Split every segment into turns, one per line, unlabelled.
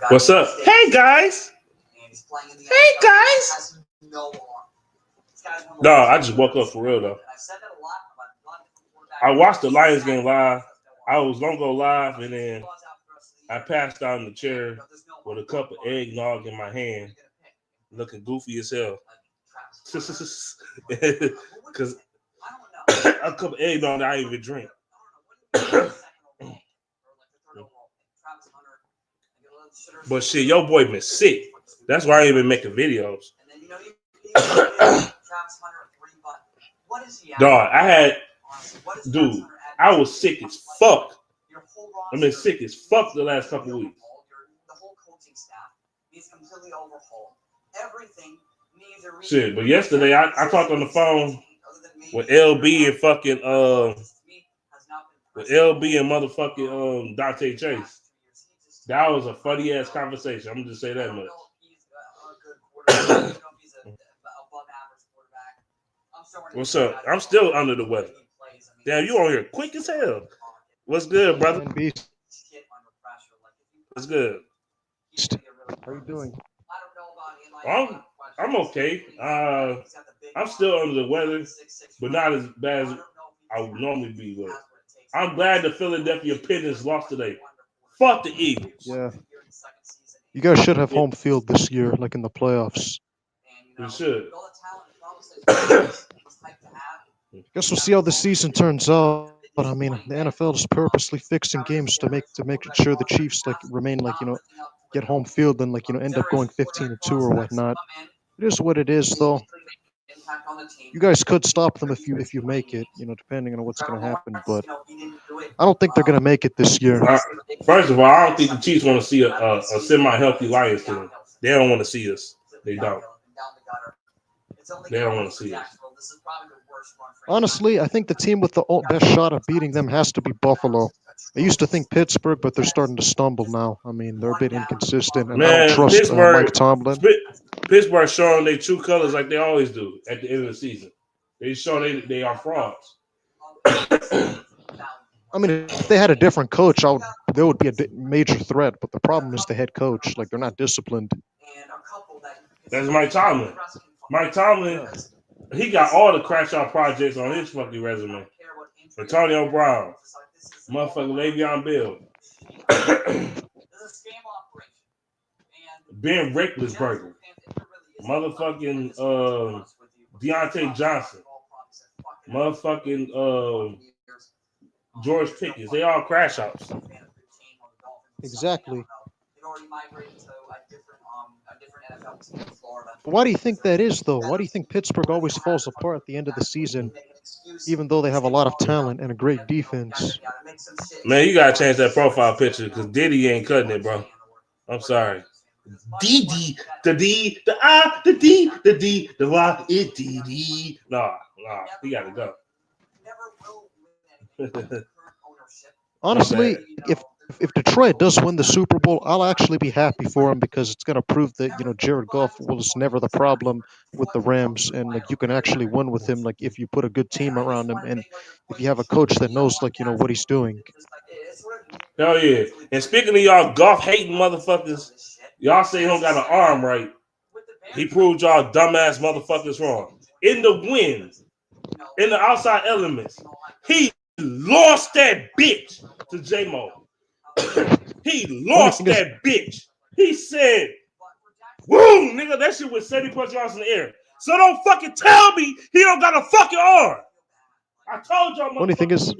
What's up? Hey guys. Hey guys. No, I just woke up for real though. I watched the Lions game live. I was gonna go live, and then I passed out in the chair with a cup of eggnog in my hand, looking goofy as hell. Because a cup of eggnog I didn't even drink. But shit, your boy been sick. That's why I ain't been making videos. Dog, I was sick as fuck. I've been sick as fuck the last couple of weeks. Shit, but yesterday I talked on the phone with LB and fucking with LB and motherfucking Dante Chase. That was a funny ass conversation. I'm gonna just say that much. What's up? I'm still under the weather. Damn, you on here quick as hell. What's good, brother? What's good?
How you doing?
I'm okay. I'm still under the weather, but not as bad as I would normally be. But I'm glad the Philadelphia Pigeons lost today. Fuck the Eagles.
Yeah. You guys should have home field this year, like in the playoffs.
We should.
Guess we'll see how the season turns out. But I mean, the NFL is purposely fixing games to make sure the Chiefs remain get home field and end up going 15-2 or whatnot. It is what it is, though. You guys could stop them if you make it, depending on what's going to happen. But I don't think they're going to make it this year.
First of all, I don't think the Chiefs want to see a semi-healthy Lions team. They don't want to see us. They don't. They don't want to see us.
Honestly, I think the team with the best shot of beating them has to be Buffalo. I used to think Pittsburgh, but they're starting to stumble now. I mean, they're a bit inconsistent, and I don't trust Mike Tomlin.
Pittsburgh showing their true colors like they always do at the end of the season. They show they are frauds.
I mean, if they had a different coach, they would be a major threat. But the problem is the head coach. They're not disciplined.
That's Mike Tomlin. Mike Tomlin, he got all the crash out projects on his fucking resume. Antonio Brown, motherfucking Le'Veon Bell, Ben Roethlisberger, motherfucking Deontay Johnson, motherfucking George Pickens. They all crash outs.
Exactly. But why do you think that is, though? Why do you think Pittsburgh always falls apart at the end of the season, even though they have a lot of talent and a great defense?
Man, you gotta change that profile picture because Diddy ain't cutting it, bro. I'm sorry. D, the D, the I, the D, the D, the Y, it D, D. Nah, he gotta go.
Honestly, if Detroit does win the Super Bowl, I'll actually be happy for him because it's going to prove that Jared Goff was never the problem with the Rams, and you can actually win with him if you put a good team around him and if you have a coach that knows what he's doing.
Hell yeah! And speaking of y'all Goff hating motherfuckers, y'all say he don't got an arm right. He proved y'all dumbass motherfuckers wrong. In the wind, in the outside elements, he lost that bitch to J-Mo. He lost that bitch. He said, "Woo, nigga, that shit was 70+ yards in the air." So don't fucking tell me he don't got a fucking arm. I told y'all.
Funny thing is,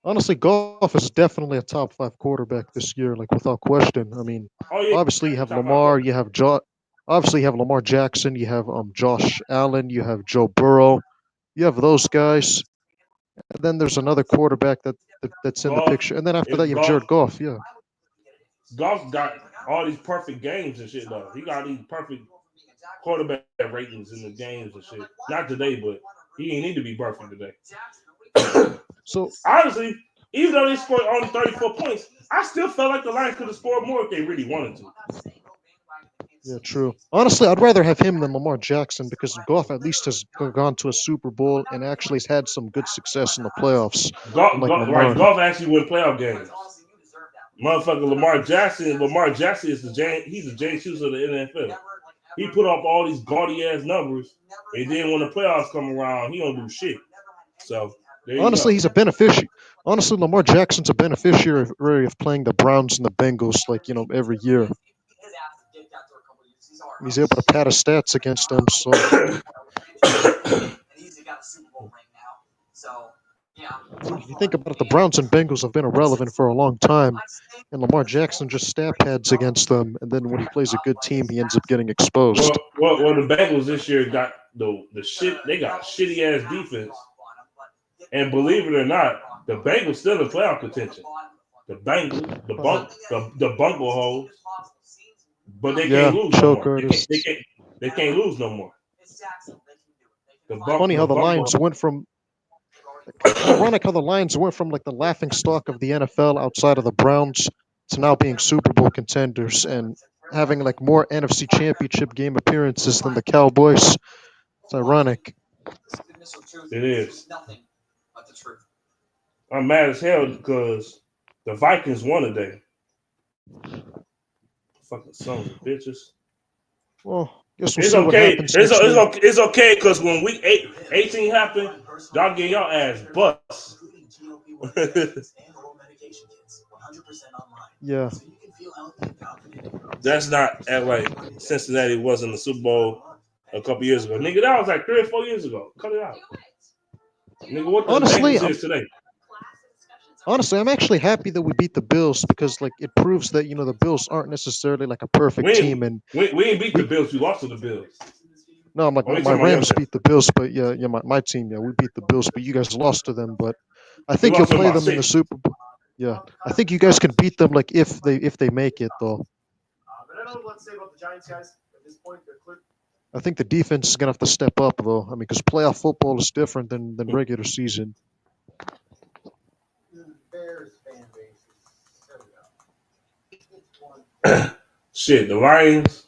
honestly, Goff is definitely a top 5 quarterback this year, without question. I mean, obviously you have Lamar, you have obviously you have Lamar Jackson, you have Josh Allen, you have Joe Burrow, you have those guys. And then there's another quarterback that's in the picture. And then after that, you have Jared Goff. Yeah.
Goff got all these perfect games and shit, though. He got these perfect quarterback ratings in the games and shit. Not today, but he ain't need to be perfect today.
So,
honestly, even though they scored only 34 points, I still felt like the Lions could have scored more if they really wanted to.
Yeah, true. Honestly, I'd rather have him than Lamar Jackson because Goff at least has gone to a Super Bowl and actually has had some good success in the playoffs.
Goff actually won playoff games. Motherfucker Lamar Jackson. Lamar Jackson is he's the James Houston of the NFL. He put up all these gaudy ass numbers, and then when the playoffs come around, he don't do shit. So there you
Honestly,
go.
he's a beneficiary. Honestly, Lamar Jackson's a beneficiary of playing the Browns and the Bengals, like every year. He's able to pad his stats against them. So if you think about it, the Browns and Bengals have been irrelevant for a long time, and Lamar Jackson just stat pads against them. And then when he plays a good team, he ends up getting exposed.
Well, the Bengals this year got the shit. They got shitty ass defense, and believe it or not, the Bengals still in playoff contention. The Bengals, the bungle holes, but they can't lose no
choke
more.
artists.
They can't lose no more.
Funny how the Lions went from. Ironic how the Lions went from like the laughing stock of the NFL outside of the Browns to now being Super Bowl contenders and having like more NFC Championship game appearances than the Cowboys. It's ironic.
It is. I'm mad as hell because the Vikings won today. Fucking sons of bitches.
Well, guess we'll
it's
see
okay.
What happens
It's okay because when week 18 happened, y'all get y'all ass bust.
Yeah.
That's not at like Cincinnati was in the Super Bowl a couple years ago. Nigga, that was like 3 or 4 years ago. Cut it out. Nigga, what the Bengals is today?
Honestly, I'm actually happy that we beat the Bills because like it proves that the Bills aren't necessarily like a perfect team, and
we ain't beat the Bills. We lost to the Bills.
No, I'm like my Rams beat the Bills, but yeah, my team, we beat the Bills, but you guys lost to them. But I think you'll play them in the Super Bowl. Yeah, I think you guys can beat them like if they make it though.
But I don't know what to say about the Giants guys at this point. They're clear.
I think the defense is gonna have to step up though. I mean, because playoff football is different than regular season.
Bears fan base.
Shit, the Lions.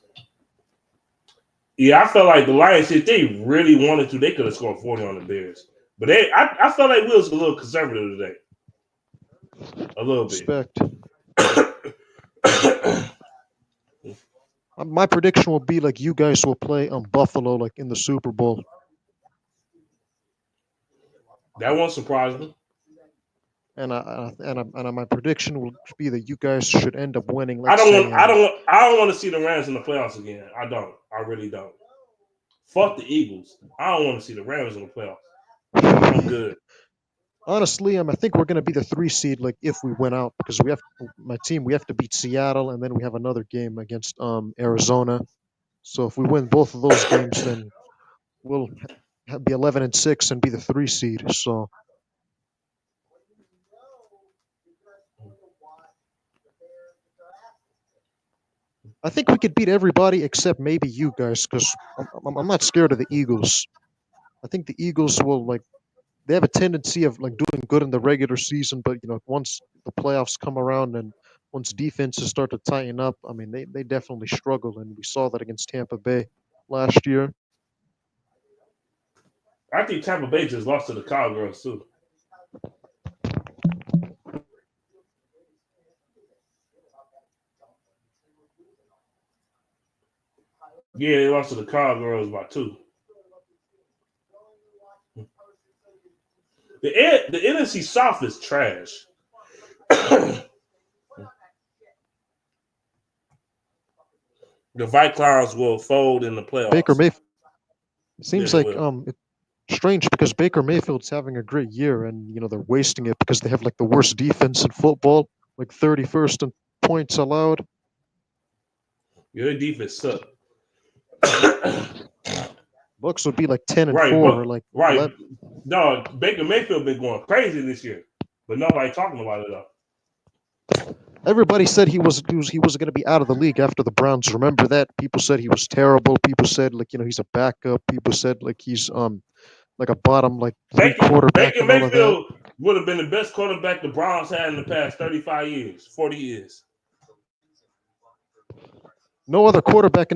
Yeah, I felt like the Lions, if they really wanted to, they could have scored 40 on the Bears. But I felt like we was a little conservative today. A little bit.
Respect. My prediction will be like you guys will play Buffalo like in the Super Bowl.
That won't surprise me.
And my prediction will be that you guys should end up winning.
I don't want to see the Rams in the playoffs again. I don't. I really don't. Fuck the Eagles. I don't want to see the Rams in the playoffs. I'm good.
Honestly, I think we're going to be the 3 seed. Like if we win out, because we have to beat Seattle, and then we have another game against Arizona. So if we win both of those games, then we'll be 11-6 and be the 3 seed. So. I think we could beat everybody except maybe you guys, because I'm not scared of the Eagles. I think the Eagles will they have a tendency of doing good in the regular season, but once the playoffs come around and once defenses start to tighten up, I mean they definitely struggle, and we saw that against Tampa Bay last year.
I think Tampa Bay just lost to the Cowgirls too. Yeah, they lost to the Cowgirls by 2. The NFC South is trash. The Vikings will fold in the playoffs.
Baker Mayfield seems like it's strange because Baker Mayfield's having a great year, and they're wasting it because they have the worst defense in football, 31st in points allowed.
Your defense sucks.
Bucks would be 10-4,
right.
11.
No, Baker Mayfield been going crazy this year, but nobody talking about it though.
Everybody said he was going to be out of the league after the Browns. Remember that? People said he was terrible. People said he's a backup. People said he's a bottom 3 quarterback.
Baker Mayfield would have been the best quarterback the Browns had in the past 35 years, 40 years.
No other quarterback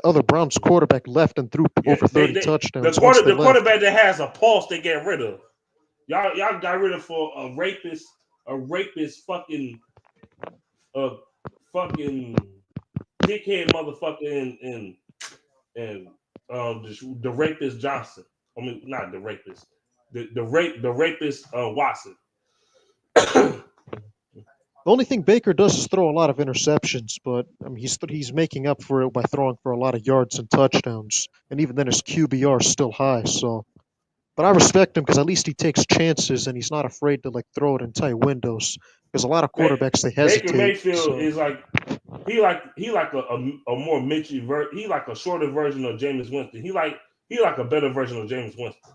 other Browns quarterback left and threw over 30 touchdowns.
The quarterback that has a pulse they get rid of. Y'all got rid of for a rapist fucking a fucking dickhead motherfucker and the rapist Johnson. I mean, not the rapist. The rapist Watson.
The only thing Baker does is throw a lot of interceptions, but I mean, he's making up for it by throwing for a lot of yards and touchdowns, and even then his QBR is still high. So, but I respect him because at least he takes chances and he's not afraid to like throw it in tight windows. Because a lot of quarterbacks they
Baker
hesitate.
Mayfield
So
is like he like a more Mitchie he like a shorter version of Jameis Winston. He like a better version of Jameis Winston.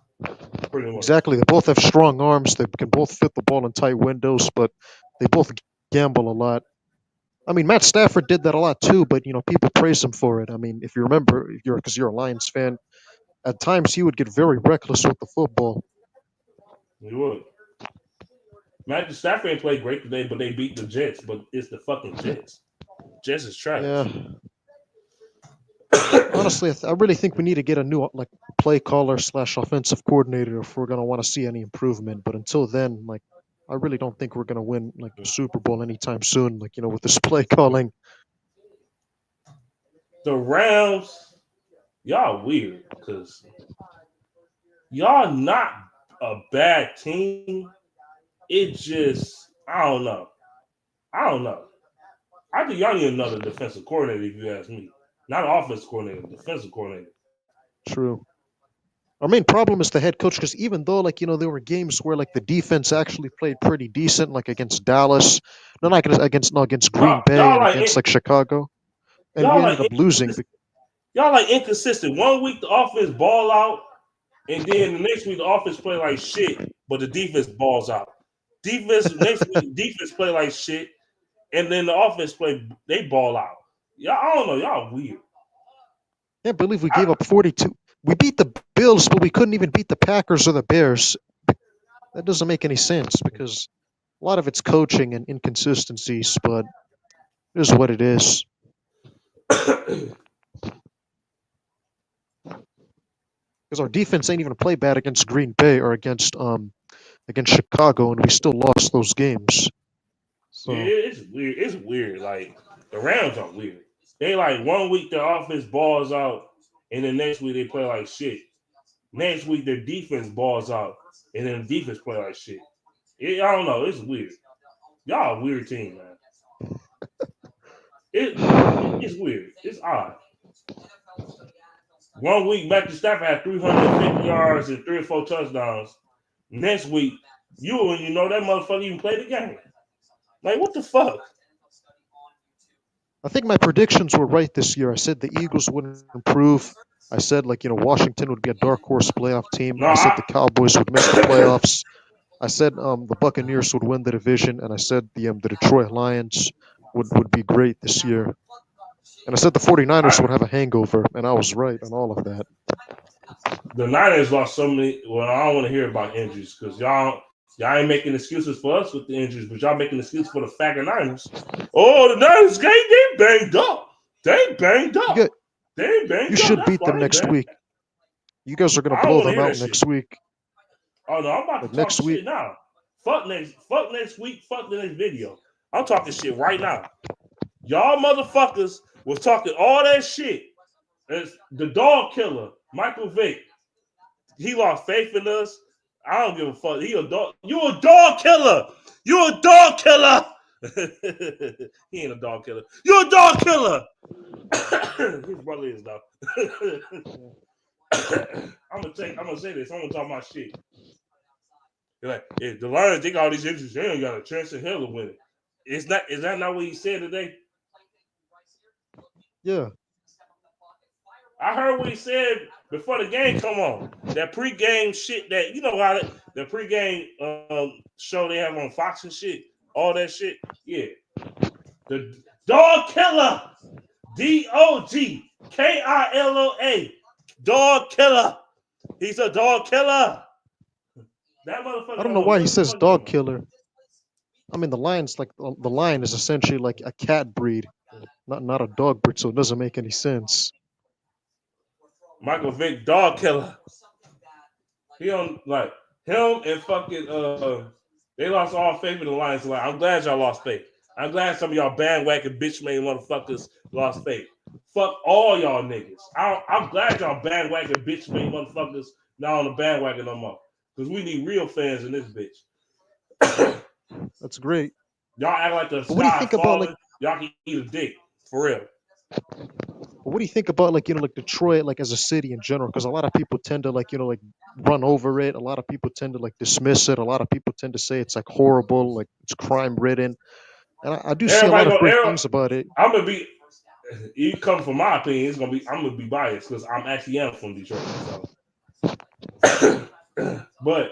Pretty much.
exactly, they both have strong arms. They can both fit the ball in tight windows, but they both gamble a lot. I mean, Matt Stafford did that a lot too, but people praise him for it. I mean, if you remember, because you're a Lions fan, at times he would get very reckless with the football.
He would. Matthew Stafford ain't played great today, but they beat the Jets. But it's the fucking Jets. Jets is trash.
Yeah. Honestly, I really think we need to get a new like play caller slash offensive coordinator if we're gonna want to see any improvement. But until then, like, I really don't think we're gonna win like a Super Bowl anytime soon. Like with this play calling.
The Rams, y'all weird because y'all not a bad team. It just I don't know. I think y'all need another defensive coordinator if you ask me. Not an offensive coordinator, defensive coordinator.
True. Our main problem is the head coach because even though there were games where like the defense actually played pretty decent, like against Dallas, no, not against Green Bay
Y'all
and
like
against like Chicago, and
y'all
we ended
like
up losing.
y'all like inconsistent. 1 week the offense ball out, and then the next week the offense play like shit, but the defense balls out. Defense next week defense play like shit, and then the offense play they ball out. Y'all, I don't know. Y'all weird.
Can't believe we gave up 42. We beat the Bills, but we couldn't even beat the Packers or the Bears. That doesn't make any sense because a lot of it's coaching and inconsistencies, but it is what it is. Because our defense ain't even play bad against Green Bay or against Chicago, and we still lost those games.
Yeah,
So
it's weird. It's weird. Like the Rams are weird. They like 1 week their offense balls out, and the next week they play like shit. Next week their defense balls out, and then the defense play like shit. I don't know. It's weird. Y'all a weird team, man. It's weird. It's odd. 1 week Matthew Stafford had 350 yards and 3 or 4 touchdowns. Next week, you know that motherfucker even played the game. Like what the fuck?
I think my predictions were right this year. I said the Eagles wouldn't improve. I said Washington would be a dark horse playoff team.
No,
I said the Cowboys would miss the playoffs. I said the Buccaneers would win the division, and I said the Detroit Lions would be great this year. And I said the 49ers would have a hangover, and I was right on all of that.
the Niners lost so many. Well, I don't want to hear about injuries because y'all ain't making excuses for us with the injuries, but y'all making excuses for the faggot Niners. Oh, the Niners game, they banged up. They banged up. They banged
You
up.
should
That's
beat
why
them
they
next
banged.
week. You guys are gonna
I don't
blow
want to
them
hear
out
that shit.
next week.
Oh no, I'm about
Like
to talk
next
shit
week.
now. Fuck next week. Fuck the next video. I'm talking shit right now. Y'all motherfuckers was talking all that shit. It's the dog killer, Michael Vick. He lost faith in us. I don't give a fuck. He a dog. You a dog killer. You a dog killer. He ain't a dog killer. You a dog killer. His brother is though. I'm gonna say this. I'm gonna talk my shit. They're like, if the Lions take all these injuries, they ain't got a chance in hell to win it. Is that not what he said today?
Yeah.
I heard what he said before the game come on. That pregame shit that you know how the pregame show they have on Fox and shit, all that shit. Yeah, the dog killer, DOGKILLA, dog killer. He's a dog killer. That motherfucker
I don't
don't
know
know
why he
what the
says
fuck going
dog
on.
killer. I mean, the lion is essentially like a cat breed, not a dog breed, so it doesn't make any sense.
Michael Vick, dog killer. He don't him and fucking they lost all faith in the Lions. Like I'm glad y'all lost faith. I'm glad some of y'all bandwagon bitch made motherfuckers lost faith. Fuck all y'all niggas. I'm glad y'all bandwagon bitch made motherfuckers not on the bandwagon no more. Because we need real fans in this bitch.
That's great.
Y'all act like the
But what do you
sky
think about like?
falling. Y'all can eat a dick. For real.
What do you think about like like Detroit like as a city in general? Because a lot of people tend to like like run over it. A lot of people tend to like dismiss it. A lot of people tend to say it's like horrible, like it's crime ridden. And I do see a lot
Everybody
of
go,
great things about it.
I'm gonna be you come from my opinion, I'm gonna be biased because I'm actually am from Detroit. So but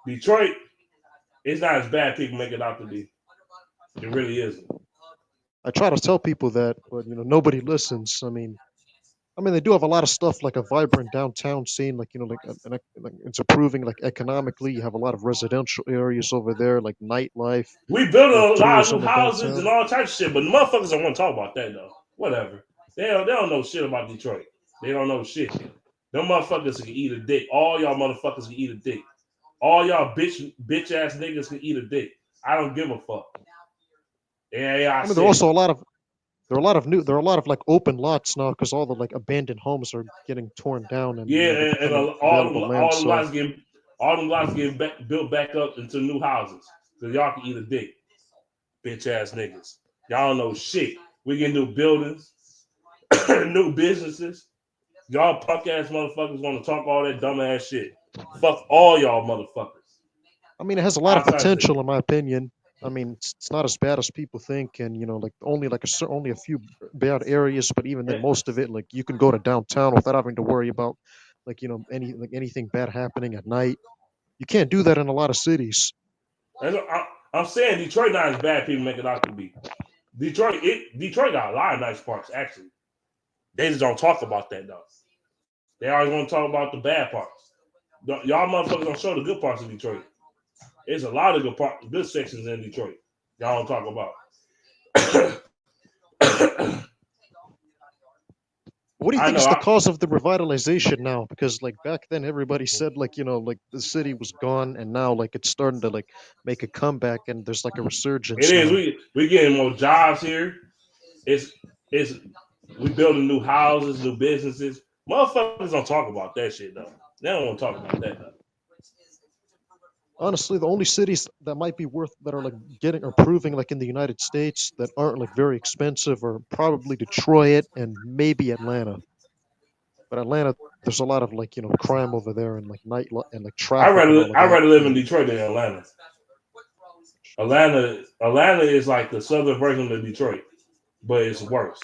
Detroit it's not as bad people make it out to be. It really isn't.
I try to tell people that, but nobody listens. I mean, they do have a lot of stuff like a vibrant downtown scene, like like it's improving like economically. You have a lot of residential areas over there, like nightlife.
We building
You have
a lot of new
tourism in
houses and
downtown.
all types of shit, but the motherfuckers don't want to talk about that though. Whatever. They don't know shit about Detroit. They don't know shit. Them motherfuckers can eat a dick. All y'all motherfuckers can eat a dick. All y'all bitch ass niggas can eat a dick. I don't give a fuck. Yeah, I
I mean, there are
said it.
also a lot of there are a lot of like open lots now because all the like abandoned homes are getting torn down and
Yeah,
they're
and
becoming available land.
all them
So
lots getting built back up into new houses. So y'all can eat a dick. Bitch ass niggas. Y'all don't know shit. We get new buildings, new businesses. Y'all punk ass motherfuckers want to talk all that dumb ass shit. Fuck all y'all motherfuckers.
I mean, it has a lot of
Outside of
potential, in my opinion. I mean, it's not as bad as people think, and like only like only a few bad areas, but even then,
it.
most of it, like you can go to downtown without having to worry about like anything bad happening at night. You can't do that in a lot of cities.
I'm saying Detroit not as bad people make it out to be. Detroit got a lot of nice parts actually. They just don't talk about that though. They always want to talk about the bad parts. Y'all motherfuckers don't show the good parts of Detroit. There's a lot of good sections in Detroit. Y'all don't talk about.
What do you
I
think
know.
is the cause of the revitalization now? Because like back then, everybody said like like the city was gone, and now like it's starting to like make a comeback, and there's like a
It
resurgence
is.
now.
We getting more jobs here. It's we building new houses, new businesses. Motherfuckers don't talk about that shit though. They don't want to talk about that though.
Honestly, the only cities that might be worth that are like getting or proving like in the United States that aren't like very expensive are probably Detroit and maybe Atlanta. But Atlanta, there's a lot of like crime over there and like and like traffic and all of
I
that.
rather live in
And
Detroit than Atlanta. Atlanta is like the southern version of Detroit, but it's worse.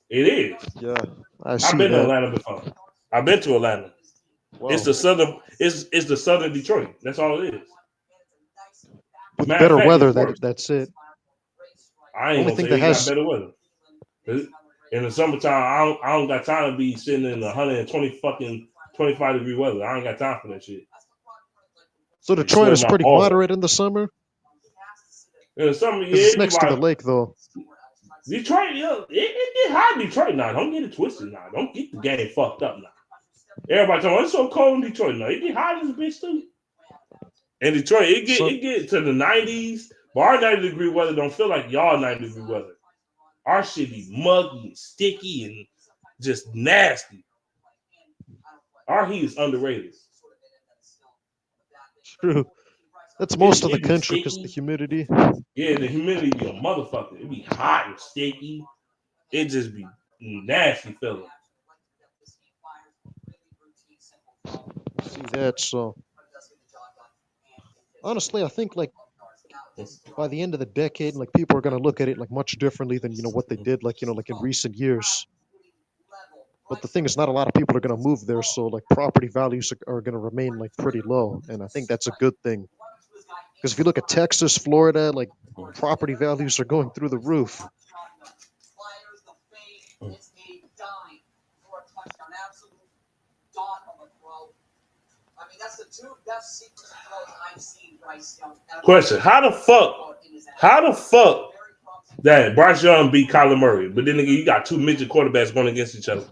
It is.
yeah, I
I've
see
been to
that.
Atlanta before. I've been to Atlanta. It's
Wow,
the southern. It's the southern Detroit. That's all it is.
with
Matter of
better
fact, it's
weather.
worse.
That's it.
I
The
ain't
only
gonna
thing
say
that
it got
has
better weather. In the summertime, I don't got time to be sitting in 120 fucking 25-degree weather. I ain't got time for that shit.
so
It
Detroit
sweat
is
my
pretty
balls.
moderate in the summer
In the summer,
because
yeah,
it's
it be
next to the
like
lake though.
Detroit. Yeah, it get hot in Detroit now. Don't get it twisted now. Don't get the game fucked up now. Everybody talking, it's so cold in Detroit now. It get hot in this bitch too. In Detroit,
So
it get to the 90s, but our 90-degree weather don't feel like y'all 90-degree weather. Our shit be muggy and sticky and just nasty. Our heat is underrated.
true. That's most of the
It be
country because the
sticky.
humidity.
Yeah, the humidity be a motherfucker. It be hot and sticky. It just be nasty feeling.
See that? So honestly, I think like by the end of the decade, like people are gonna look at it like much differently than what they did like like in recent years. But the thing is, not a lot of people are gonna move there, so like property values are gonna remain like pretty low, and I think that's a good thing. Because if you look at Texas, Florida, like property values are going through the roof.
Question: How the fuck that Bryce Young beat Kyler Murray, but then again, you got two midget quarterbacks going against each other.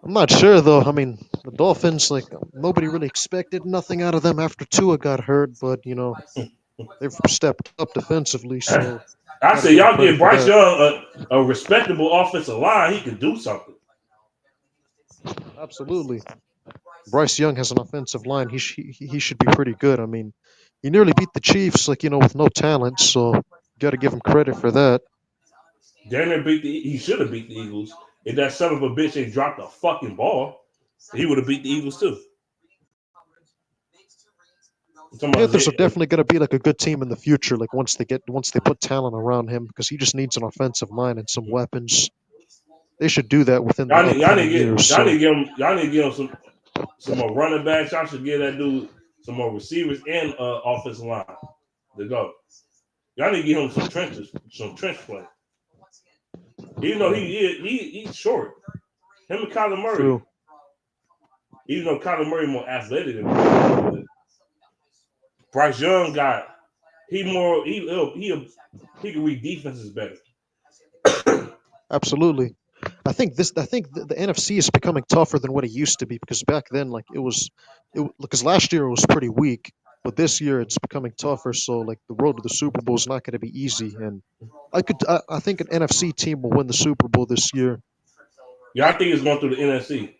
I'm not sure though. I mean, The Dolphins, like nobody really expected nothing out of them after Tua got hurt, but they've stepped up defensively, so
I
gotta
said,
give them
y'all
credit
give
for
Bryce
that.
Young a respectable offensive line. He could do something.
Absolutely. Bryce Young has an offensive line. He should be pretty good. I mean, he nearly beat the Chiefs, with no talent. So got to give him credit for that.
Darren he should have beat the Eagles. If that son of a bitch ain't dropped a fucking ball, he would have beat the Eagles too.
Panthers are definitely going to be like a good team in the future. Like once they put talent around him, because he just needs an offensive line and some weapons. They should do that within the upcoming years.
Y'all need to give him some more running backs. Y'all should give that dude some more receivers and offensive line to go. Y'all need to give him some trench play. Even though he's short. Him and Kyler Murray.
True.
Even though Kyler Murray more athletic than Bryce, Bryce Young he can read defenses better.
Absolutely. I think the NFC is becoming tougher than what it used to be, because back then because last year it was pretty weak, but this year it's becoming tougher. So like the road to the Super Bowl is not going to be easy, and I think an NFC team will win the Super Bowl this year.
Yeah, I think it's going through the NFC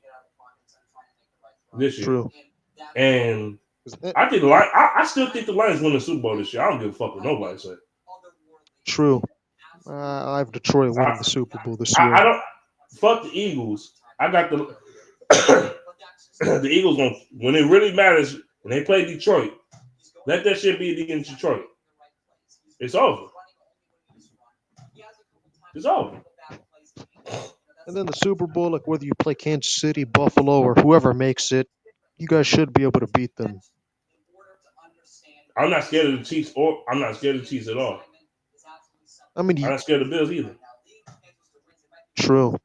this year.
True.
And I think I still think the Lions win the Super Bowl this year. I don't give a fuck what nobody say.
True. I have Detroit winning the Super Bowl this year.
I don't fuck the Eagles. I got the the Eagles when it really matters when they play Detroit. Let that shit be against Detroit. It's over. It's over.
And then the Super Bowl, like whether you play Kansas City, Buffalo, or whoever makes it, you guys should be able to beat them.
I'm not scared of the Chiefs, or I'm not scared of the Chiefs at all.
I mean,
I'm not scared of the Bills either.
True.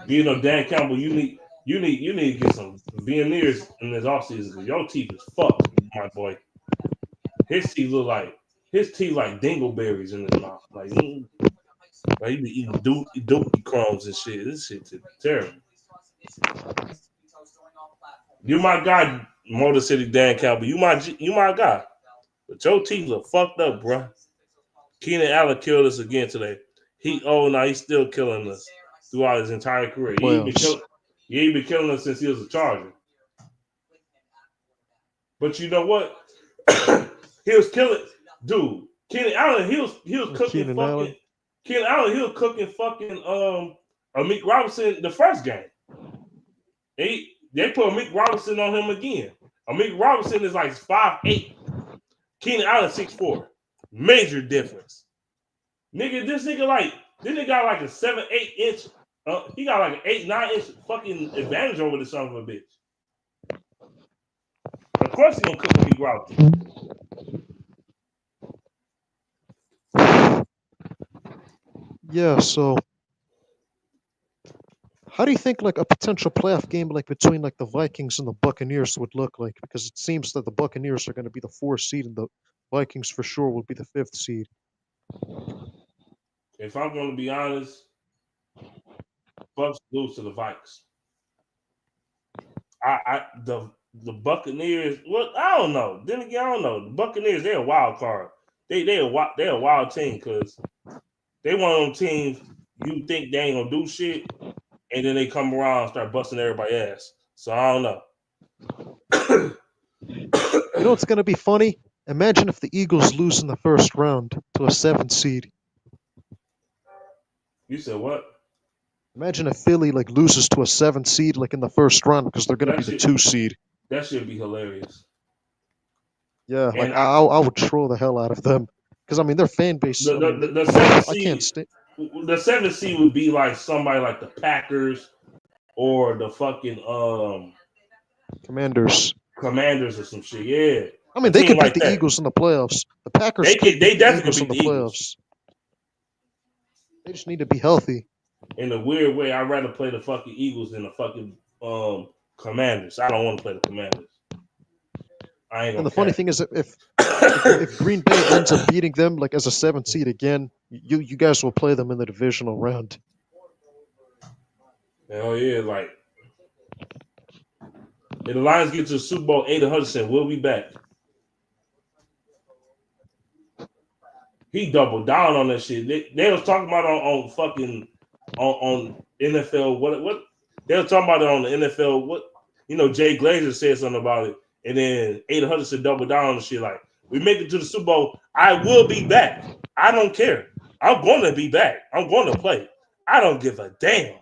Dan Campbell, you need to get some veneers in this offseason because your teeth is fucked, my boy. His teeth like dingleberries in his mouth. Like he be eating dookie crumbs and shit. This shit's terrible. You my guy, Motor City Dan Campbell. You my guy. But your teeth are fucked up, bro. Keenan Allen killed us again today. He's still killing us throughout his entire career. He ain't been killing us since he was a Charger. But you know what? He was killing, dude. Keenan Allen, he was cooking
Keenan
fucking.
Allen.
Keenan Allen, he was cooking fucking Amik Robinson the first game. They put Amik Robinson on him again. Amik Robinson is like 5'8". Keenan Allen 6'4". Major difference. Nigga, this nigga got like a 7-8 inch. He got like an 8-9 inch fucking advantage over the son of a bitch. Of course he gonna cook Amik Robinson.
Yeah, so how do you think like a potential playoff game like between like the Vikings and the Buccaneers would look like? Because it seems that the Buccaneers are going to be the 4th seed and the Vikings for sure will be the 5th seed.
If I'm going to be honest, Bucks lose to the Vikes. The Buccaneers. Well, I don't know. Then again, I don't know. The Buccaneers, they're a wild card. They're a wild team because they one of them teams you think they ain't gonna do shit, and then they come around and start busting everybody's ass. So I don't know.
You know what's going to be funny? Imagine if the Eagles lose in the first round to a 7th seed.
You said what?
Imagine if Philly like loses to a 7th seed like in the first round because they're going to be the 2 seed.
That should be hilarious.
Yeah, like I would troll the hell out of them because I mean their fan base.
The 7th seed. The 7th seed would be like somebody like the Packers or the fucking
Commanders
or some shit. Yeah.
I mean, they could beat the Eagles in the playoffs. The Packers
they definitely could beat the
playoffs. They just need to be healthy.
In a weird way, I'd rather play the fucking Eagles than the fucking Commanders. I don't want to play the Commanders. I ain't.
And the funny thing is, if Green Bay ends up beating them like as a 7th seed again, you guys will play them in the divisional round.
Hell yeah, like if the Lions get to the Super Bowl, Aiden Hutchinson will be back. He doubled down on that shit. They was talking about on fucking on NFL. What they were talking about it on the NFL. What Jay Glazer said something about it, and then Aiden Hutchinson doubled down on the shit. Like we make it to the Super Bowl, I will be back. I don't care. I'm going to be back. I'm going to play. I don't give a damn.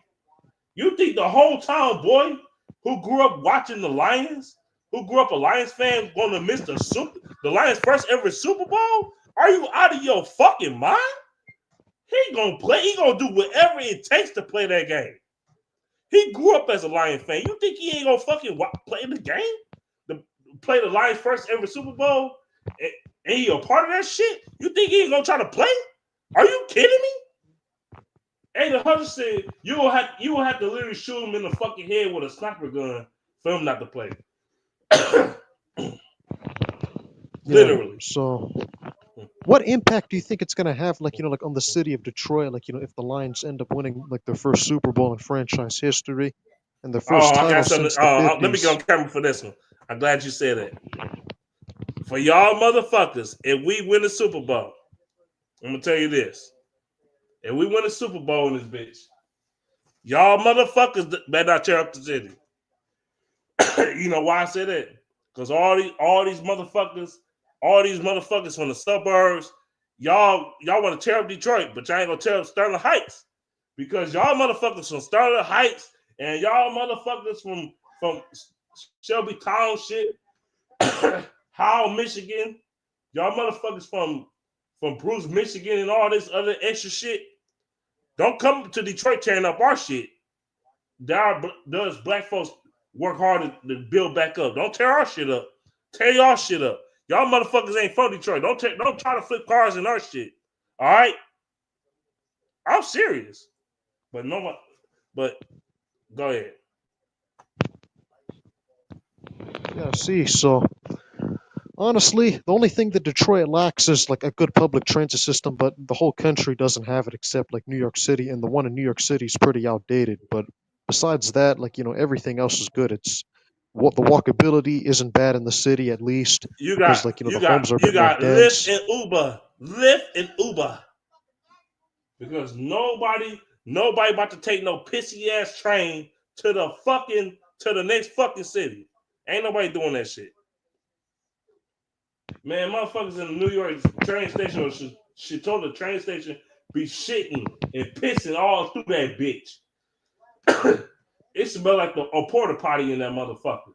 You think the whole town, boy, who grew up watching the Lions, who grew up a Lions fan, going to miss the Lions' first ever Super Bowl? Are you out of your fucking mind? He gonna play. He gonna do whatever it takes to play that game. He grew up as a Lions fan. You think he ain't gonna fucking play the game? Play the Lions' first ever Super Bowl, and he a part of that shit? You think he ain't gonna try to play? Are you kidding me? Hey, the Hutchinson, you will have to literally shoot him in the fucking head with a sniper gun for him not to play. Literally.
Yeah, so, what impact do you think it's gonna have, like like on the city of Detroit, like if the Lions end up winning like their first Super Bowl in franchise history, and their first
I
title
got something.
since the '50s?
Let me get on camera for this one. I'm glad you said that. For y'all motherfuckers, if we win the Super Bowl, I'm gonna tell you this. If we win a Super Bowl in this bitch, y'all motherfuckers better not tear up the city. You know why I say that? Because all these motherfuckers from the suburbs, y'all want to tear up Detroit, but y'all ain't gonna tear up Sterling Heights. Because y'all motherfuckers from Sterling Heights and y'all motherfuckers from Shelby Township, Howell, Michigan, y'all motherfuckers from Bruce, Michigan, and all this other extra shit. Don't come to Detroit tearing up our shit. Does black folks work hard to build back up? Don't tear our shit up. Tear y'all shit up. Y'all motherfuckers ain't from Detroit. Don't try to flip cars in our shit. All right? I'm serious. But no one. But go ahead.
Yeah, see, so honestly, the only thing that Detroit lacks is like a good public transit system, but the whole country doesn't have it except like New York City, and the one in New York City is pretty outdated. But besides that, like everything else is good. It's what the walkability isn't bad in the city at least,
You
because
got
like the homes are a bit more
Lyft
dense.
and Uber. Lyft and Uber. Because nobody about to take no pissy ass train to the next fucking city. Ain't nobody doing that shit. Man, motherfuckers in the New York train station or she told the train station be shitting and pissing all through that bitch. It smell like a porta potty in that motherfucker.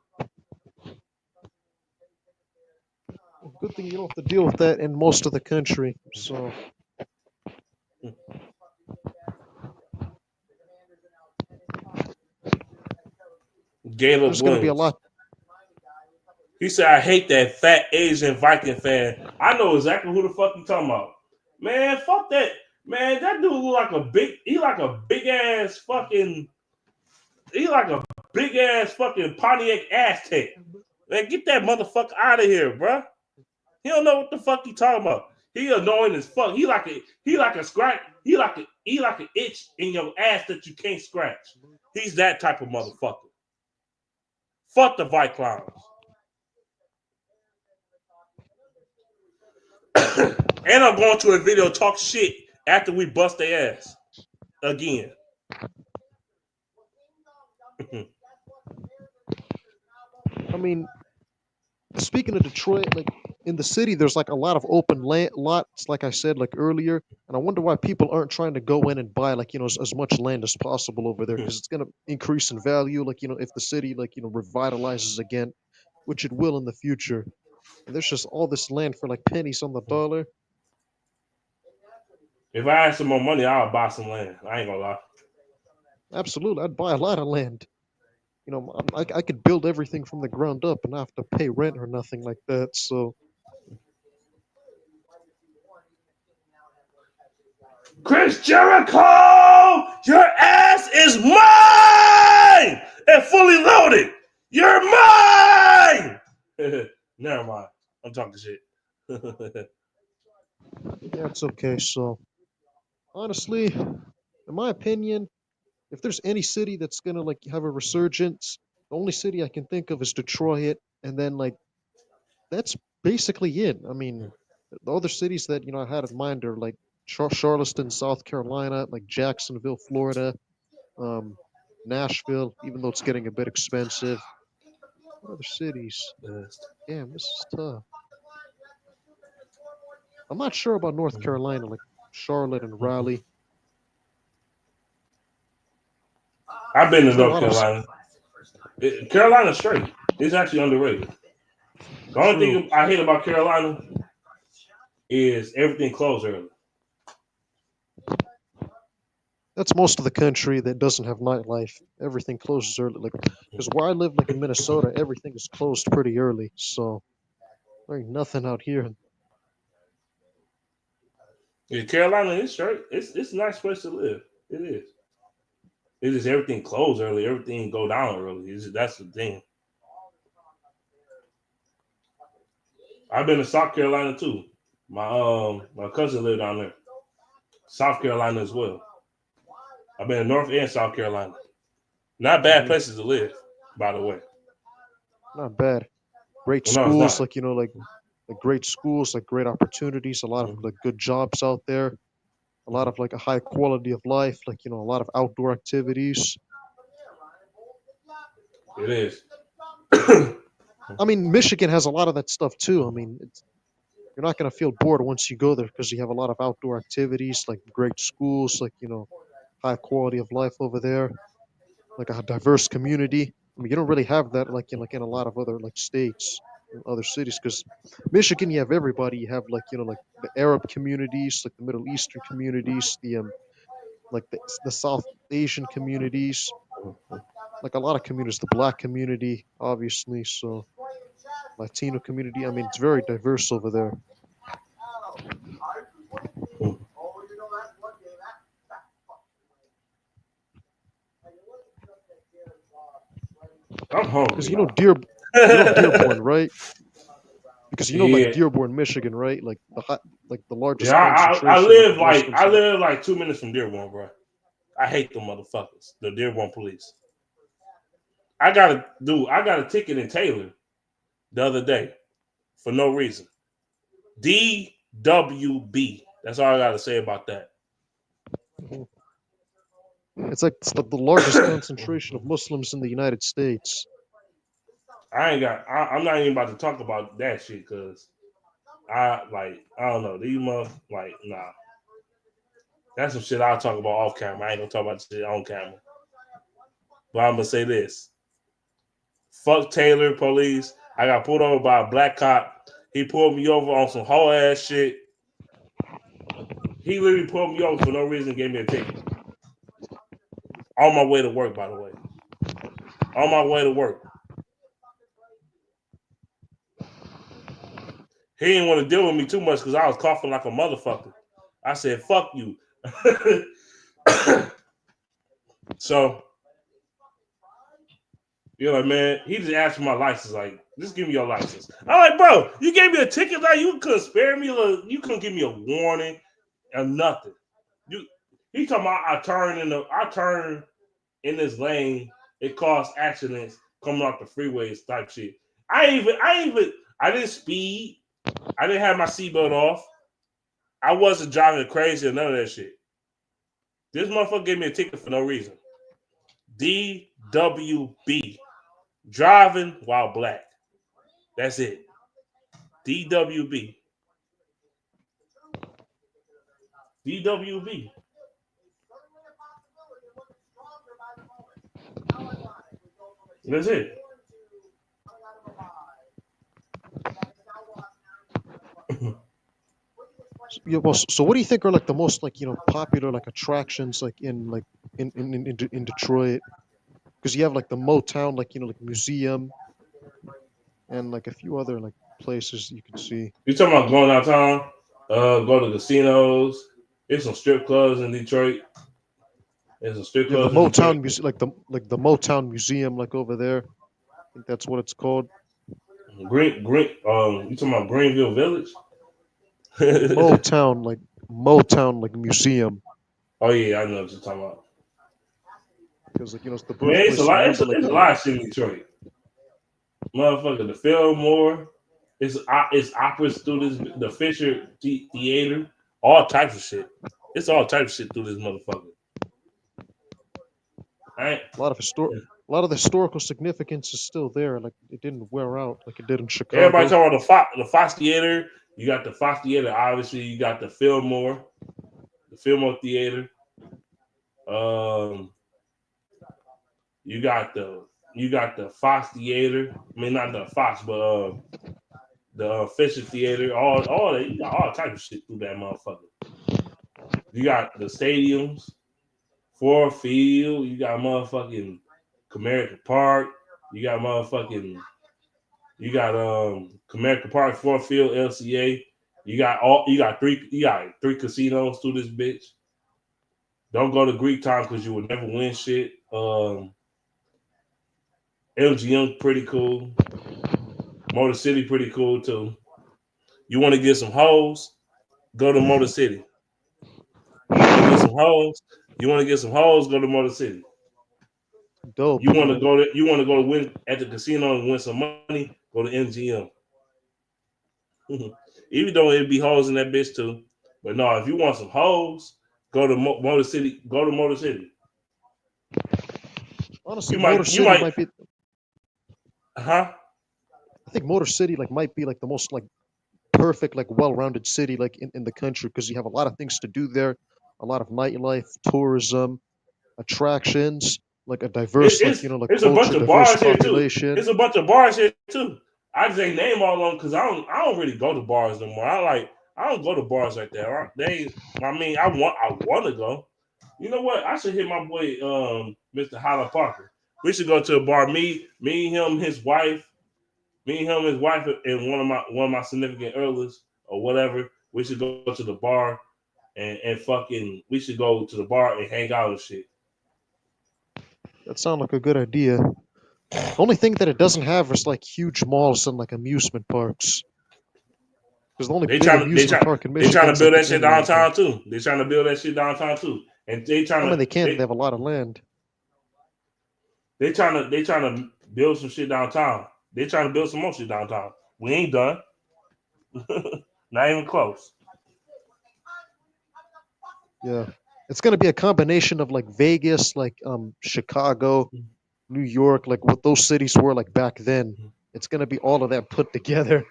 Good thing you don't have to deal with that in most of the country. So
Caleb
there's going to be a
Williams.
lot.
He said, I hate that fat Asian Viking fan. I know exactly who the fuck you talking about. Man, fuck that. Man, that dude look like he like a big ass fucking Pontiac Aztec. Man, get that motherfucker out of here, bro. He don't know what the fuck he talking about. He annoying as fuck. He like a scratch. He like an itch in your ass that you can't scratch. He's that type of motherfucker. Fuck the White Clowns. And I'm going to a video talk shit after we bust their ass again.
I mean, speaking of Detroit, like in the city, there's like a lot of open lots, like I said like earlier, and I wonder why people aren't trying to go in and buy like as much land as possible over there, because it's gonna increase in value. Like if the city like revitalizes again, which it will in the future. And there's just all this land for like pennies on the dollar.
If I had some more money, I'll buy some land. I ain't gonna lie.
Absolutely, I'd buy a lot of land. I could build everything from the ground up and not have to pay rent or nothing like that. So
Chris Jericho, your ass is mine and fully loaded. You're mine. Never mind. I'm talking shit.
yeah, it's okay. So honestly, in my opinion, if there's any city that's gonna like have a resurgence, the only city I can think of is Detroit, and then like that's basically it. I mean, the other cities that I had in mind are like Charleston, South Carolina, like Jacksonville, Florida, um, Nashville, even though it's getting a bit expensive. What other cities? Damn, this is tough. I'm not sure about North Carolina, like Charlotte and Raleigh.
I've been to
There's not a
North
lot of
Carolina. Carolina's straight. It's actually underrated. The only
true.
thing I hate about Carolina is everything closed early.
That's most of the country that doesn't have nightlife. Everything closes early. Like, because where I live, like in Minnesota, everything is closed pretty early. So there ain't nothing out here.
Yeah, Carolina is straight. It's a nice place to live. It is. It is everything closed early. Everything go down early. That's the thing. I've been to South Carolina too. My cousin lived down there. South Carolina as well. I've been to North and South Carolina. Not bad places to live, by the way.
Not bad. Great
Well, no, it's
schools,
not.
like great schools, like great opportunities, a lot of like good jobs out there, a lot of like a high quality of life, like a lot of outdoor activities.
It is.
I mean, Michigan has a lot of that stuff too. I mean, you're not gonna feel bored once you go there because you have a lot of outdoor activities, like great schools, like high quality of life over there, like a diverse community. I mean, you don't really have that like in a lot of other like states, other cities, because Michigan, you have everybody. You have like the Arab communities, like the Middle Eastern communities, the South Asian communities, like a lot of communities, the Black community, obviously. So Latino community. I mean, it's very diverse over there.
I'm
Because
hungry now.
You know Dearborn, right? Because like
Yeah,
Dearborn, Michigan, right? Like the
yeah.
largest
I
concentration of
live like
Muslims
I
in.
live like 2 minutes from Dearborn, bro. I hate them motherfuckers. The Dearborn police. I got a ticket in Taylor the other day for no reason. DWB. That's all I gotta say about that.
Mhm. It's the largest concentration of Muslims in the United States.
I'm not even about to talk about that shit because I don't know. These mother like nah. That's some shit I'll talk about off camera. I ain't gonna talk about shit on camera. But I'm gonna say this. Fuck Taylor police. I got pulled over by a black cop. He pulled me over on some whole ass shit. He literally pulled me over for no reason and gave me a ticket. On my way to work, by the way. On my way to work. He didn't want to deal with me too much because I was coughing like a motherfucker. I said, fuck you. So, you're like, man, he just asked for my license. Like, just give me your license. I'm like, bro, you gave me a ticket. Like, you couldn't spare me. You couldn't give me a warning or nothing. He talking about I turn in this lane. It caused accidents coming off the freeways type shit. I didn't speed. I didn't have my seatbelt off. I wasn't driving crazy or none of that shit. This motherfucker gave me a ticket for no reason. DWB. Driving while black. That's it. DWB. DWB. That's it.
Yeah, well, so what do you think are like the most like popular like attractions like in Detroit? Because you have like the Motown like like museum and like a few other like places you can see.
You talking about going downtown? Go to casinos. There's some strip clubs in Detroit. There's some strip
You have the
clubs in Detroit.
Motown museum, like the Motown museum like over there. I think that's what it's called.
You talking about Greenville Village?
Motown like Motown like museum.
Oh yeah, I know what you're talking about.
because like it's the
Man, it's a
birthplace.
lot.
Remember, like
It's a lot of shit in Detroit. Motherfucker, the Fillmore. It's opera students, the Fisher Theater, all types of shit. It's all types of shit through this motherfucker. Right?
a lot of the historical significance is still there. Like it didn't wear out like it did in
Everybody
Chicago.
talking about the Fox Theater. You got the Fox Theater, obviously. You got the Fillmore Theater. You got the Fox Theater. I mean, not the Fox, but the Fisher Theater. All that. You got all types of shit through that motherfucker. You got the stadiums, Ford Field. You got motherfucking Comerica Park. You got Comerica Park, Ford Field, LCA. You got three casinos through this bitch. Don't go to Greek Town because you will never win shit. MGM pretty cool. Motor City pretty cool too. You want to get some hoes? Go to Motor City. You want to get some hoes? Go to Motor City.
Dope.
You want to go to win at the casino and win some money? Go to MGM. Even though it'd be hoes in that bitch too, but no, if you want some hoes, go to Motor City. Go to Motor City.
Honestly,
You
Motor City might be.
huh?
I think Motor City like might be like the most like perfect, like well-rounded city like in the country because you have a lot of things to do there, a lot of nightlife, tourism, attractions, like a diverse, like like
It's a bunch
culture,
of
diverse
bars here too.
population.
It's a bunch of bars here too. I just ain't name all of them because I don't really go to bars no more. I don't go to bars like that. I want to go. You know what? I should hit my boy Mr. Holland Parker. We should go to a bar. Me, him, his wife, and one of my significant others or whatever. We should go to the bar and fucking we should go to the bar and hang out and shit.
That sounds like a good idea. The only thing that it doesn't have is like huge malls and like amusement parks. Because the only big amusement park in
they trying
Michigan
to
is
build
like
that
the
shit
inland.
downtown too. They trying to build that shit downtown too. And they
I mean,
trying
they
to
can't. They have a lot of land.
they trying to build some shit downtown. They trying to build some more shit downtown. We ain't done. Not even close.
Yeah, it's gonna be a combination of like Vegas, like Chicago, New York, like what those cities were like back then. It's gonna be all of that put together.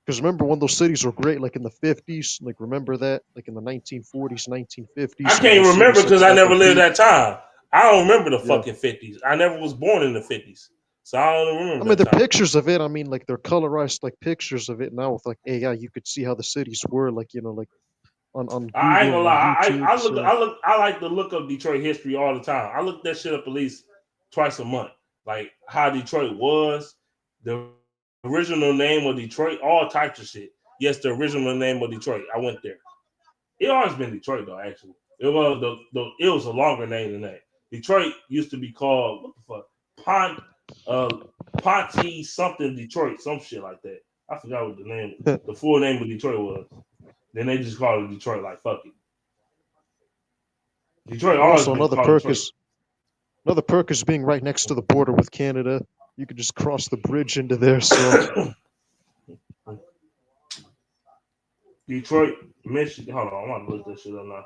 Because remember when those cities were great, like in the 50s, like remember that, like in the 1940s,
I
1950s, when
can't
those
remember
cities like
because I
had
never
their
lived
peak.
that time. I don't remember the
Yeah,
fucking 50s. I never was born in the 50s. So I don't
I
remember
mean
that
the
time.
pictures of it. I mean like they're colorized like pictures of it now with like AI. You could see how the cities were, like like on
I ain't
Google
gonna
and on
lie.
YouTube. So
I like to look up Detroit history all the time. I look that shit up at least twice a month. Like how Detroit was, the original name of Detroit, all types of shit. Yes, the original name of Detroit. I went there. It always been Detroit though. Actually, it was a longer name than that. Detroit used to be called what the fuck Ponte something Detroit, some shit like that. I forgot what the full name of Detroit was. Then they just called it Detroit. Like fuck it. Detroit
and
always
also
been called Detroit.
another perk is being right next to the border with Canada. You could just cross the bridge into there. So
Detroit, Michigan. Hold on, I'm gonna look this shit up now.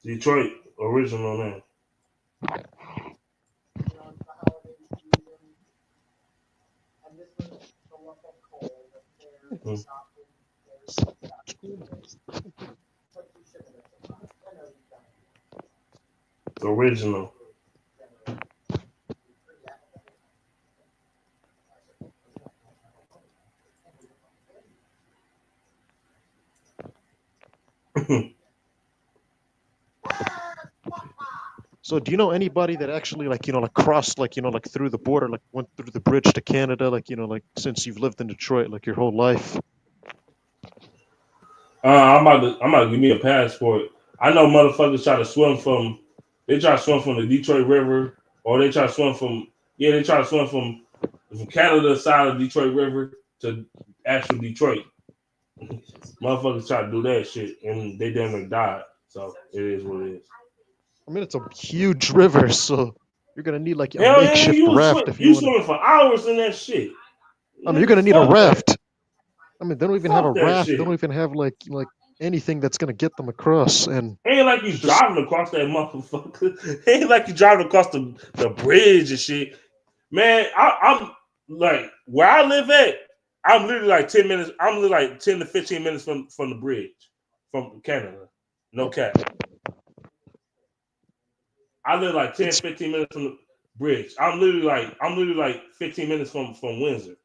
Detroit original name. Hmm. Original.
So do you know anybody that actually like like crossed like like through the border, like went through the bridge to Canada, like like since you've lived in Detroit like your whole life?
I'm about to give me a passport. I know motherfuckers try to swim from. They try to swim from the Detroit River, or they try to swim from. Yeah, they try to swim from Canada side of Detroit River to actual Detroit. Motherfuckers try to do that shit, and they damn near died. So it is what it is.
I mean, it's a huge river, so you're gonna need like a
Hell yeah,
makeshift raft if you
you
want to.
swimming for hours in that shit.
I mean, you're
Nigga,
gonna need a
fuck that.
raft. I mean, they don't even have a
Fuck that
raft. They
shit.
don't even have like anything that's gonna get them across. And
Ain't like you
it's just
driving across that motherfucker. Ain't like you driving across the bridge and shit. Man, I'm like where I live at. I'm literally like 10 minutes. I'm literally like 10 to 15 minutes from the bridge from Canada. No cap. I live like 10,
it's
15 minutes from the bridge. I'm literally like 15 minutes from Windsor.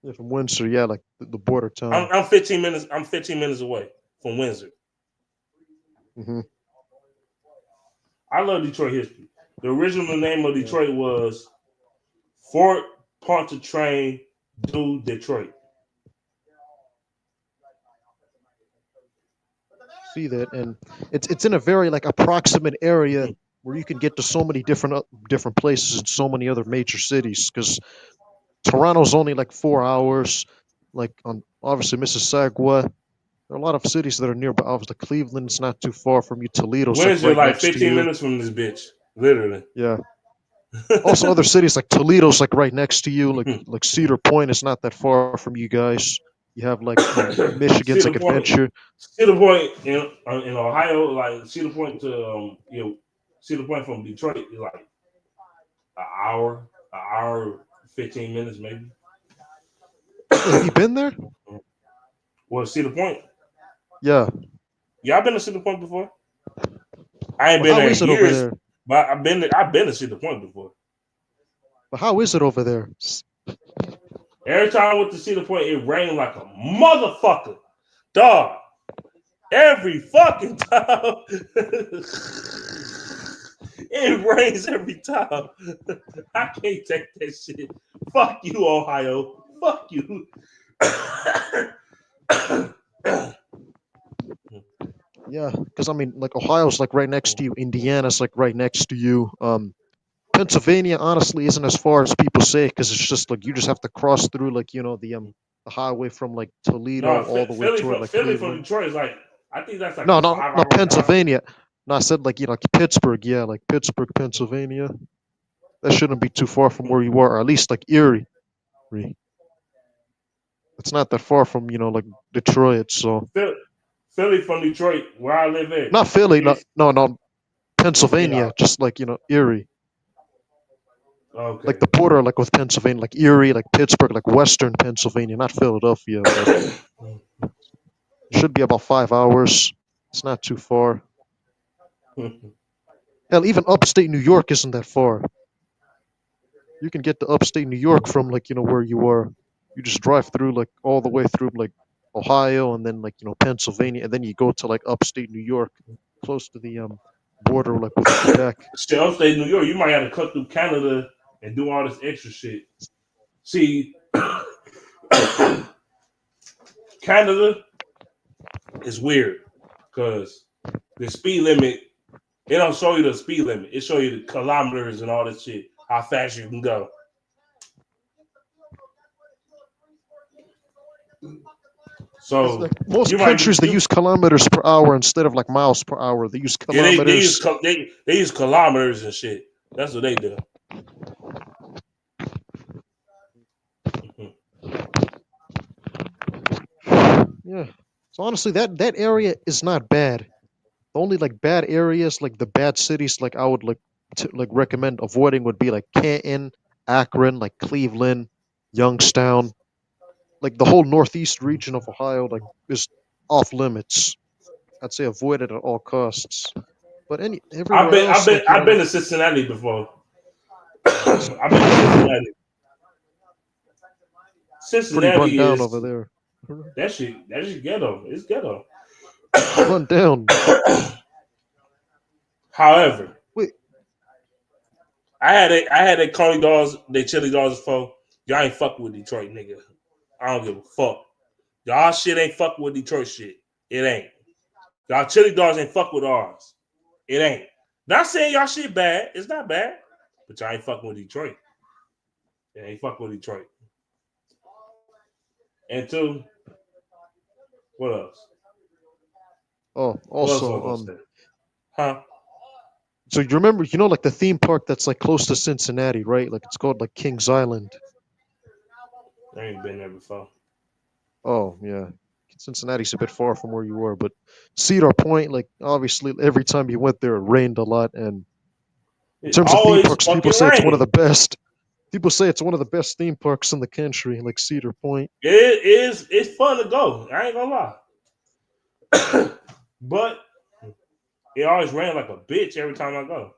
yeah, from Windsor, yeah, like the border town.
I'm 15 minutes. I'm 15 minutes away from Windsor.
Hmm.
I love Detroit history. The original name of Detroit was Fort Pontchartrain du Detroit.
See that, and it's in a very like approximate area
Mhm.
where you can get to so many different places in so many other major cities. Because Toronto's only like 4 hours. Like on obviously Mississauga, there are a lot of cities that are nearby. Obviously, Cleveland's not too far from you. Toledo's like
Windsor
right
like
next to
15
you.
minutes from this bitch, literally.
Yeah. Also, other cities like Toledo's like right next to you. Like
Mhm.
like Cedar Point is not that far from you guys. You have like Michigan's
Cedar
like
Point,
Adventure.
Cedar Point in Ohio, like Cedar Point to Cedar Point from Detroit is like an hour, 15 minutes maybe.
Have you been there?
Well, Cedar Point,
Yeah.
yeah, I've been to Cedar Point before. I ain't
But
been
how
there
is
in
it over
years,
there?
but I've been to Cedar Point before.
But how is it over there?
Every time I went to Cedar Point, it rained like a motherfucker, dog. Every fucking time. It rains every time. I can't take that shit. Fuck you, Ohio. Fuck you.
Yeah, because I mean, like Ohio's like right next to you. Indiana's like right next to you. Pennsylvania honestly isn't as far as people say because it's just like you just have to cross through like the highway from like Toledo
No,
all the way toward like
Philly from
Cleveland.
Detroit is like I think that's like
No,
a
no,
5 hour
not
drive.
Pennsylvania. No, I said like like Pittsburgh. Yeah, like Pittsburgh, Pennsylvania. That shouldn't be too far from where you are, or at least like Erie. It's not that far from like Detroit. So
Philly from Detroit, where I live at.
not Philly. No,
It's
no,
yeah.
Pennsylvania. Just like Erie. Like
Okay.
the border, like with Pennsylvania, like Erie, like Pittsburgh, like Western Pennsylvania, not Philadelphia, but should be about 5 hours. It's not too far. Hell, even upstate New York isn't that far. You can get to upstate New York from like where you are. You just drive through like all the way through like Ohio and then like Pennsylvania, and then you go to like upstate New York, close to the border like with Quebec.
Shit, upstate New York, you might have to cut through Canada and do all this extra shit. See, Canada is weird because the speed limit, it don't show you the speed limit. It show you the kilometers and all this shit, how fast you can go.
It's
So
like most
you might
countries they
you
use kilometers per hour instead of like miles per hour. They use
yeah
kilometers.
they use kilometers and shit. That's what they do. Mhm.
Yeah. So honestly, that area is not bad. The only like bad areas, like the bad cities, like I would like to like recommend avoiding would be like Canton, Akron, like Cleveland, Youngstown, like the whole northeast region of Ohio, like is off limits. I'd say avoid it at all costs. But everywhere else, like
I've been to Cincinnati before.
it's
I've been to Cincinnati.
pretty run
Cincinnati
down over
is
there.
that shit ghetto. It's ghetto.
Run down.
However,
Wait,
I had a Coney dogs, they chili dogs before. Y'all ain't fuck with Detroit, nigga. I don't give a fuck. Y'all shit ain't fuck with Detroit shit. It ain't. Y'all chili dogs ain't fuck with ours. It ain't. Not saying y'all shit bad. It's not bad. But y'all ain't fucking with Detroit. It ain't fucking with Detroit. And two, what else?
Oh,
What else was I
also,
gonna say? Huh?
so you remember, like the theme park that's like close to Cincinnati, right? Like it's called like Kings Island.
I ain't been there before.
Oh yeah, Cincinnati's a bit far from where you were, but Cedar Point, like obviously every time you went there, it rained a lot. And in
It
terms of theme
always
parks, people
fucking
say it's one of the
rain.
best. People say it's one of the best theme parks in the country, like Cedar Point.
It is. It's fun to go. I ain't gonna lie. But it always rain like a bitch every time I go.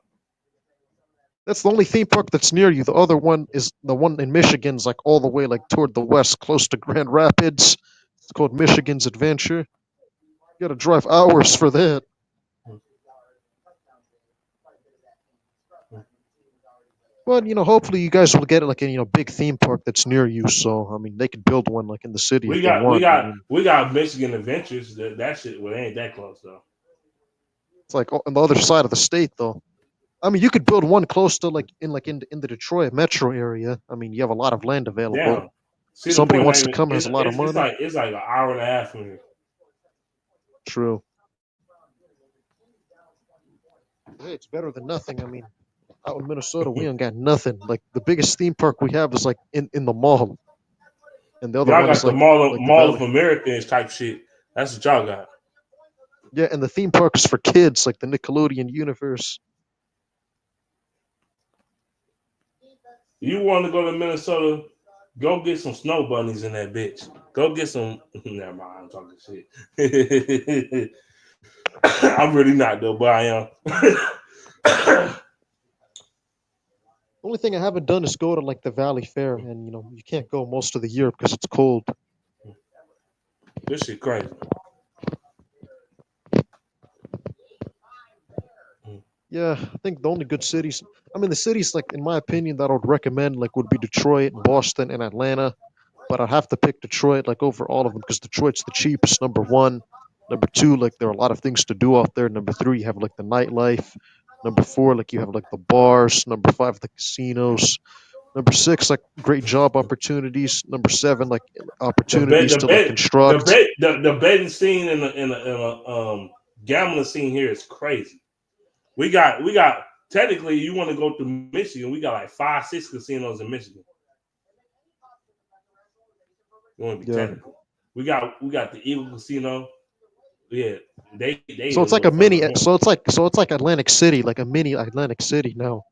That's the only theme park that's near you. The other one is the one in Michigan's like all the way like toward the west, close to Grand Rapids. It's called Michigan's Adventure. You got to drive hours for that. But hopefully you guys will get like a big theme park that's near you. So I mean, they could build one like in the city
We
if they
got we
want. I
got
mean,
we got Michigan Adventures. That shit, well, it ain't that close though.
it's like on the other side of the state, though. I mean, you could build one close to like in the Detroit metro area. I mean, you have a lot of land available.
Damn. Cedar
Somebody
Point not
wants to
even.
come, has
It's
a lot of
it's, it's
money.
like it's like an hour and a half from here.
True. Hey, it's better than nothing. I mean, out in Minnesota, we ain't got nothing. Like the biggest theme park we have is like in the mall, and the other
Y'all
one is
got the
like the
Mall of
valley.
Americans type shit. That's what y'all got.
Yeah, and the theme park is for kids, like the Nickelodeon universe.
You want to go to Minnesota? Go get some snow bunnies in that bitch. Go get some. Never mind. I'm talking shit. I'm really not though, but I am.
Only thing I haven't done is go to like the Valley Fair, and you can't go most of the year because it's cold.
This shit crazy.
Yeah, I think the only good cities. I mean, the cities like in my opinion that I would recommend like would be Detroit, Boston, and Atlanta. But I'd have to pick Detroit like over all of them because Detroit's the cheapest. Number one, number two, like there are a lot of things to do out there. Number three, you have like the nightlife. Number four, like you have like the bars. Number five, the casinos. Number six, like great job opportunities. Number seven, like
The bet,
opportunities
the
to like
bet, the
construct.
bet, the betting scene in a gambling scene here is crazy. We got technically you want to go to Michigan, we got like 5, 6 casinos in Michigan. You want to be
Yeah.
technical. We got the Eagle Casino. Yeah, they
So
a
it's like
little
a
further
mini.
north.
So it's like Atlantic City, like a mini Atlantic City now,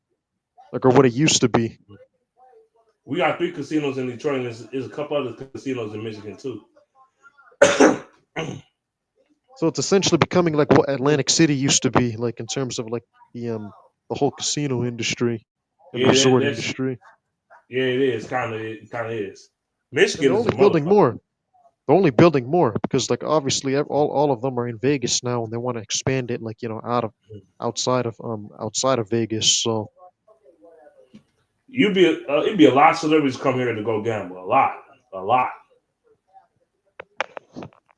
like or what it used to be.
We got 3 casinos in Detroit, and there's a couple other casinos in Michigan too.
So it's essentially becoming like what Atlantic City used to be, like in terms of like the whole casino industry and
Yeah,
resort
that's
industry.
yeah, it is kind of is.
And
Michigan
they're
is a
only building
motherfucker.
more. They're only building more because like obviously all of them are in Vegas now, and they want to expand it like outside of Vegas. So
It'd be a lot of celebrities come here to go gamble. A lot.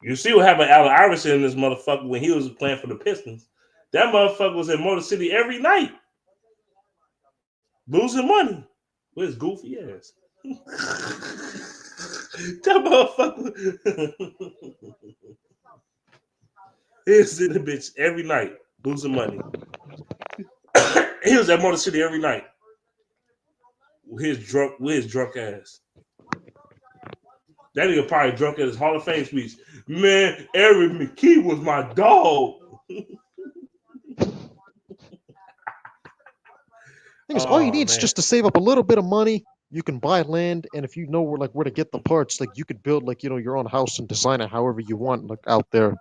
You see what happened to Allen Iverson in this motherfucker when he was playing for the Pistons. That motherfucker was in Motor City every night, losing money with his goofy ass. That motherfucker, he was in the bitch every night, losing money. He was at Motor City every night with his drunk ass. That nigga probably drunk at his Hall of Fame speech. Man, Eric McKee was my dog.
thing is, all you
Oh
need is
man.
just to save up a little bit of money. You can buy land, and if you know where to get the parts, like you could build like your own house and design it however you want, like out there.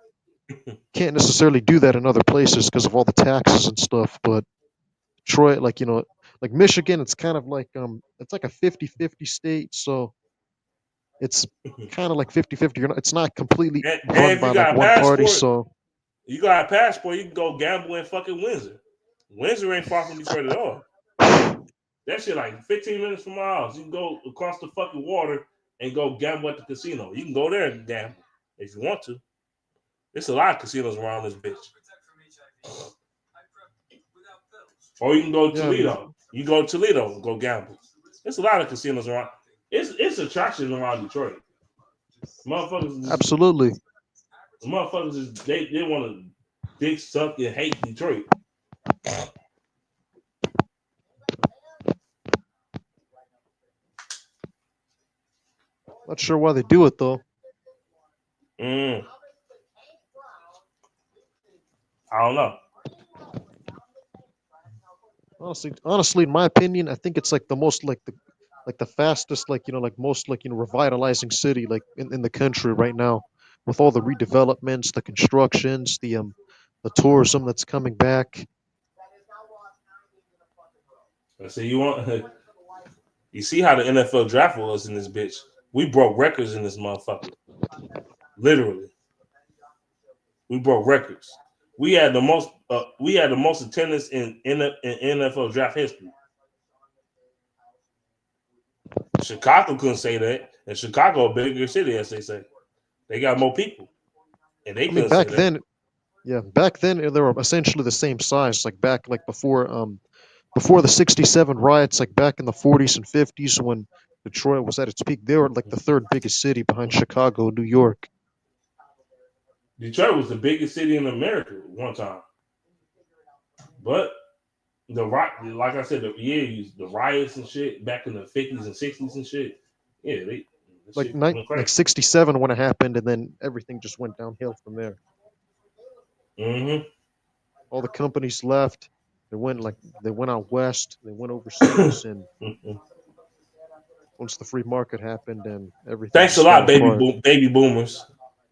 Can't necessarily do that in other places because of all the taxes and stuff. But Detroit, like Michigan, it's kind of like it's like a 50-50 state, so it's kind of like 50-50. It's not completely
And
run
if you
by like
got a
one party.
passport,
So
you got a passport, you can go gamble in fucking Windsor. Windsor ain't far from Detroit at all. That shit like 15 minutes from my house. You can go across the fucking water and go gamble at the casino. You can go there and gamble if you want to. There's a lot of casinos around this bitch. Or you can go to
yeah, I mean,
Toledo. You go to Toledo and go gamble. There's a lot of casinos around. It's attractions around Detroit. Motherfuckers,
Absolutely.
motherfuckers is they want to dick suck and hate Detroit.
Not sure why they do it though.
Mm, I don't know.
Honestly, in my opinion, I think it's like the most like the fastest like most revitalizing city like in the country right now, with all the redevelopments, the constructions, the tourism that's coming back.
I say you want. You see how the NFL draft was in this bitch. We broke records in this motherfucker. Literally, we broke records. We had the most. We had the most attendance in NFL draft history. Chicago couldn't say that, and Chicago a bigger city, as they say. They got more people, and they
I mean,
couldn't say
back
that.
then, yeah, back then they were essentially the same size. Like back like before the '67 riots, like back in the '40s and '50s when Detroit was at its peak, they were like the third biggest city behind Chicago, New York.
Detroit was the biggest city in America at one time, but like I said, the riots and shit back in the '50s and '60s and shit. Yeah, that
Like
shit went
like
crazy.
'67 when it happened, and then everything just went downhill from there.
Mm-hmm.
All the companies left. They went out west. They went overseas, and once the free market happened, and everything
Thanks a
just fell
lot,
apart.
baby boomers.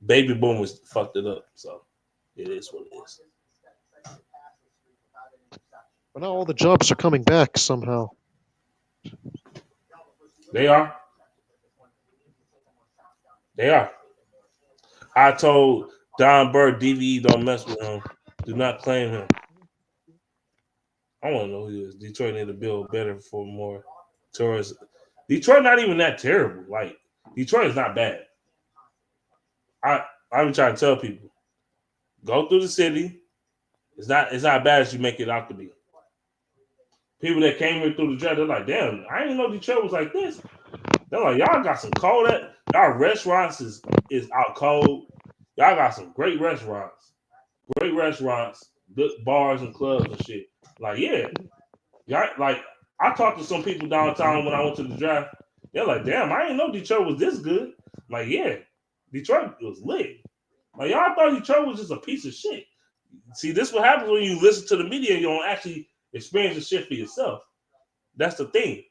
Baby boomers fucked it up. So it is what it is.
But now all the jobs are coming back somehow.
They are. They are. I told Don Bird, DVE, don't mess with him. Do not claim him. I want to know who he is. Detroit need to build better for more tourists. Detroit not even that terrible. Like Detroit is not bad. I'm trying to tell people, go through the city. It's not bad as you make it out to be. People that came here through the draft, they're like, damn, I didn't know Detroit was like this. They're like, y'all got some cold. Y'all restaurants is out cold. Y'all got some great restaurants, good bars and clubs and shit. Like, yeah, y'all like. I talked to some people downtown when I went to the draft. They're like, damn, I didn't know Detroit was this good. Like, yeah, Detroit was lit. Like, y'all thought Detroit was just a piece of shit. See, this what happens when you listen to the media and you don't actually experience the shit for yourself. That's the thing.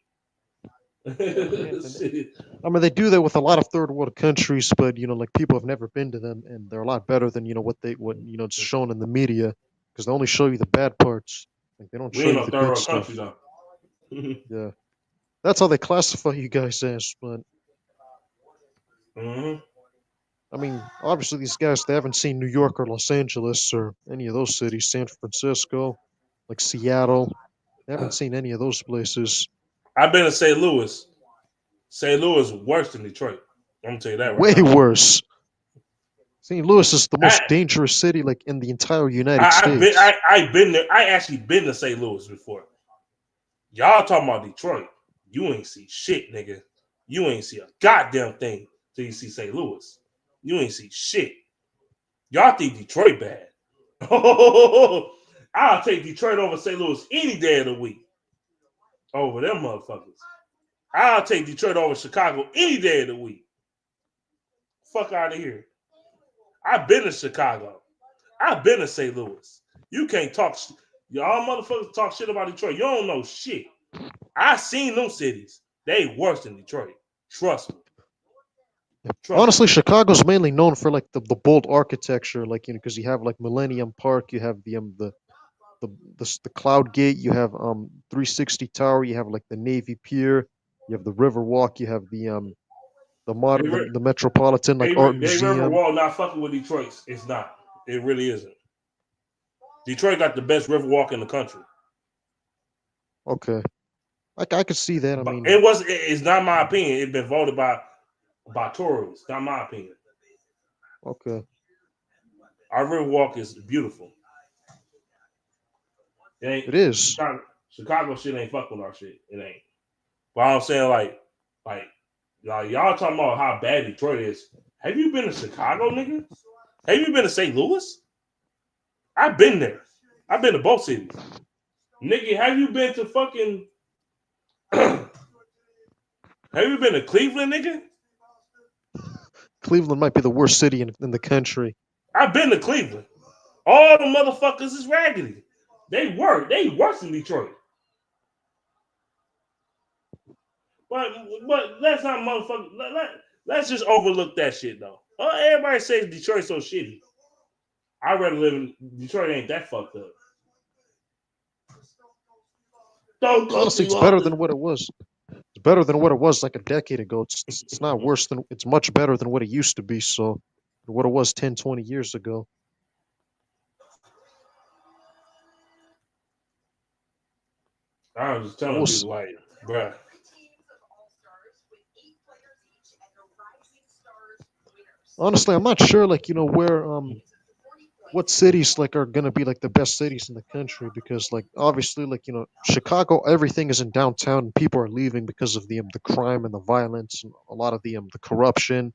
I mean, they do that with a lot of third world countries, but like people have never been to them, and they're a lot better than what it's shown in the media, because they only show you the bad parts. Like they don't
We
show
ain't
you
no
the
third
good
world country
stuff.
though.
Yeah, that's how they classify you guys as. But
Mm-hmm.
I mean, obviously these guys they haven't seen New York or Los Angeles or any of those cities, San Francisco, like Seattle. They haven't seen any of those places.
I've been to St. Louis. St. Louis is worse than Detroit. I'm gonna tell you that right
Way
now.
worse. St. Louis is the
I,
most dangerous city like in the entire United
I I've been
States.
I've been there. I actually been to St. Louis before. Y'all talking about Detroit? You ain't see shit, nigga. You ain't see a goddamn thing till you see St. Louis. You ain't see shit. Y'all think Detroit bad? I'll take Detroit over St. Louis any day of the week. Over them motherfuckers. I'll take Detroit over Chicago any day of the week. Fuck out of here. I've been to Chicago. I've been to St. Louis. You can't talk. Y'all motherfuckers talk shit about Detroit. You don't know shit. I seen them cities. They worse than Detroit. Trust me. Trust me.
Honestly, Chicago's mainly known for like the bold architecture, like because you have like Millennium Park, you have the Cloud Gate, you have 360 Tower, you have like the Navy Pier, you have the River Walk, you have the
They,
modern
re-
the Metropolitan like Art
they River
Museum.
Wall not fucking with Detroit. It's not. It really isn't. Detroit got the best river walk in the country.
Okay, I could see that. I
But
mean,
it was. It's not my opinion. It's been voted by tourists. Not my opinion.
okay,
Our river walk is beautiful. It ain't
it is.
Chicago shit ain't fuck with our shit. It ain't. But I'm saying like y'all talking about how bad Detroit is. Have you been to Chicago, nigga? Have you been to St. Louis? I've been there. I've been to both cities. Nigga, have you been to fucking... have you been to Cleveland, nigga?
Cleveland might be the worst city in the country.
I've been to Cleveland. All the motherfuckers is raggedy. They worse than Detroit. But let's not motherfucker. Let's just overlook that shit though. Everybody says Detroit's so shitty. I'd rather live in Detroit. Ain't that fucked up?
Honestly, it's better than what it was. It's better than what it was like a decade ago. It's not worse than. It's much better than what it used to be. So, what it was 10, 20 years ago.
I was just telling people like, bruh.
Honestly, I'm not sure, like, where, what cities, like, are gonna be, like, the best cities in the country, because, like, obviously, like, Chicago, everything is in downtown, and people are leaving because of the crime and the violence, and a lot of the corruption,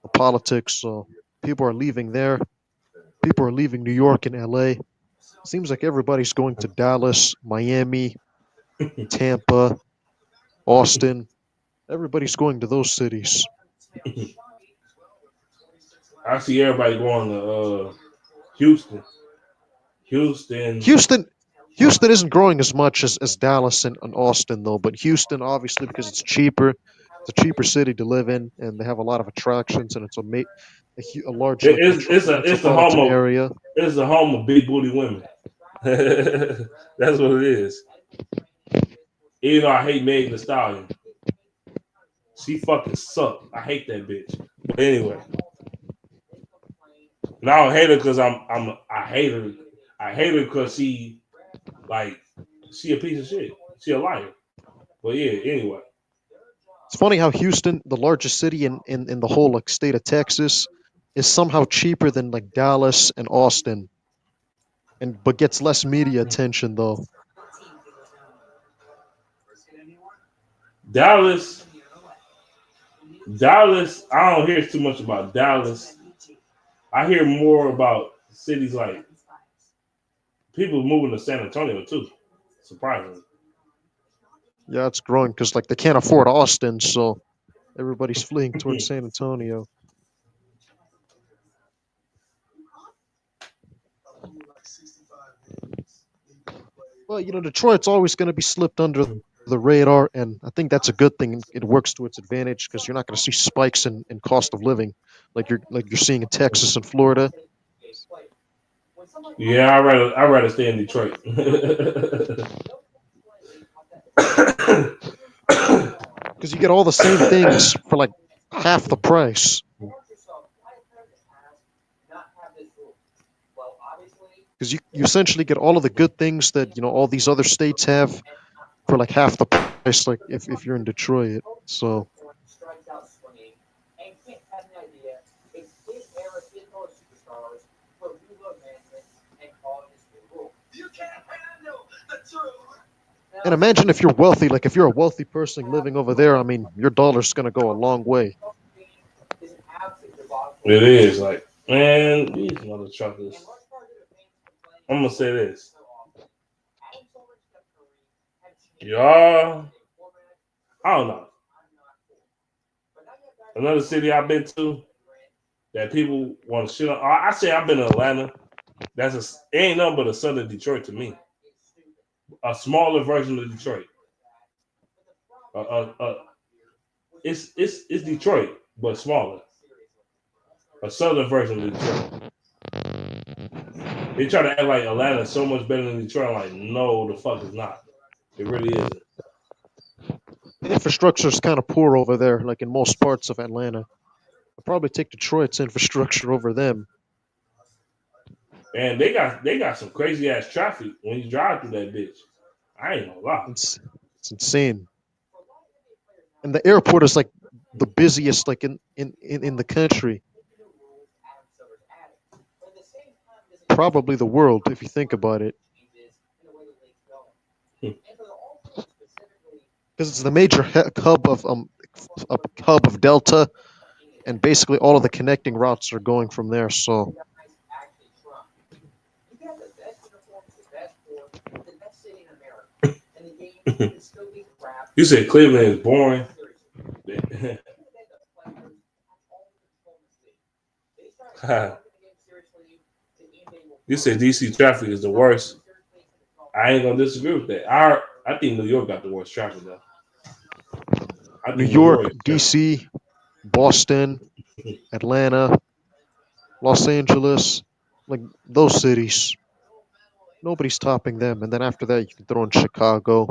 the politics, so people are leaving there. People are leaving New York and LA. Seems like everybody's going to Dallas, Miami, Tampa, Austin. Everybody's going to those cities.
I see everybody going to Houston.
Houston isn't growing as much as Dallas and Austin though, but Houston obviously because it's cheaper. It's a cheaper city to live in, and they have a lot of attractions, and it's a large like,
it's the home
metropolitan
of
area.
It's the home of big booty women. That's what it is. Even though I hate Megan Thee Stallion, she fucking suck. I hate that bitch. But anyway, and I don't hate her because I hate her. I hate her because she a piece of shit. She a liar. But yeah, anyway.
It's funny how Houston, the largest city in the whole like state of Texas, is somehow cheaper than like Dallas and Austin, but gets less media attention though.
Dallas, I don't hear too much about Dallas. I hear more about cities like people moving to San Antonio too. Surprisingly.
Yeah, it's growing because like they can't afford Austin, so everybody's fleeing towards San Antonio. Well, Detroit's always going to be slipped under the radar, and I think that's a good thing. It works to its advantage because you're not going to see spikes in cost of living like you're seeing in Texas and Florida.
Yeah, I'd rather stay in Detroit.
Because you get all the same things for like half the price. Because you essentially get all of the good things that all these other states have for like half the price, like if you're in Detroit. So and imagine if you're wealthy, like if you're a wealthy person living over there, I mean your dollar's gonna go a long way.
It is like, man, these mother truckers. I'm gonna say this. Y'all, I don't know. Another city I've been to that people want to shit on. I say I've been to Atlanta. It ain't nothing but a southern Detroit to me. A smaller version of Detroit. It's Detroit, but smaller. A southern version of Detroit. They try to act like Atlanta is so much better than Detroit. I'm like, no, the fuck is not. It really isn't.
Infrastructure is kind of poor over there, like in most parts of Atlanta. I'll probably take Detroit's infrastructure over them.
And they got some crazy ass traffic when you drive through that bitch. I ain't gonna lie.
It's insane. And the airport is like the busiest like in the country. Probably the world if you think about it. Because it's the major hub of Delta, and basically all of the connecting routes are going from there. So
You said Cleveland is boring. You said DC traffic is the worst. I ain't gonna disagree with that. I think New York got the worst traffic though. I
New
think New
York,
York is traffic.
DC, Boston, Atlanta, Los Angeles, like those cities, nobody's topping them. And then after that, you can throw in Chicago,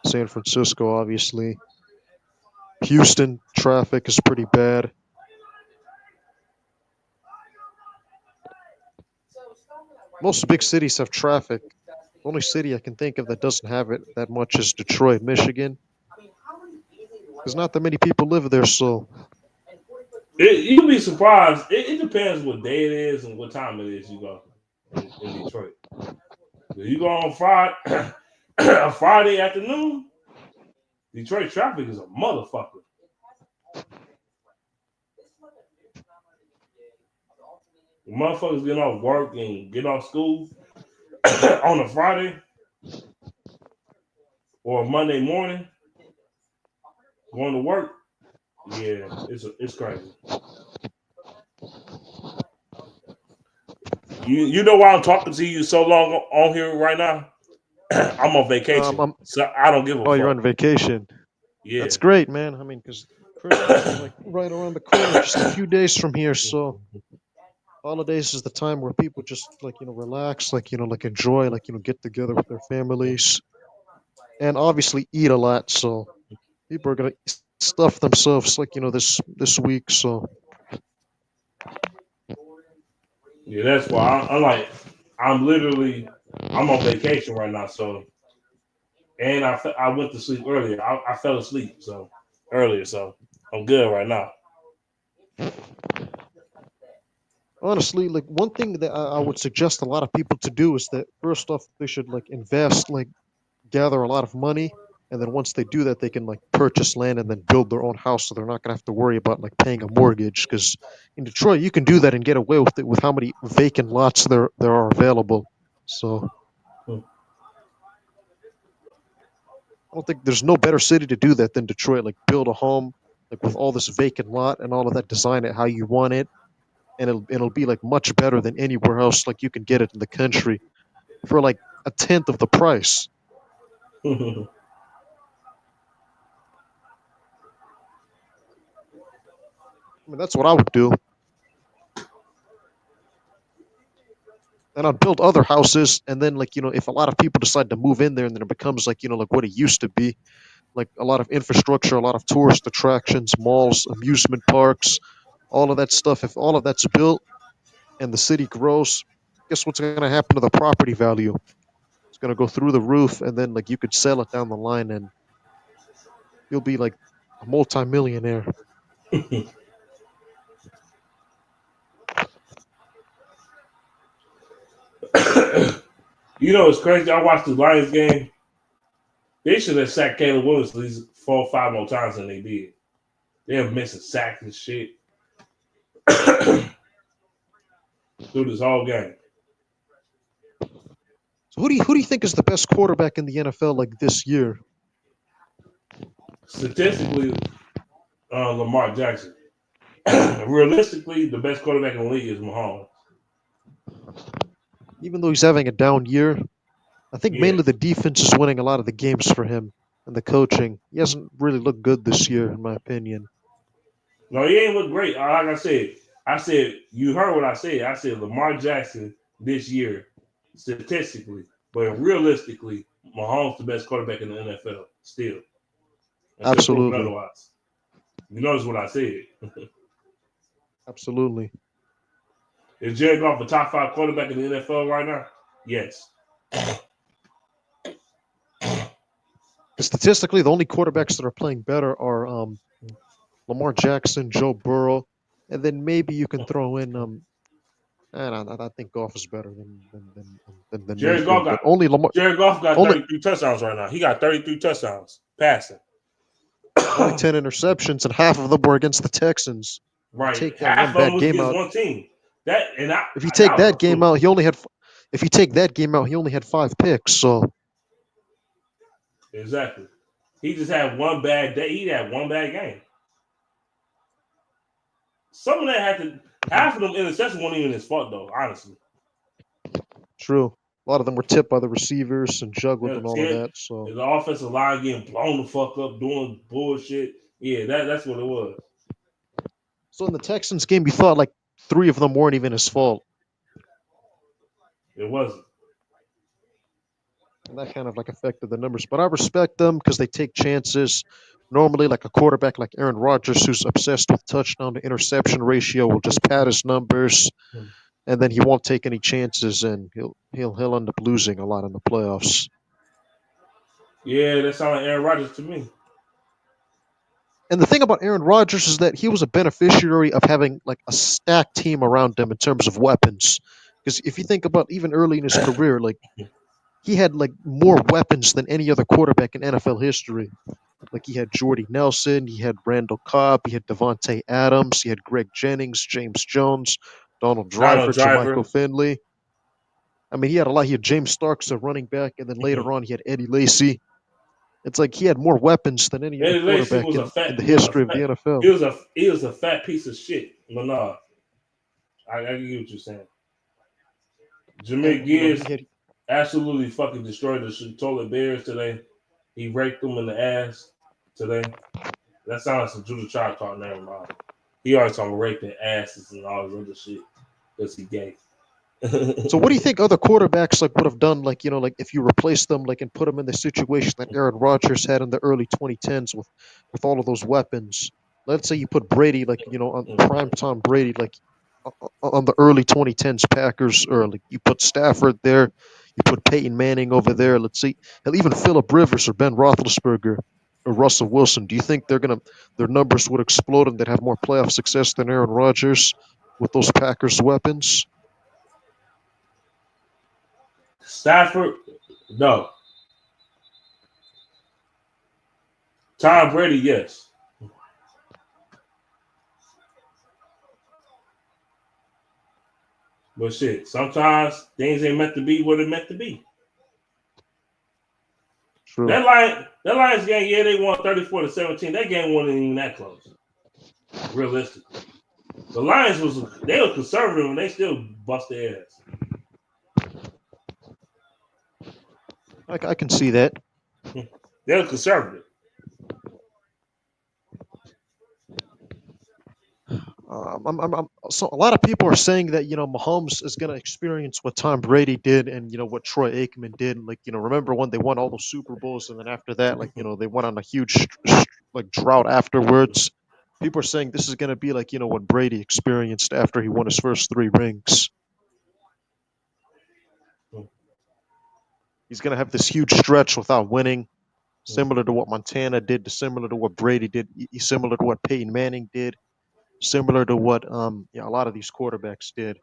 San Francisco, obviously. Houston, traffic is pretty bad. Most big cities have traffic. The only city I can think of that doesn't have it that much is Detroit, Michigan, because not that many people live there. So
You'll be surprised. It depends what day it is and what time it is you go in Detroit. If you go on Friday, a Friday afternoon, Detroit traffic is a motherfucker. The motherfuckers get off work and get off school on a Friday or a Monday morning going to work. Yeah, it's crazy. You know why I'm talking to you so long on here right now? I'm on vacation,
I'm
so I don't give a
oh, you're
fuck.
on vacation.
Yeah.
That's great, man. I mean, because Christmas is like right around the corner, just a few days from here. So holidays is the time where people just relax, like enjoy, get together with their families, and obviously eat a lot. So people are gonna stuff themselves this week. So
Yeah, that's why I'm like, I'm on vacation right now. So, and I went to sleep earlier. I fell asleep earlier, so I'm good right now.
honestly, like one thing that I would suggest a lot of people to do is that first off they should invest, gather a lot of money, and then once they do that, they can purchase land and then build their own house, so they're not gonna have to worry about paying a mortgage. Because in Detroit, you can do that and get away with it with how many vacant lots there are available. So I don't think there's no better city to do that than Detroit. Like build a home with all this vacant lot and all of that, design it how you want it, and it'll be much better than anywhere else. Like you can get it in the country for a tenth of the price. I mean, that's what I would do. And I'd build other houses, and then if a lot of people decide to move in there, and then it becomes what it used to be, like a lot of infrastructure, a lot of tourist attractions, malls, amusement parks, all of that stuff. If all of that's built and the city grows, guess what's going to happen to the property value? It's going to go through the roof, and then you could sell it down the line, and you'll be a multimillionaire.
You know, it's crazy. I watched the Lions game. They should have sacked Caleb Williams at least 4 or 5 more times than they did. They have missing sacks and shit through this whole game.
So who do you think is the best quarterback in the NFL this year?
Statistically, Lamar Jackson. Realistically, the best quarterback in the league is Mahomes.
Even though he's having a down year, I think mainly
Yes.
the defense is winning a lot of the games for him, and the coaching. He hasn't really looked good this year, in my opinion.
No, he ain't look great. Like I said you heard what I said. I said Lamar Jackson this year, statistically, but realistically, Mahomes the best quarterback in the NFL still, until proven
Absolutely,
otherwise. You notice what I said.
absolutely.
Is Jared Goff a top 5 quarterback in the NFL right now? Yes.
Statistically, the only quarterbacks that are playing better are Lamar Jackson, Joe Burrow, and then maybe you can throw in and I think Goff is better than
Jared Goff
Mayfield, but
got
only Lamar,
Jared Goff got
only
33 touchdowns right now. He got 33 touchdowns passing.
only 10 interceptions, and half of them were against the Texans.
Right.
Take that
Half
one
of them
bad
was
game
against
out.
one team. That and
If you
that
take
was a
that game
fluke.
out, he only had. If you take that game out, he only had 5 picks. So
Exactly. He just had one bad day. He had one bad game. Some of that had to. Half of them interceptions weren't even his fault though. Honestly,
true. A lot of them were tipped by the receivers and juggled
yeah,
and all of that. So
the offensive line getting blown the fuck up, doing bullshit. Yeah, that's what it was.
so in the Texans game, you thought like 3 of them weren't even his fault,
It wasn't.
and that kind of like affected the numbers. But I respect them because they take chances. Normally, like a quarterback like Aaron Rodgers, who's obsessed with touchdown to interception ratio, will just pad his numbers, and then he won't take any chances, and he'll end up losing a lot in the playoffs.
Yeah, that sounded like Aaron Rodgers to me.
And the thing about Aaron Rodgers is that he was a beneficiary of having like a stacked team around him in terms of weapons. Because if you think about even early in his career, like he had like more weapons than any other quarterback in NFL history. Like he had Jordy Nelson, he had Randall Cobb, he had Devontae Adams, he had Greg Jennings, James Jones, Donald
Donald
Driver, Jermichael
Driver.
Finley. I mean, he had a lot. He had James Starks, a running back, and then later on he had Eddie Lacy. It's like he had more weapons than any other
Eddie Lacy
quarterback
was a
in
fat
the history of the NFL.
he was a fat piece of shit. But no, I get what you're saying. Jameer
And you know,
Gibbs
he had
absolutely fucking destroyed the Charlotte Bears today. He raped them in the ass today. That sounds like some Judah Child talk. Never mind. He always talking raping asses and all this other shit because he gay.
So what do you think other quarterbacks like would have done like like if you replace them like and put them in the situation that Aaron Rodgers had in the early 2010s with all of those weapons? Let's say you put Brady like on prime time Brady like on the early 2010s Packers or like you put Stafford there, you put Peyton Manning over there. Let's see, hell, even Philip Rivers or Ben Roethlisberger or Russell Wilson. Do you think their numbers would explode and they'd have more playoff success than Aaron Rodgers with those Packers weapons?
Stafford, no. Tom Brady, yes. But shit, sometimes things ain't meant to be what it meant to be.
True.
That Lions game, yeah, they won 34-17. That game wasn't even that close, realistically. The Lions they were conservative and they still bust their ass.
I can see that.
They were conservative.
So a lot of people are saying that Mahomes is going to experience what Tom Brady did and what Troy Aikman did. Like remember when they won all those Super Bowls and then after that, like they went on a huge like drought afterwards. People are saying this is going to be like what Brady experienced after he won his first 3 rings. He's going to have this huge stretch without winning, similar to what Montana did, similar to what Brady did, similar to what Peyton Manning did, similar to what a lot of these quarterbacks did.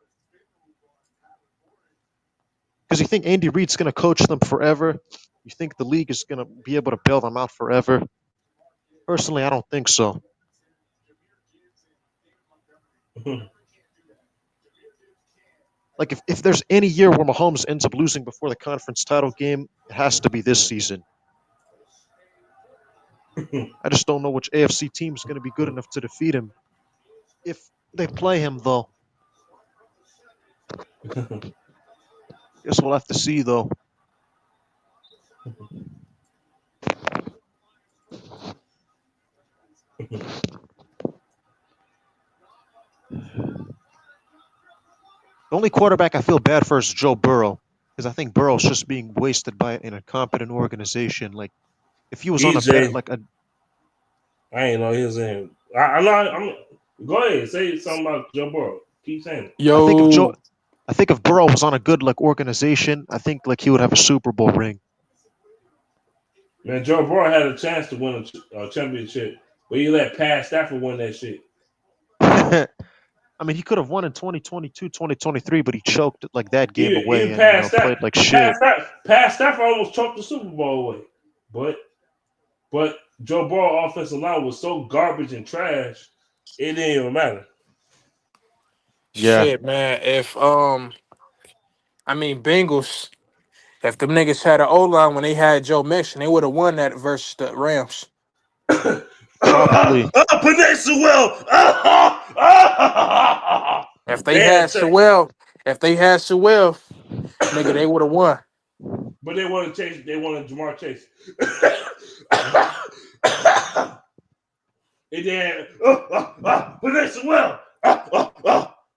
Because you think Andy Reid's going to coach them forever? You think the league is going to be able to bail them out forever? Personally, I don't think so. Like if there's any year where Mahomes ends up losing before the conference title game, it has to be this season. I just don't know which AFC team is going to be good enough to defeat him if they play him, though. Guess we'll have to see, though. The only quarterback I feel bad for is Joe Burrow, because I think Burrow's just being wasted by an incompetent organization. Like if he was on a better,
EJ,
like a
I ain't know he was in. I'm not. Go ahead, say something about Joe Burrow. Keep saying it.
I think if Joe,
Yo,
I think if Burrow was on a good like organization, I think like he would have a Super Bowl ring.
Man, Joe Burrow had a chance to win a championship, but he let Pat Stafford win that shit.
I mean, he could have won in 2022, 2023, but he choked like that game away
Even
and
Pat
played like
Pat
shit.
Pat Stafford almost choked the Super Bowl away, but Joe Burrow offensive line was so garbage and trash, it didn't even matter.
Yeah.
Shit, man. Bengals. If them niggas had an O line when they had Joe Mixon, they would have won that versus the Rams.
Probably.
Panessa will.
If they
Bad
had
turkey.
Sewell, if they had Sewell, nigga, they would have won.
But they wanted Chase. They wanted Jamar Chase. And then Panessa will.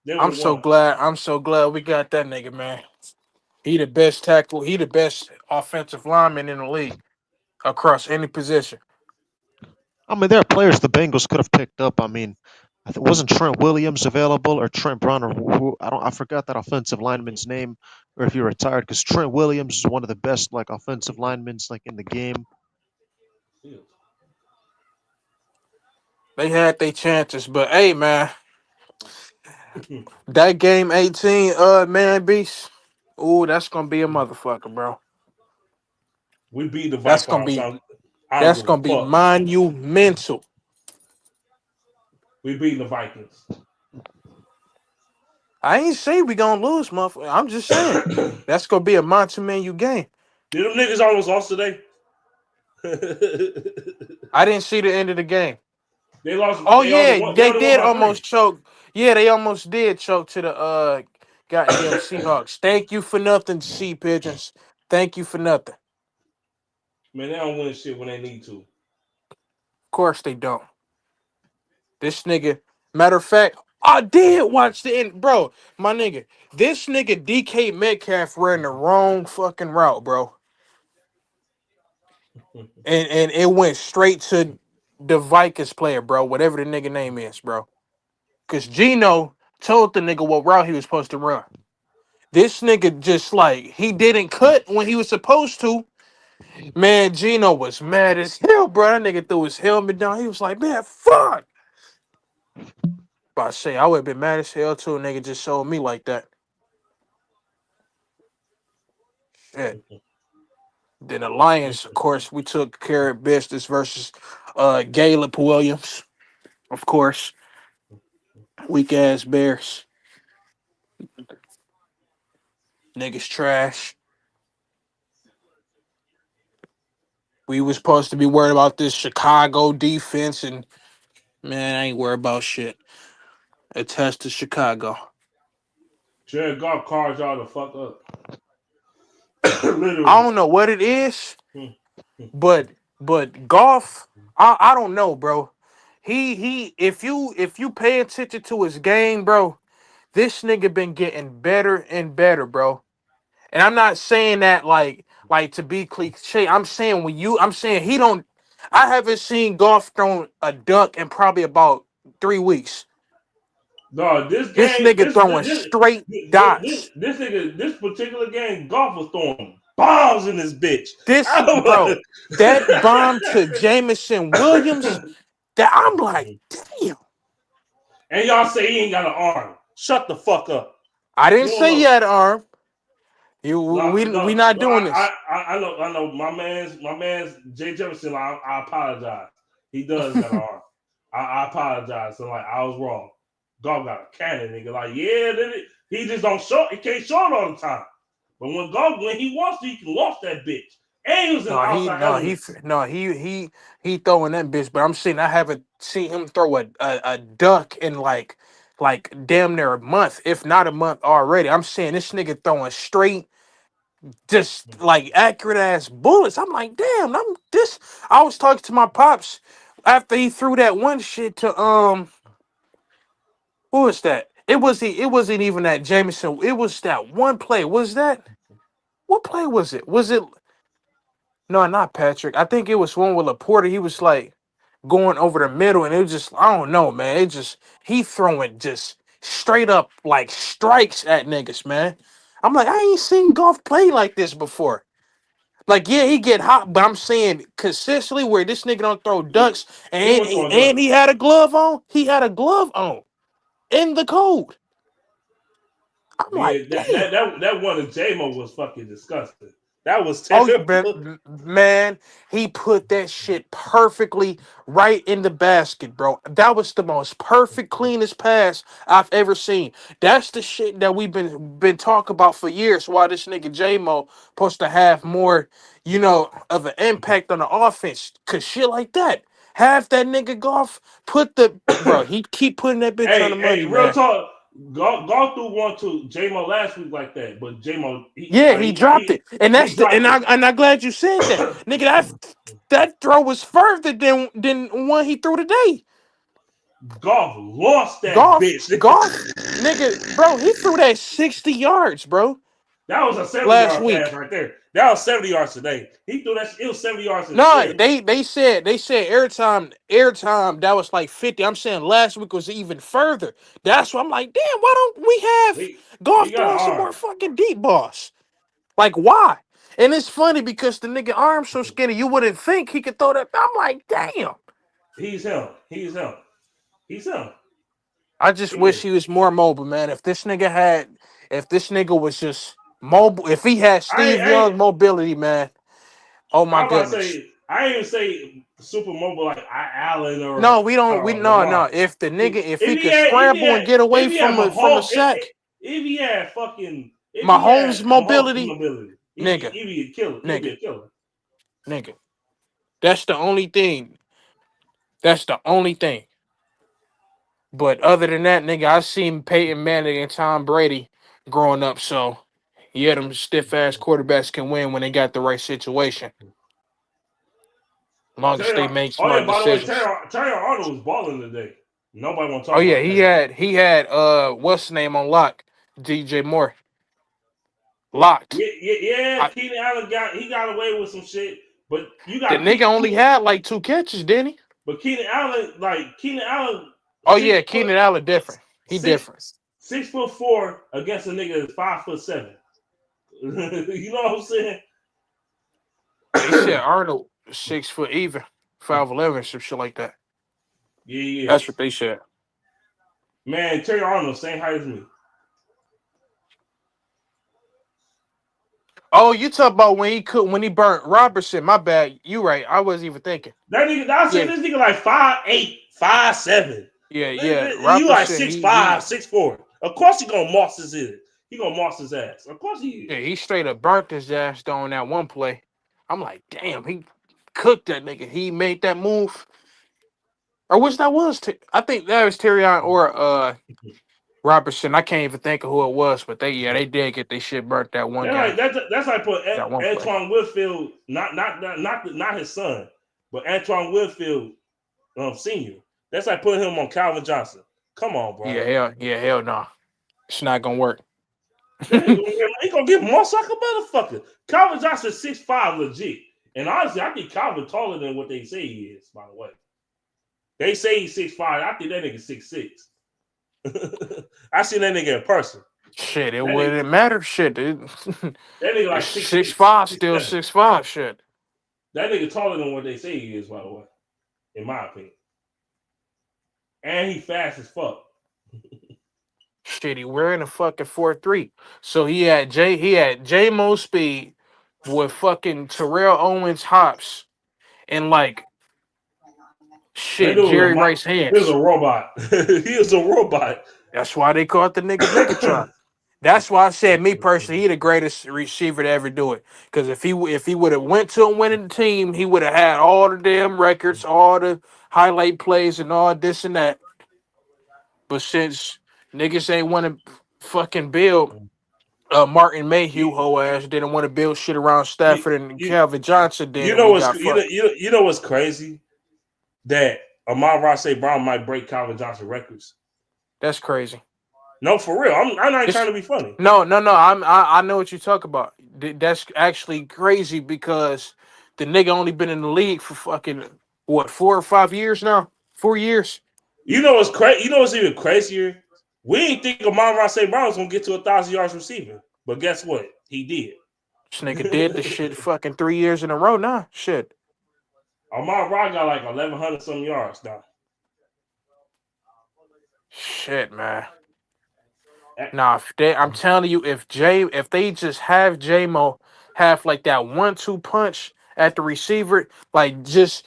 They would
I'm
have
so
won.
glad. I'm so glad we got that nigga, man. He the best tackle. He the best offensive lineman in the league across any position.
I mean, there are players the Bengals could have picked up. I mean, wasn't Trent Williams available or Trent Brown or who? I forgot that offensive lineman's name, or if he retired, because Trent Williams is one of the best like offensive linemen like in the game.
They had their chances, but hey, man, that game 18, man, beast. Ooh, that's gonna be a motherfucker, bro.
We beat the
That's
Vikings.
gonna be
I don't
that's
give a
gonna be
fuck.
monumental.
We beating the Vikings.
I ain't say we gonna lose, motherfucker. I'm just saying
Did
that's gonna be a monumental game.
them niggas almost lost today?
I didn't see the end of the game.
They lost.
Oh
They only
yeah,
won. They
they
only won
did
by 3.
almost choke. Yeah, they almost did choke to the goddamn Seahawks. Thank you for nothing, Sea Pigeons. Thank you for nothing.
Man, they don't win shit when they need to.
Of course they don't. This nigga, matter of fact, I did watch the end, bro. My nigga, this nigga DK Metcalf ran the wrong fucking route, bro. And it went straight to the Vikings player, bro. Whatever the nigga name is, bro. Cause Gino told the nigga what route he was supposed to run. This nigga just like he didn't cut when he was supposed to. Man, Gino was mad as hell, bro. That nigga threw his helmet down. He was like, man, fuck. But I say I would have been mad as hell too. A nigga just showed me like that. Shit. Then the Lions, of course, we took care of business versus Caleb Williams. Of course. Weak ass Bears. Niggas trash. We was supposed to be worried about this Chicago defense, and man, I ain't worried about shit. Attest to Chicago.
Jared Goff cards y'all the fuck up.
I
Literally.
don't know what it is,
Hmm.
but golf, I don't know, bro. He if you pay attention to his game, bro, this nigga been getting better and better, bro. And I'm not saying that like to be cliche. I'm saying he don't. I haven't seen golf thrown a duck in probably about 3 weeks.
No, this
This
game,
nigga throwing straight dots.
this nigga, this particular game, Goff was throwing bombs in this bitch.
This bro, that bomb to Jamison Williams, that I'm like, damn.
And y'all say he ain't got an arm. Shut the fuck up.
I didn't
You don't
say he
know.
had an arm.
No,
We
no,
not
no.
doing this.
I know. My man's Jay Jefferson. I apologize. He does got an arm. I apologize. So like, I was wrong. Goff got a cannon, nigga. Like, yeah, he just don't show. He can't show it all the time. But when he wants to, he can launch that bitch. And he was in the
No,
outside element.
he throwing that bitch. But I'm saying I haven't seen him throw a duck in like damn near a month, if not a month already. I'm saying this nigga throwing straight, just like accurate ass bullets. I'm like, damn, I'm this. I was talking to my pops after he threw that one shit to who was that? It wasn't even that Jameson. It was that one play. Was that what play was it? Was it no, not Patrick. I think it was one with Laporta. He was like going over the middle, and it was just I don't know, man. It just he throwing just straight up like strikes at niggas, man. I'm like, I ain't seen golf play like this before. Like, yeah, he get hot, but I'm saying consistently where this nigga don't throw ducks,
He
and
was throwing ducks.
he had a glove on. He had a glove on in the cold. I'm
Yeah,
like, damn.
that one of J-Mo was fucking disgusting. That was
Oh,
terrible.
man, he put that shit perfectly right in the basket, bro. That was the most perfect, cleanest pass I've ever seen. That's the shit that we've been talking about for years. Why this nigga J-Mo supposed to have more, of an impact on the offense? Cause shit like that. Have that nigga golf put the bro. He keep putting that bitch on the
Hey,
money,
real
man.
talk. Golf through one to J-Mo last week like that, but J-Mo
Yeah, he dropped it, and
he
that's the
dropped
and I'm glad you said that, nigga. That throw was further than one he threw today.
Golf lost that
Golf,
bitch.
golf, nigga, bro, he threw that 60 yards, bro,
That was a 70
last
yard pass
week.
right there. That was 70 yards today. He threw that. It was 70 yards in the
No,
air.
they said airtime that was like 50. I'm saying last week was even further. That's why I'm like, damn, why don't we have
He
golf
got an
throwing some more
arm.
fucking deep balls? Like, why? And it's funny because the nigga arm so skinny, you wouldn't think he could throw that. I'm like, damn.
He's him. He's him. He's him.
I just
He
wish
is.
he was more mobile, man. If this nigga was just mobile, if he had Steve
I
Young mobility, man. Oh my
I'm about to
goodness.
say. I ain't even say super mobile like Allen or
No, we don't. We no,
Lamar.
no. If the nigga, if he
If he
could
had, if he
scramble
had,
and get away
if he had
from a
Mahomes,
sack,
if he had fucking, if he had
Mahomes
Mahomes
mobility,
mobility,
nigga,
he'd be a killer. He'd be
nigga,
a killer.
nigga. That's the only thing. That's the only thing. But other than that, nigga, I seen Peyton Manning and Tom Brady growing up. So yeah, them stiff ass quarterbacks can win when they got the right situation, long as they make
Oh yeah,
smart
by the way,
decisions.
Terry Arnold was balling today. Nobody want to
Oh
talk
yeah,
about
he
that.
had he had what's the name on lock? DJ Moore locked.
Yeah.
I,
Keenan Allen got away with some shit, but you
the
got to
nigga
keep.
only had like 2 catches, didn't he?
But Keenan Allen,
Oh
six
yeah,
foot
Keenan Allen different. He
six
different.
6'4" against a nigga that's 5'7". You know what I'm saying?
They said Arnold 6 foot even, 5'11", some shit like that.
Yeah.
That's what they said.
Man, Terry Arnold, same height as me.
Oh, you talk about when he burnt Robertson. My bad. You right. I wasn't even thinking.
That nigga, I say
Yeah,
this nigga like 5'8", 5'7".
yeah.
You like
Robertson.
6'5",
He
6'4". Of course he gonna moss his head. He gonna moss his ass. Of course he
yeah,
is.
he straight up burnt his ass though on that one play. I'm like, damn, he cooked that nigga. He made that move. Or which that was? I think that was Tyrion or Robertson. I can't even think of who it was, but they did get their shit burnt that one game,
That's like put
that one play.
Antoine Whitfield, not his son, but Antoine Whitfield, senior. That's like putting him on Calvin Johnson. Come on, bro.
Hell no. It's not gonna work.
That nigga he gonna get more like a motherfucker. Calvin Johnson 6'5" legit. And honestly, I think Calvin taller than what they say he is, by the way. They say he's 6'5". I think that nigga 6'6". I seen that nigga in person.
Shit, it
That nigga,
wouldn't matter. Shit,
that nigga like 6'6",
6'5", still
6'7".
6'5". Shit.
That nigga taller than what they say he is, by the way, in my opinion. And he fast as fuck.
Shit, he wearing a fucking 4.3. So he had J-Mo speed with fucking Terrell Owens hops and like
That
shit,
dude
Jerry Rice
he was a
hands.
robot. He was a robot.
That's why they called the nigga Megatron. That's why I said, me personally, he the greatest receiver to ever do it. Because if he would have went to a winning team, he would have had all the damn records, all the highlight plays, and all this and that. But since niggas ain't want to fucking build, Martin Mayhew
You,
hoe ass didn't want to build shit around
you,
Stafford and
you,
Calvin Johnson.
you
Then
know
we
what's
got fucked.
you know what's crazy? That Amon-Ra St. Brown might break Calvin Johnson records.
That's crazy.
No, for real. I'm not trying
It's
to be funny.
no. I know what you talk about. That's actually crazy because the nigga only been in the league for fucking what 4 or 5 years now. 4 years.
You know what's crazy? You know what's even crazier? We didn't think Amon-Ra St. Brown was gonna get to 1,000 yards receiving, but guess what? He did.
This nigga did the shit fucking 3 years in a row now. Shit.
Amon-Ra got like 1,100 some yards now.
Shit, man. Nah, I'm telling you, if they just have J-Mo have like that 1-2 punch at the receiver, like just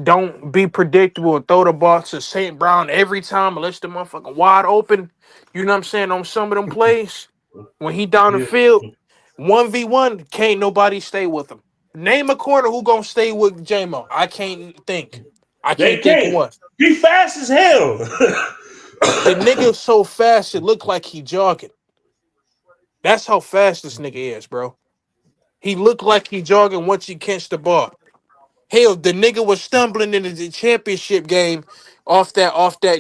don't be predictable and throw the ball to St. Brown every time unless the motherfucker wide open. You know what I'm saying? On some of them plays, when he down the
Yeah.
field, 1v1, can't nobody stay with him. Name a corner who gonna stay with J-Mo. I can't think. I
They
can't think of
can't.
one.
He fast as hell.
The nigga so fast it look like he jogging. That's how fast this nigga is, bro. He looked like he jogging once he catch the ball. Hell, the nigga was stumbling into the championship game off that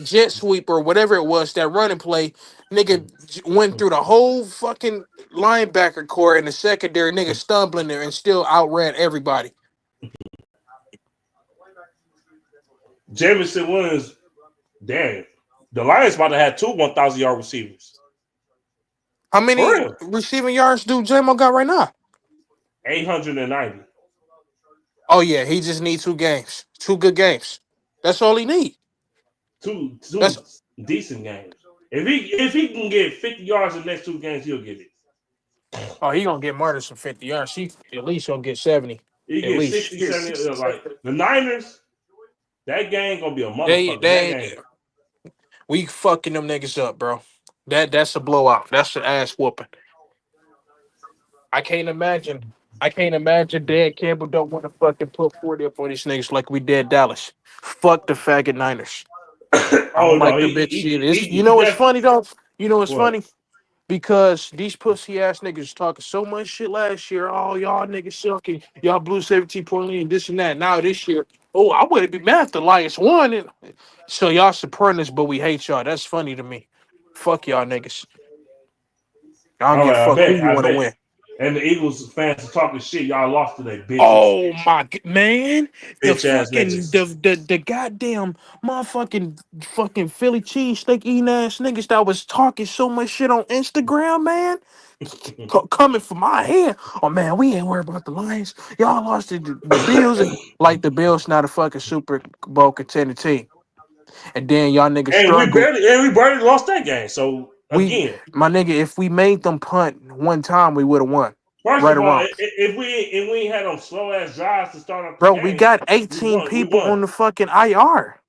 jet sweep or whatever it was, that running play. Nigga went through the whole fucking linebacker core in the secondary. Nigga stumbling there and still outran everybody.
Jamison Williams, damn. The Lions about to have 2 1,000-yard receivers.
How
For
many
real.
receiving yards do J-Mo got right now?
890.
Oh yeah, he just needs 2 games. 2 good games. That's all he need.
Two
That's
decent games. If he can get 50 yards in the next 2 games, he'll get it.
he gonna get more than some 50 yards. He at least gonna get 70.
He
At
get
least.
60, 70. Like the Niners, that game gonna be a
They
motherfucker. That
they
game.
we fucking them niggas up, bro. That's a blowout. That's an ass whooping. I can't imagine. I can't imagine Dan Campbell don't want to fucking put 40 up on these niggas like we did Dallas. Fuck the faggot Niners. I
Oh
don't
no,
like the
he
bitch
he
shit.
he,
It's,
he,
you
he
know what's
def-
funny though? You know what's
what?
funny? Because these pussy ass niggas talking so much shit last year. Oh, y'all niggas sucking. Y'all blew 17-point lead and this and that. Now this year, oh, I wouldn't be mad if the Lions won it. So y'all supporting us, but we hate y'all. That's funny to me. Fuck y'all niggas. I don't
All
give a
right,
fuck who you
I
want to
bet.
win.
And the Eagles fans are talking shit. Y'all lost today, bitches.
Oh my man, the
Bitch ass
fucking
niggas.
the goddamn motherfucking fucking Philly cheesesteak eating ass niggas that was talking so much shit on Instagram, man, coming from my head. Oh man, we ain't worried about the Lions. Y'all lost to the Bills, and like the Bills not a fucking Super Bowl contender team. And then y'all niggas
And
struggled.
we barely lost that game. So
We
again,
my nigga, if we made them punt one time, we would have won.
first
Right
of
or
all,
wrong.
if we ain't had them slow ass drives to start up the
Bro, we
game,
got
we
18
won. We
people
won.
on the fucking IR.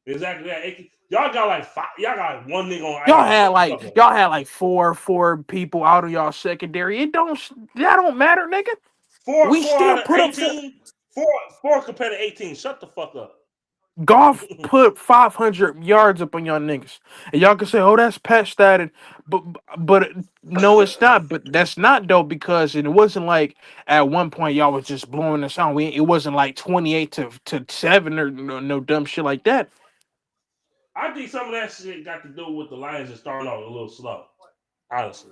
Exactly that. Y'all got like 5. Y'all got one nigga on IR. Shut the fuck up.
Y'all had like four people out of y'all secondary. That don't matter, nigga. We
Four
still
out of
put up
18. Four compared to 18. Shut the fuck up.
golf put 500 yards up on y'all niggas, and y'all can say, "Oh, that's Pat stated," but no, it's not. But that's not though, because it wasn't like at one point y'all was just blowing us out. It wasn't like 28 to 7 or no dumb shit like that.
I think some of that shit got to do with the Lions just starting off a little slow, honestly.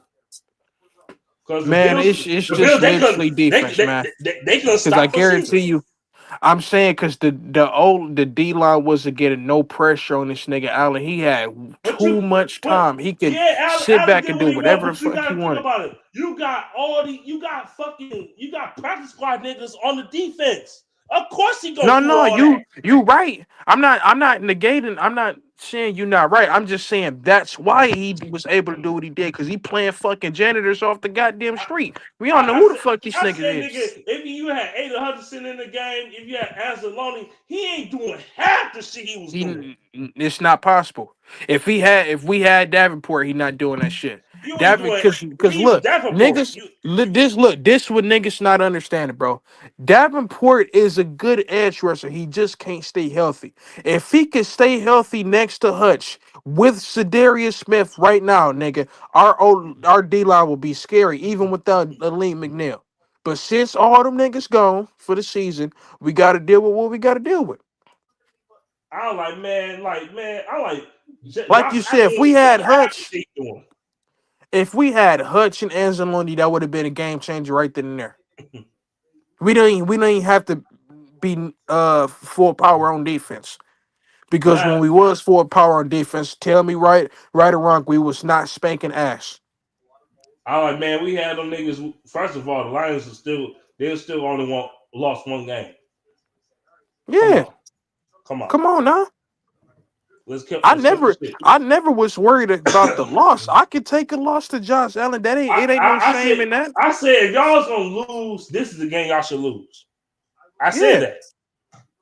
Because
Man, it's
the
just
Bills, they couldn't,
literally defense, man.
they couldn't
Because I
stop us either.
guarantee you. I'm saying because the D line wasn't getting no pressure on this nigga Allen. He had too much
But
time. He could
yeah,
sit
Allen
back
did
and
what
do
he wanted.
whatever the
But you
fuck
got
he
to think
wanted.
about it. You got practice squad niggas on the defense. Of course he gonna do
No,
all that.
you right. I'm not negating. I'm not saying you're not right. I'm just saying that's why he was able to do what he did because he playing fucking janitors off the goddamn street. We don't know
I
who the
said,
fuck this nigga is.
nigga, if you had Aiden Hutchinson in the game, if you had Anzalone, he ain't doing half the shit he was doing.
It's not possible. If we had Davenport, he not doing that shit.
You ain't doing.
Because
He's
look,
Davenport.
niggas, this what niggas not understanding, bro. Davenport is a good edge rusher. He just can't stay healthy. If he could stay healthy next to Hutch with Sedarius Smith right now, nigga, our D line will be scary even without Aleem McNeil. But since all them niggas gone for the season, we got to deal with what we got to deal with.
I'm like, man, I like
Like you
Josh
said,
Allen
if we
ain't
had
doing half the
Hutch,
shit he doing.
and Anzalone, that would have been a game changer right then and there. We don't even have to be full power on defense. Because when
But
we was full power on defense, tell me right or wrong, we was not spanking ass.
I like, man, we had them niggas. First of all, the Lions they're still only lost one game. Come
Yeah,
on, come on.
come on now. I
Let's cut the
never,
shit.
I never was worried about the loss. I could take a loss to Josh Allen. That ain't it. Ain't no
I
shame
said
in that.
if y'all's gonna lose, this is the game y'all should lose. I said
Yeah.
that.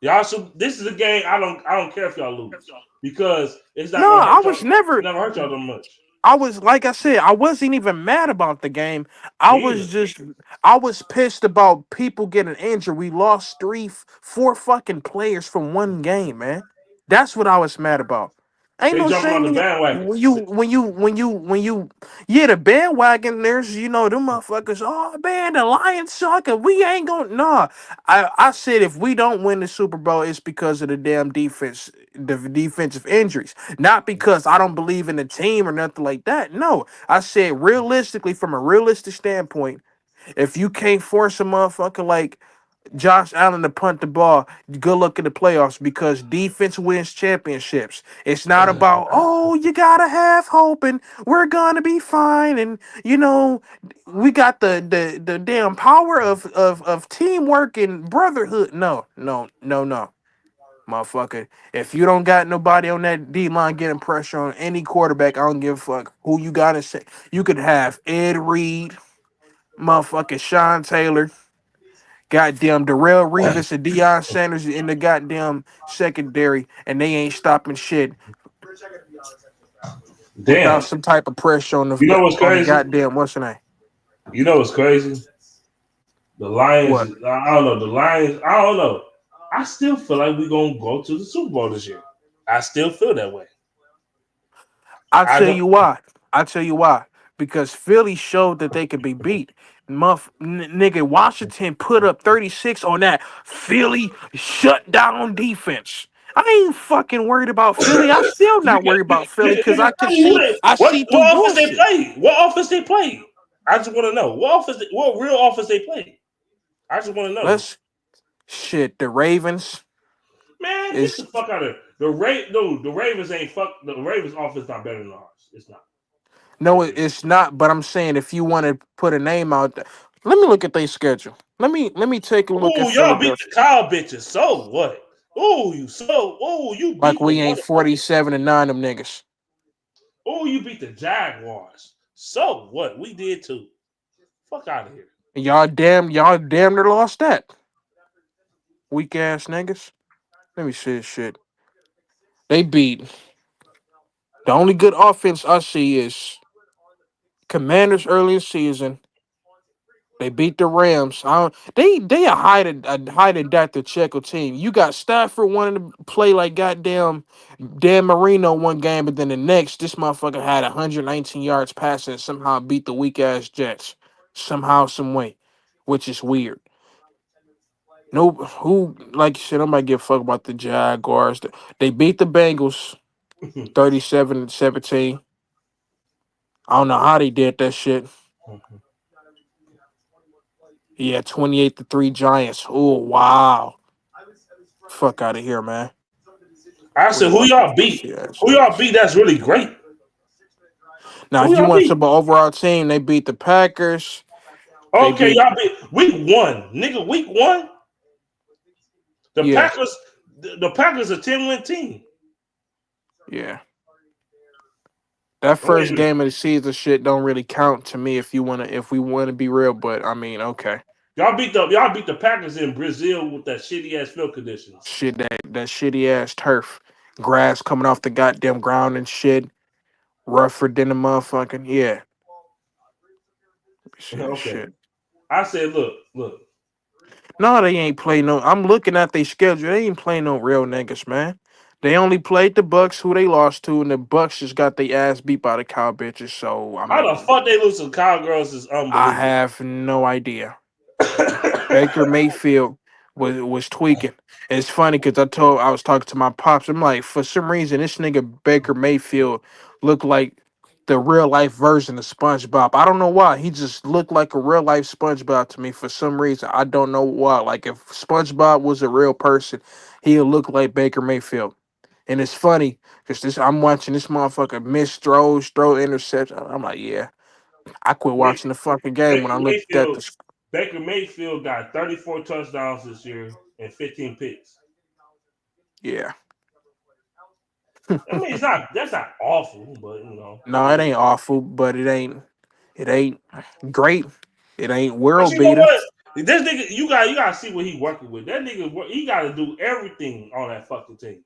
Y'all should. This is a game I don't care if y'all lose because it's not
No,
gonna
I
hurt y'all.
was
It's
never.
not gonna hurt y'all that much.
I was like I said, I wasn't even mad about the game. I
Me
was
either.
just, I was pissed about people getting injured. We lost four fucking players from one game, man. That's what I was mad about. Ain't
They
no
jumping on
shame
the
in you.
bandwagon.
Yeah, the bandwagon. There's, them motherfuckers. Oh man, the Lions suck, and we ain't gonna. Nah, I said if we don't win the Super Bowl, it's because of the damn defense, the defensive injuries, not because I don't believe in the team or nothing like that. No, I said realistically, from a realistic standpoint, if you can't force a motherfucker like Josh Allen to punt the ball, good luck in the playoffs because defense wins championships. It's not about, oh, you gotta have hope and we're gonna be fine. And we got the damn power of teamwork and brotherhood. No, no, no, no. Motherfucker. If you don't got nobody on that D line getting pressure on any quarterback, I don't give a fuck who you gotta say. You could have Ed Reed, motherfucking Sean Taylor. Goddamn Darrell Revis and Deion Sanders in the goddamn secondary, and they ain't stopping shit without
Damn.
some type of pressure on
You know what's
the
crazy?
goddamn what's the name?
You know what's crazy? The Lions.
What?
I don't know. The Lions. I don't know. I still feel like we're gonna go to the Super Bowl this year. I still feel that way.
I'll
I
tell
don't.
you why. I'll tell you why. Because Philly showed that they could be beat. Nigga, Washington put up 36 on that Philly shut down defense. I ain't fucking worried about Philly. I still not worried about Philly because I can see I see through
What offense they
bullshit.
play? What offense they play? I just want to know what real offense they play. I just want to know.
Let's shit. The Ravens
Man, get the
is
fuck out of here. The Ravens ain't fuck. The Ravens offense not better than ours. It's not.
no,
It's really
it's not. But I'm saying if you want to put a name out there, let me look at their schedule. Let me take a look at
oh, y'all beat
Philadelphia.
the cow bitches. So what? You
Like
beat the
we ain't
motherfucking
47-9 them niggas.
you beat the Jaguars. So what? We did too. Fuck out of here.
Y'all damn near lost that. Weak ass niggas. Let me see this shit. They beat the only good offense I see is Commanders early in the season. They beat the Rams. They a hide and Dr. Checkle team. You got Stafford wanting to play like goddamn Dan Marino one game, but then the next, this motherfucker had 119 yards passing and somehow beat the weak ass Jets. Somehow, some way. Which is weird. No, who like you said, nobody give a fuck about the Jaguars. They beat the Bengals 37-17. I don't know how they did that shit. Yeah, 28-3 Giants. Oh wow. Fuck out of here, man.
I
Worry
said, who
about them
y'all beat?
pussy ass
Who y'all
niggas.
beat? That's really great.
Now,
Who
if you
y'all
want to talk
beat?
about overall team, they beat the Packers. They
Okay,
beat
y'all beat week 1, nigga. Week 1. The
yeah,
Packers. The Packers a 10-win team.
yeah. That
Wait a
first
minute.
game of the season shit don't really count to me if we wanna be real, but I mean, okay.
Y'all beat the Packers in Brazil with that shitty ass field conditions.
Shit that shitty ass turf. Grass coming off the goddamn ground and shit. Rougher than the motherfucking yeah. Let me see this
Okay.
shit.
I said, look.
No, they ain't play no. I'm looking at their schedule. They ain't play no real niggas, man. They only played the Bucks, who they lost to, and the Bucks just got their ass beat by the cow bitches. So I
How the
mean,
fuck they lose to the Cowgirls is
I
unbelievable.
have no idea. Baker Mayfield was tweaking. And it's funny because I was talking to my pops. I'm like, for some reason, this nigga Baker Mayfield looked like the real life version of SpongeBob. I don't know why. He just looked like a real life SpongeBob to me for some reason. I don't know why. Like if SpongeBob was a real person, he'd look like Baker Mayfield. And it's funny because this I'm watching this motherfucker miss throw interception. I'm like, yeah. I quit watching the fucking game when
Baker
I looked at
Mayfield
the
Baker Mayfield got 34 touchdowns this year and 15 picks.
yeah.
I mean, it's not that's not awful, but
No, it ain't awful, but it ain't great. It ain't
But
world
you know
beater.
what? This nigga, you gotta see what he working with. That nigga, he gotta do everything on that fucking team.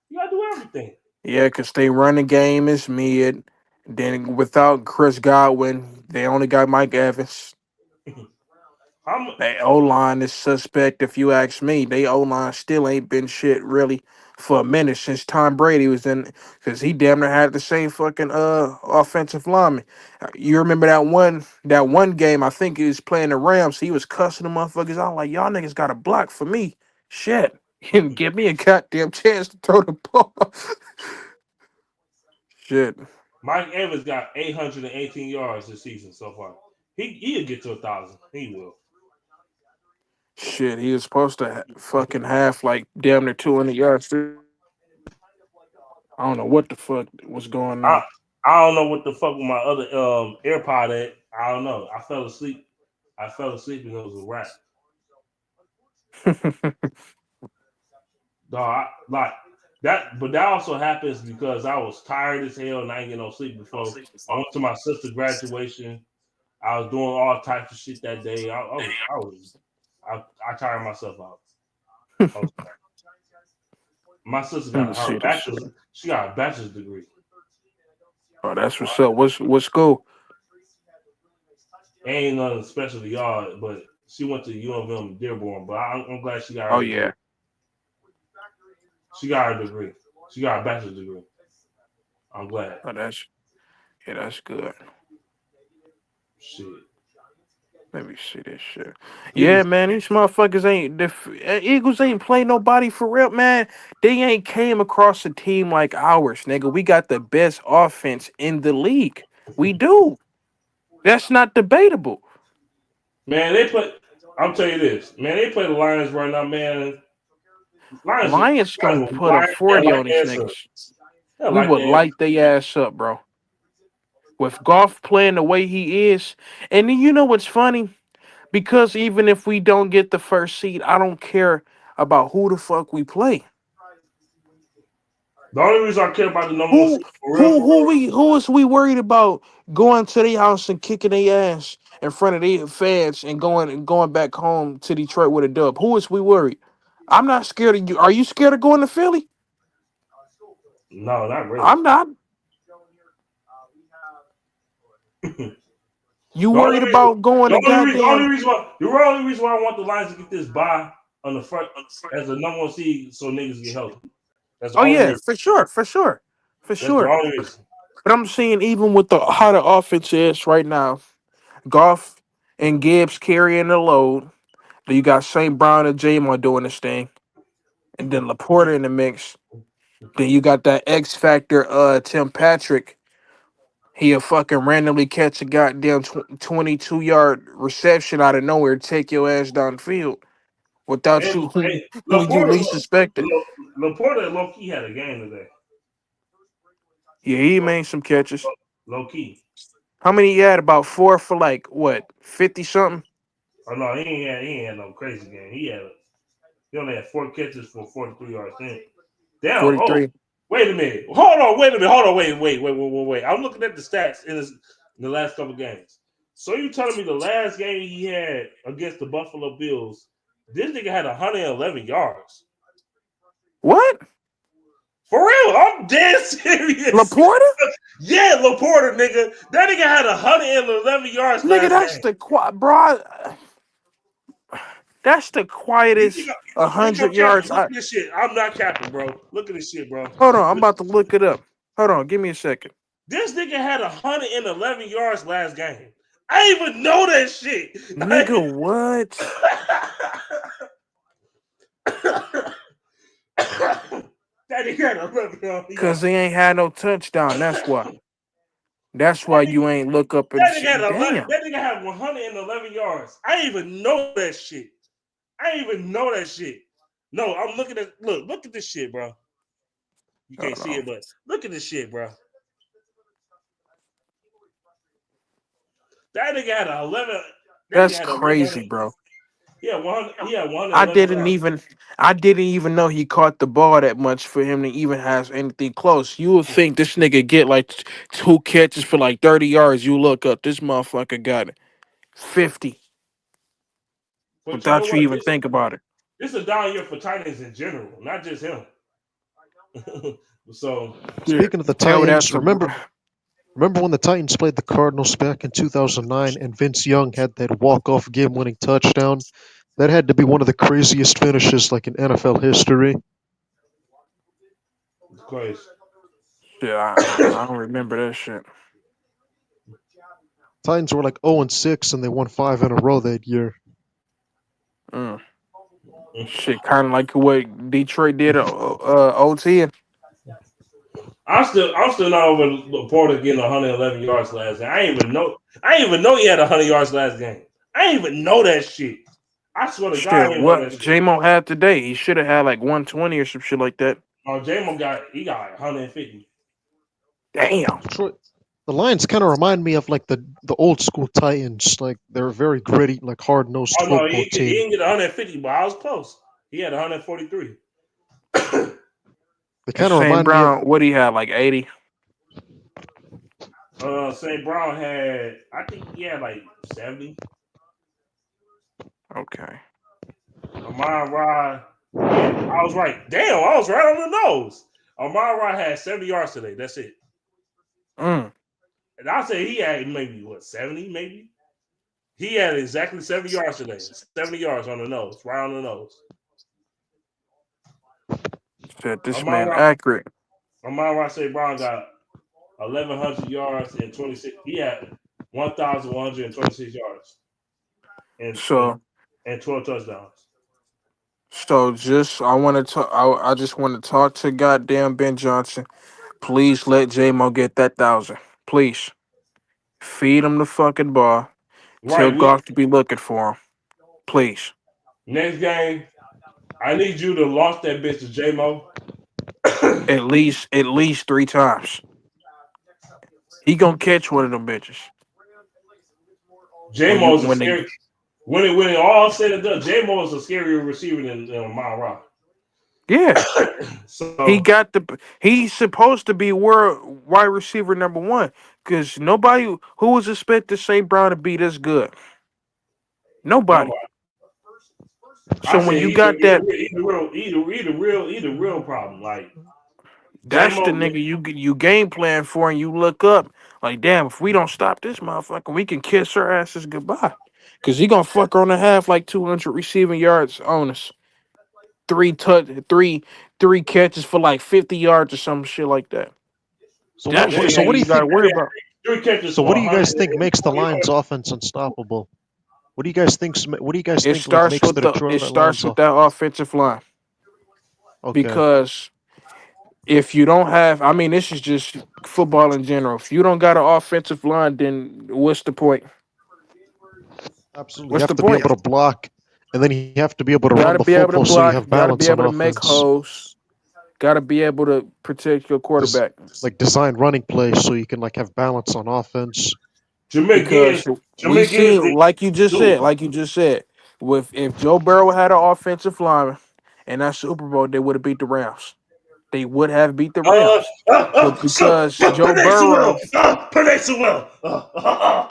You gotta do everything.
Yeah, cause they run the game is mid. Then without Chris Godwin, they only got Mike Evans.
I'm
They O line is suspect if you ask me. They O line still ain't been shit really for a minute since Tom Brady was in, because he damn near had the same fucking offensive lineman. You remember that one game? I think he was playing the Rams. He was cussing the motherfuckers out like, y'all niggas got a block for me. Shit, give me a goddamn chance to throw the ball. Shit,
Mike Evans got 818 yards this season so far. He'll get to 1,000. He will.
shit. He was supposed to fucking have like damn near 200 yards. I don't know what the fuck was going
I
on.
I don't know what the fuck with my other AirPod at. I don't know. I fell asleep. I fell asleep and it was a wrap. Dog, like that, but that also happens because I was tired as hell and I ain't get no sleep before. I went to my sister's graduation. I was doing all types of shit that day. I tired myself out. I was tired. My sister
Let
got
me
her
see this shit.
bachelor's. She got a bachelor's degree.
Oh, that's what's up. What school?
Ain't nothing special to y'all, but she went to UNM Dearborn. But I'm glad she got
Oh
her degree.
yeah.
She got her degree. She got a bachelor's degree. I'm glad.
Oh, that's good.
Shit.
Let me see this shit. Yeah,
Eagles.
man, these motherfuckers ain't Eagles ain't play nobody for real, man. They ain't came across a team like ours, nigga. We got the best offense in the league. We do. That's not debatable.
Man, they play. I'm tell you this, man. They play the Lions right now, man. Lions,
Lions
Lions
gonna
will
put up
they'll
40
light
on these
their ass up.
niggas.
They'll
We
light
would
their ass.
light their ass up, bro. With golf playing the way he is. And then you know what's funny? Because even if we don't get the first seed, I don't care about who the fuck we play.
The only reason I care about the number one
Who
seed for real,
who is we worried about going to their house and kicking their ass in front of their fans and going back home to Detroit with a dub? Who is we worried? I'm not scared of you. Are you scared of going to Philly?
no, not really.
I'm not.
the
You
only
worried
reason,
about going to goddamn?
the only reason why I want the Lions to get this bye on the front as the number one seed, so niggas get healthy. That's the
Oh
only
yeah,
reason.
for sure, for sure, for
That's the
sure.
only reason.
But I'm saying even with how the offense is right now, Goff and Gibbs carrying the load. Then you got St. Brown and Jamon doing this thing, and then Laporta in the mix. Then you got that X Factor, Tim Patrick. He'll fucking randomly catch a goddamn 22-yard reception out of nowhere, take your ass down the field without
And
you
hey,
when you least suspect it.
Laporta low key had a game today.
Yeah, he made some catches.
Low key.
How many he had? About four for like what, 50 something?
Oh no, he ain't had no crazy game. He only had 4 catches for 43 yards. Damn. Oh,
43.
wait a minute. Hold on. Wait a minute. Hold on. Wait. I'm looking at the stats in the last couple games. So you telling me the last game he had against the Buffalo Bills, this nigga had 111 yards?
What?
For real? I'm dead serious.
Laporta?
Yeah, Laporta, nigga. That nigga had 111 yards
Nigga,
last
that's
game.
the bro. That's the
You think,
quietest
you think I'm
100
capping?
yards.
Look at this shit. I'm not capping, bro. Look at this shit, bro.
Hold on, I'm about to look it up. Hold on, give me a second.
This nigga had 111 yards last game. I didn't even know that shit.
Nigga, what?
That nigga had 11
Cause
yards.
they ain't had no touchdown. That's why. That's why
That nigga,
you ain't look up and
that nigga
see.
had 11.
Damn.
That nigga had 111 yards. I didn't even know that shit. I didn't even know that shit. No, I'm looking at look at this shit, bro. You can't
Hold
see
on.
it, but look at this shit, bro. That nigga had a 11. That nigga
That's
had
crazy,
1100.
bro.
Yeah, 100. Yeah,
I
111
didn't
yards.
even I didn't even know he caught the ball that much for him to even have anything close. You would think this nigga get like two catches for like 30 yards. You look up, this motherfucker got 50
But you know
without you
what?
even think about it.
This is a down year for tight ends in general, not just him. So
Yeah.
Speaking of the
Hell,
Titans,
that's a
remember when the Titans played the Cardinals back in 2009 and Vince Young had that walk-off game-winning touchdown? That had to be one of the craziest finishes like in NFL history.
it's crazy.
shit. I don't remember that shit.
Titans were like 0-6 and they won 5 in a row that year.
Mm. Shit, kind of like what Detroit did at OT.
I'm still not over Laporta getting 111 yards last game. I didn't even know he had 100 yards last game. I didn't even know that shit. I swear to God, I
Shit,
didn't know
what
that shit.
J-Mo had today, he should have had like 120 or some shit like that.
J-Mo got 150.
Damn.
Detroit, the Lions kind of remind me of like the old school Titans. Like they're a very gritty, like hard-nosed
Oh no,
football
he
team.
didn't get 150, but I was close. He had 143.
They
And
kind of
St.
remind me of
Brown, what he had, like 80?
St. Brown I think he had like 70.
Okay.
Amon Ra, yeah, I was right. Damn, I was right on the nose. Amon Ra had 70 yards today. That's it.
Mm.
And I say he had maybe 70, maybe. He had exactly 70 yards today. 70 yards on the nose, right on the nose.
Shit, this
Amon
man
Ra,
accurate.
St. Brown got 1,100 yards and 26. He had 1,126 yards and, and,
So,
and 12 touchdowns.
just I want to talk. I just want to talk to goddamn Ben Johnson. Please let J Mo get that 1,000. Please feed him the fucking ball. Tell
Right.
Goff to be looking for him. Please.
Next game, I need you to launch that bitch to J-Mo.
At least 3 times. He gonna catch one of them bitches. When you
J-Mo is a
when they
scary. When it all said and done, J-Mo is a scarier receiver than Amon Ra.
yeah. He
So
got he's supposed to be world wide receiver number one because nobody who was expected St. Brown to be this good. Nobody.
nobody.
So
I
when
said
you got that,
he's a real problem. Like
that's the
J-Mo,
nigga you game plan for, and you look up like, damn, if we don't stop this motherfucker, we can kiss our asses goodbye. Cause he gonna fuck her on the half like 200 receiving yards on us. Three catches for like 50 yards or some shit like that.
so
That
what
shit
so
ain't
what do you
you gotta
think
worry about.
three catches
so
for
what do you
100
guys think makes the Lions
yards.
offense unstoppable? What do you guys
It
think like
starts
makes
with
the
it
Detroit
starts
Lions
with
off?
that offensive line
Okay.
because if you don't have, I mean, this is just football in general. If you don't got an offensive line, then what's the point?
Absolutely. You
What's
have
the
to be
point?
able to block and then you have to be able to
Got
run
to
the
be able to
football so you
block.
have
Got to be
balance on
able to make
offense.
holes. Got to be able to protect your
Des-
quarterback
like design running plays so you can like have balance on offense.
Jameer
because we
Gibbs
seen,
did too.
like you just said, with if Joe Burrow had an offensive lineman in that Super Bowl, they would have beat the Rams. They would have beat the Rams. But because Joe
Penny
Burrow,
Sewell, Penny Sewell.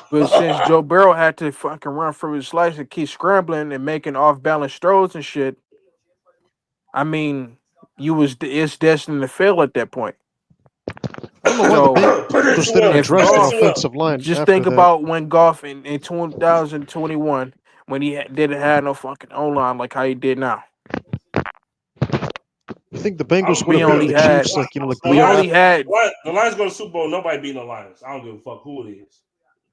but since Joe Burrow had to fucking run from his slice and keep scrambling and making off balance throws and shit, I mean, it's destined to fail at that point.
I don't know why the
So
Bengals didn't
Penny
if
address their
Penny
Goff,
Sewell.
offensive line
just
after
think
that.
about when Goff in 2021 when he didn't have no fucking O line like how he did now.
You think the
I'm
Bengals
gonna
would
be
We
have beat
only
the
real.
had
Chiefs like
The
we
Lions,
only had
the Lions go to Super Bowl. Nobody beating the Lions. I don't give a fuck who it is.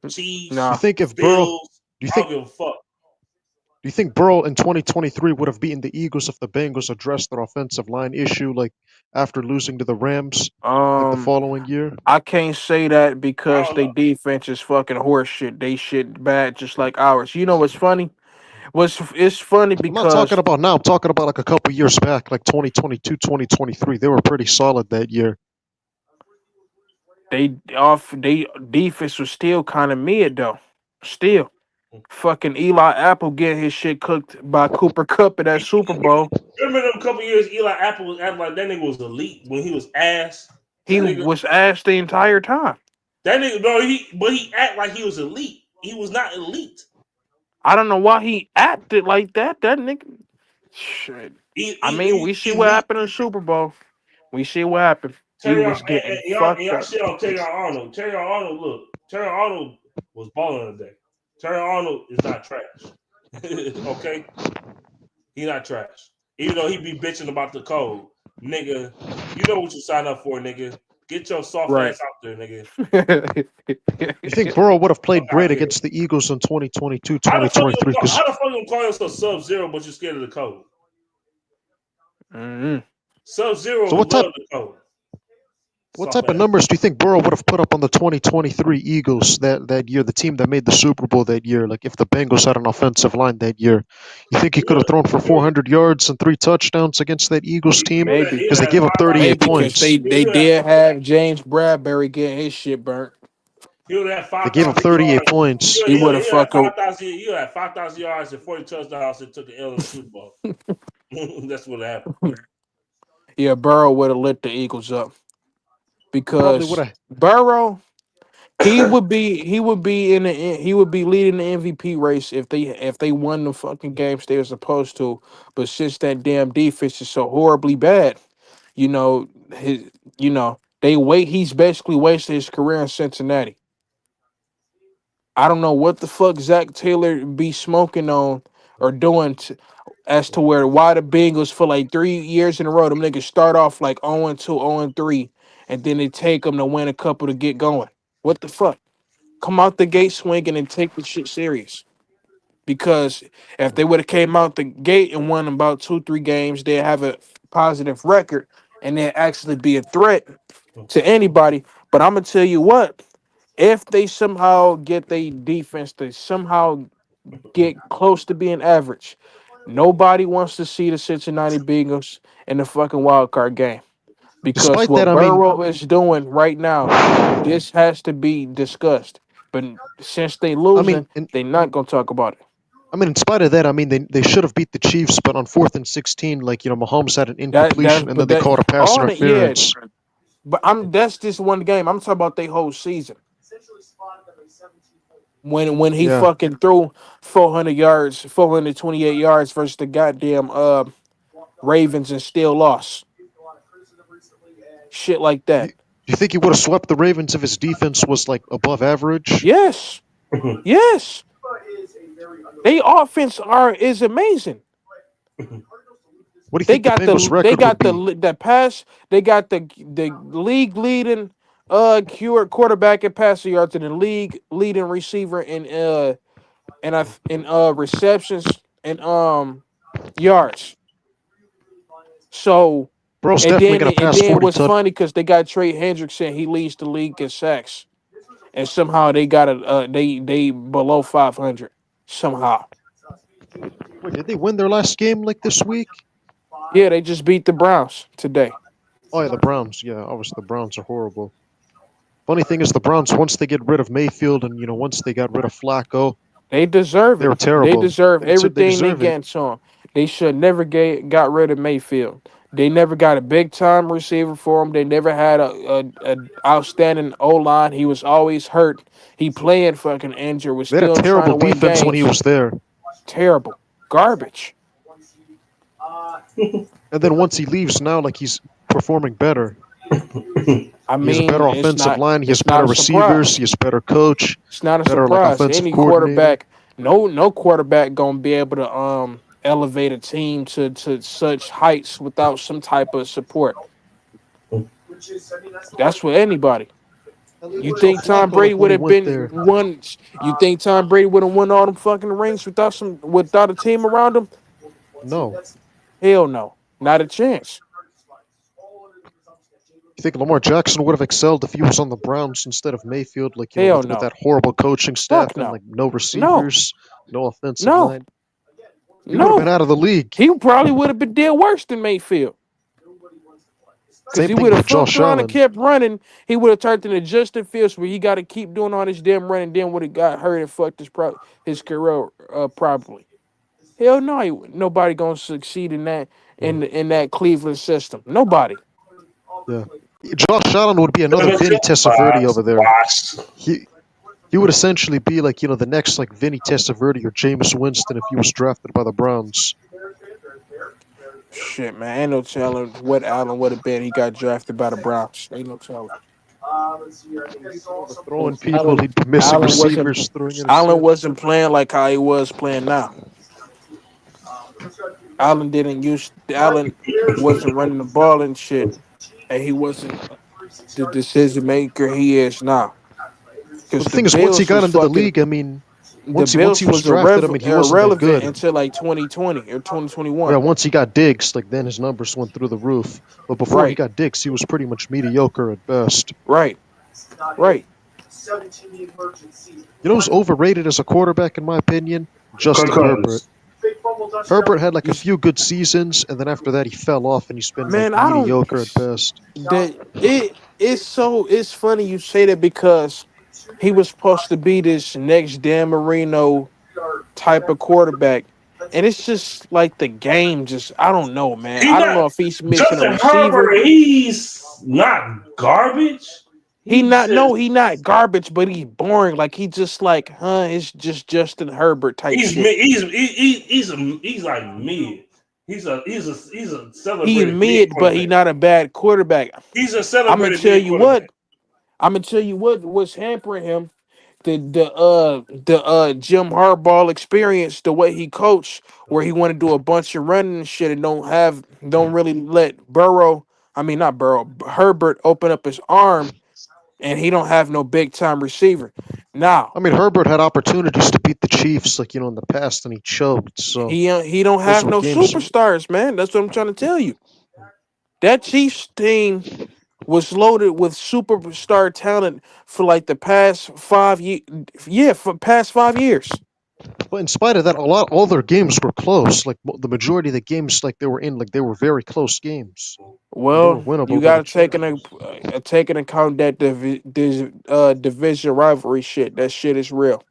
Chiefs,
you
nah.
think if Burrow
Bills.
do you
I don't
think
give a fuck.
do you think Burrow in 2023 would have beaten the Eagles if the Bengals addressed their offensive line issue like after losing to the Rams like the
Um,
following year?
I can't say that
I
because
don't
they
know.
defense is fucking horse shit. They shit bad just like ours. You know what's funny? It's funny
I'm not talking
because
about now, I'm talking about like a couple years back, like 2022, 2023. They were pretty solid that year.
they defense was still kind of mid though. Still. Fucking Eli Apple getting his shit cooked by Cooper Cup at that Super Bowl.
Remember them couple years Eli Apple was acting like that nigga was elite when he was ass.
He
That nigga,
was asked the entire time.
no, he act like he was elite. He was not elite.
I don't know why he acted like that. That nigga. Shit. I mean, we see what happened in the Super Bowl. We see what happened. He
Terry,
was getting
and
fucked
y'all
up.
shit on Terry Arnold. Terry Arnold, look, Terry Arnold was balling today. Terry Arnold is not trash. Okay, he not trash. Even though he be bitching about the code, nigga. You know what you signed up for, nigga. Get your soft
Right.
ass out there, nigga.
You think Burrow would have played
Fuck out
great
here.
against the Eagles in 2022,
How the fuck
2023? Because
you call yourself Sub-Zero, but you're scared of the code?
Mhm.
Sub-Zero
so
love the code.
what
Soft
type of
ass.
numbers do you think Burrow would have put up on the 2023 Eagles that year, the team that made the Super Bowl that year? Like if the Bengals had an offensive line that year, you think he
He
could have
would
thrown for 400 yards and 3 touchdowns against that Eagles team?
Maybe.
Because they gave up 38
Maybe because
points.
they did have James Bradbury getting his shit burnt.
He would have
They gave up
5,000
38
yards.
points.
He would have fucked up.
5,000 yards and 40 touchdowns and took an L in the Super Bowl. That's what happened.
Yeah, Burrow would have lit the Eagles up
Probably would
because
have.
Burrow he would be leading the MVP race if they won the fucking games they were supposed to. But since that damn defense is so horribly bad, you know his he's basically wasted his career in Cincinnati. I don't know what the fuck Zach Taylor be smoking on or doing as to why the Bengals for like 3 years in a row them niggas start off like 0-2, 0-3, and then they take them to win a couple to get going. What the fuck? Come out the gate swinging and take the shit serious. Because if they would have came out the gate and won about 2-3 games, they'd have a positive record and they'd actually be a threat to anybody. But I'm gonna tell you what, if they somehow get their defense to somehow get close to being average, nobody wants to see the Cincinnati Bengals in the fucking wild card game. Because
Despite that,
what
I mean,
Burrow is doing right now, this has to be discussed. But since they
I mean,
losing,
in,
they not gonna talk about it.
I mean, in spite of that, I mean, they should have beat the Chiefs, but on 4th and 16, like Mahomes had an
That's
incompletion, and then
but
they
that
called a pass
on it, yeah.
interference.
But that's just one game. I'm talking about their whole season. When he
Yeah,
fucking threw 400 yards, 428 yards versus the goddamn Ravens and still lost. Shit like
you,
that.
you think he would have swept the Ravens if his defense was like above average?
Yes. Yes. They offense is amazing.
What do you
They
think the
got
Bengals'
they
record would
got
be?
the pass. They got the league leading quarterback and passer yards and the league leading receiver in receptions and yards. So
Bro's
and
definitely
then
gonna
and
pass
then
40
what's
touch.
funny because they got Trey Hendrickson. He leads the league in sacks, and somehow they got they below 500 somehow.
Wait, did they win their last game like this week?
Yeah, they just beat the Browns today.
Oh yeah, the Browns. Yeah, obviously the Browns are horrible. Funny thing is, the Browns once they get rid of Mayfield and once they got rid of Flacco,
They deserve
they
it.
were
They
terrible.
deserve
They
everything they
deserve it.
get to them. They should never got rid of Mayfield. They never got a big time receiver for him. They never had a outstanding O line. He was always hurt. He playing fucking injured. Was
They had a
still trying
terrible
to win
defense when he
games.
was there,
Terrible, garbage.
and then once he leaves, now like he's performing better.
I
He has a
mean,
better offensive line. He has
it's not
better
a
receivers.
surprise.
He has better coach,
It's not a
better like
surprise.
offensive
Any
coordinator.
quarterback, no quarterback gonna be able to elevate a team to such heights without some type of support. That's for anybody.
At least
You
Joe
think Tom
Flacco,
Brady
like when
would
he
have
went
been
there,
one? You think Tom Brady would have won all them fucking rings without a team around him?
no.
Hell no, not a chance.
You think Lamar Jackson would have excelled if he was on the Browns instead of Mayfield? Like
Hell
with
no.
that horrible coaching staff
Fuck
and
no.
like no
No.
receivers, no offensive
No.
line, he would have been
No.
out of the league.
He probably would have been dead worse than Mayfield. Because
Same
he
thing
would have
with
fucked
Josh
around and
Allen.
kept running. He would have turned into Justin Fields, where he got to keep doing all this damn running. Then would have got hurt and fucked his career probably. Hell no, nobody gonna succeed in that in that Cleveland system. Nobody.
Yeah. Josh Allen would be another Vinny Testaverde
Box,
over there.
box.
He would essentially be like, the next like Vinny Testaverde or Jameis Winston if he was drafted by the Browns.
Shit, man, ain't no telling what Allen would have been. He got drafted by the Browns. Ain't no telling.
Let's see here. I think I saw some.
Throwing people,
Allen,
he'd be missing
Allen wasn't
receivers, throwing
Allen
interceptions.
wasn't playing like how he was playing now. Allen wasn't running the ball and shit, and he wasn't the decision maker he is now.
But
Because
the thing is, once he got into the league, I mean,
the
once he
Bills
was
was
drafted, I mean, he wasn't that
irrelevant
good.
until like 2020 or
Yeah,
2021.
once he got Diggs, like then his numbers went through the roof. But before he
Right,
got Diggs, he was pretty much mediocre at best.
right, right.
You know who's overrated as a quarterback, in my opinion? Justin Herbert.
Concurs.
Herbert had like
You,
a few good seasons, and then after that, he fell off, and he's been like
man, I don't.
mediocre at best.
That it's funny you say that because he was supposed to be this next Dan Marino type of quarterback. And it's just like the game just I don't know, man.
He
I don't
not
know if he's missing a
Justin
receiver.
Herbert. He's not garbage. He's just
He not garbage, but he's boring. Like he just like, it's just Justin Herbert type
he's
shit.
mid. He's like mid. He's a
He
celebrated mid
mid, but he
quarterback.
not a bad quarterback.
He's a
I'm gonna
celebrated
tell
mid
you what.
quarterback.
I'm gonna tell you what's hampering him. The Jim Harbaugh experience, the way he coached, where he want to do a bunch of running and shit, and don't really let not Burrow, Herbert open up his arm, and he don't have no big time receiver. Now
I mean, Herbert had opportunities to beat the Chiefs, like in the past, and he choked. So
he don't
those
have
were
no
games.
superstars, man. That's what I'm trying to tell you. That Chiefs team was loaded with superstar talent for like the past 5 years. Yeah, for past 5 years.
But in spite of that, all their games were close. Like the majority of the games, like they were in, like they were very close games. They were
Well,
winnable
you
by
got
the
to
Chiefs.
take into account that division rivalry shit. That shit is real.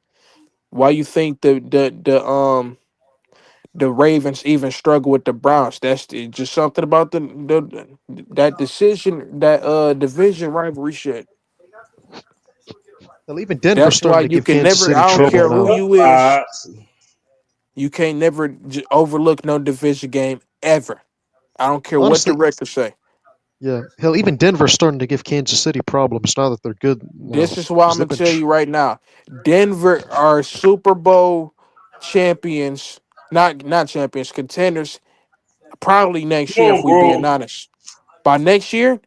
Why you think the Ravens even struggle with the Browns? Just something about that decision that division rivalry shit.
Hell, even Denver's
That's why
starting to
you
give
can
Kansas
never.
City
I don't
trouble
care who
now.
you is.
Uh,
You can't never overlook no division game ever. I don't care what the
Honestly,
records say.
yeah. Hell, even Denver's starting to give Kansas City problems now that they're good
This
now.
is why I'm
Because they've
gonna
been.
tell you right now. Denver are Super Bowl champions, not champions, contenders. Probably next
come
year, if
on,
we being
bro.
honest. By next year,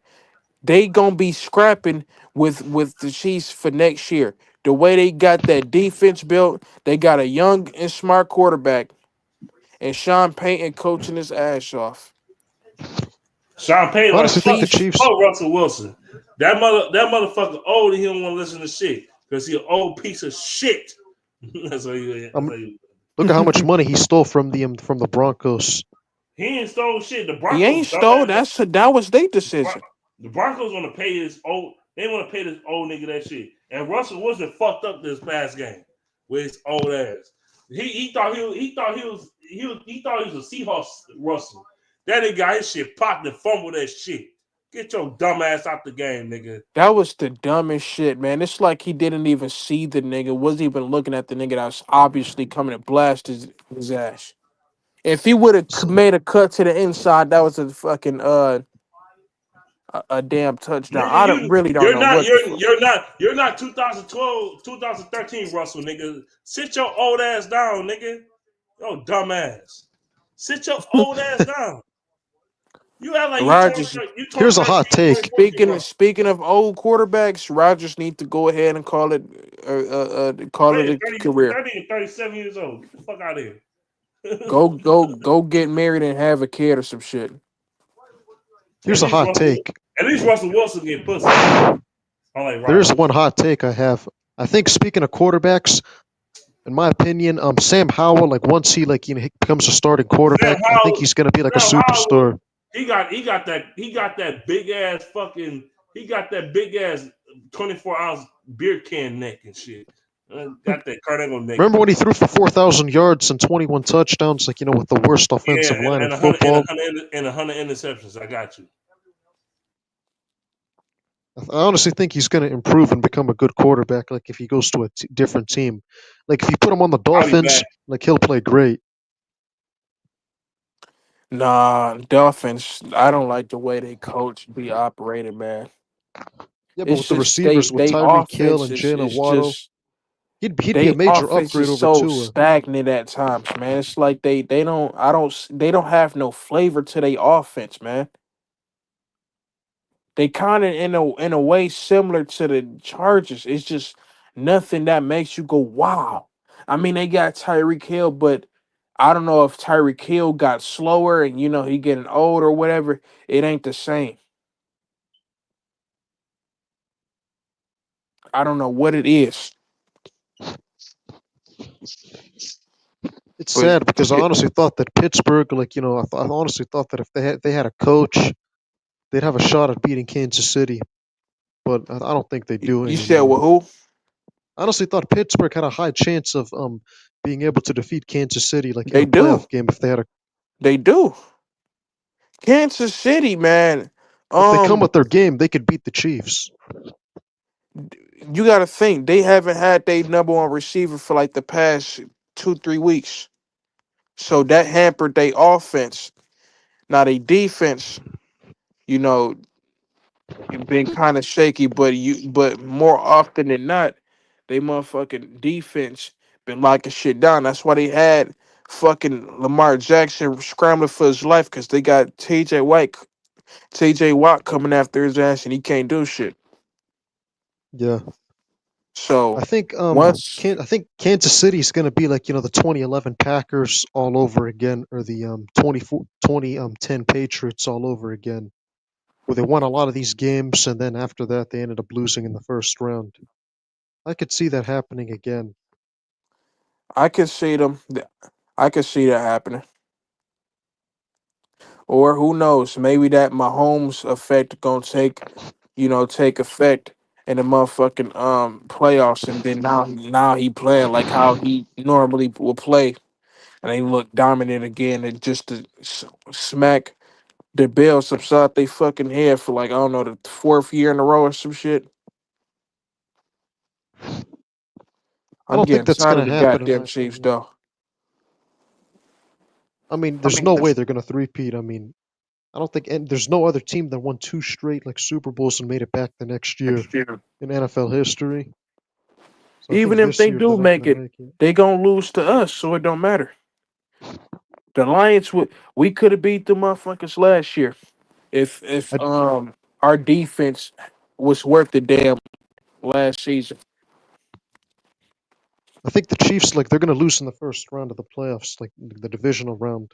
they gonna be scrapping with the Chiefs for next year. The way they got that defense built, they got a young and smart quarterback, and Sean Payton coaching his ass off.
Sean Payton
The
like
Honestly, think the
fuck,
Chiefs,
Chiefs.
fuck Russell Wilson. That motherfucker old and he don't want to listen to shit because he an old piece of shit. That's what he. That's
Um,
what he.
Look at how much money he stole from the Broncos.
He ain't stole shit. The
he
Broncos
ain't stole.
dumbass.
That was their decision.
The Broncos want to pay this old. They want to pay this old nigga that shit. And Russell Wilson fucked up this past game with his old ass. He thought he thought he was a Seahawks Russell. That nigga got his shit popped and fumbled that shit. Get your dumb ass out the game, nigga.
That was the dumbest shit, man. It's like he didn't even see the nigga, wasn't even looking at the nigga that was obviously coming to blast his ass. If he would have
So,
made a cut to the inside, that was a fucking a damn touchdown.
Nigga,
I don't really don't know what the fuck.
you're not 2012, 2013 Russell, nigga. Sit your old ass down, nigga. Yo, dumb ass. Sit your old ass down. You act like
Rodgers.
you
here's a
2013,
hot take.
2014 Russell.
Speaking of old quarterbacks, Rodgers need to go ahead and call it
Man,
a career.
30 and 37 years old. Get the fuck out of here.
Go get married and have a kid or some shit.
Here's a hot take.
At least Russell Wilson get pussy. Unlike
There's
Rodgers.
one hot take I have. I think speaking of quarterbacks, in my opinion, Sam Howell, like once he he becomes a starting quarterback, I think he's gonna be like a
Sam Howell,
superstar.
He got that big ass fucking he got that big ass 24-ounce beer can neck and shit. Got that carnival neck.
Remember when he threw for 4,000 yards and 21 touchdowns, like with the worst
Yeah,
offensive line in
and a hundred and a
football?
hundred and 100 interceptions. I got you.
I honestly think he's going to improve and become a good quarterback. Like if he goes to a different team, like if you put him on the
I'll be back.
Dolphins, like he'll play great.
Nah, Dolphins. I don't like the way they coach be operated, man.
Yeah, but with
It's
the
just
receivers with
they
Tyreek Hill
offense
and Jalen
is
Waddle,
just
he'd be a
they
major
offense
upgrade
is
over
so
Tua.
stagnant at times, man. It's like they don't I don't they don't have no flavor to their offense, man. They kind of in a way similar to the Chargers. It's just nothing that makes you go wow. I mean, they got Tyreek Hill, but I don't know if Tyreek Hill got slower and he getting old or whatever. It ain't the same. I don't know what it is,
It's
but
sad because I honestly thought that Pittsburgh, like I honestly thought that if they had a coach, they'd have a shot at beating Kansas City. But I don't think they do
you said well,
anymore.
who?
I honestly thought Pittsburgh had a high chance of being able to defeat Kansas City, like in
They
a
do.
playoff game if they had a
They do. Kansas City, man.
if they come
Um,
with their game, they could beat the Chiefs.
you got to think they haven't had their number one receiver for like the past 2-3 weeks, so that hampered their offense. Now they defense, you know, been kind of shaky, but more often than not, they motherfucking defense been locking shit down. That's why they had fucking Lamar Jackson scrambling for his life because they got TJ Watt coming after his ass, and he can't do shit.
Yeah,
So once
I think Kansas City is going to be like the 2011 Packers all over again, or the 2010 Patriots all over again, where they won a lot of these games and then after that they ended up losing in the first round. I could see that happening again.
I can see them, I can see that happening. Or who knows? Maybe that Mahomes effect gonna take effect in the motherfucking playoffs, and then now he playing like how he normally will play, and they look dominant again, and just to smack the Bills upside they fucking head for like I don't know the fourth year in a row or some shit.
I
I'm
don't think
getting
that's
tired
going
of
to
the
happen in
goddamn
my
Chiefs
opinion.
though.
I mean, there's no way they're going to three-peat. I mean, I don't think, and there's no other team that won two straight like Super Bowls and made it back the next year in NFL history. So I
Even
think
if
this
they
year they're
do
not
make
going to
it,
make it.
they gonna lose to us, so it don't matter. The Lions would we could have beat the motherfuckers last year if
I,
our defense was worth the damn last season.
I think the Chiefs, like, they're going to lose in the first round of the playoffs, like the divisional round.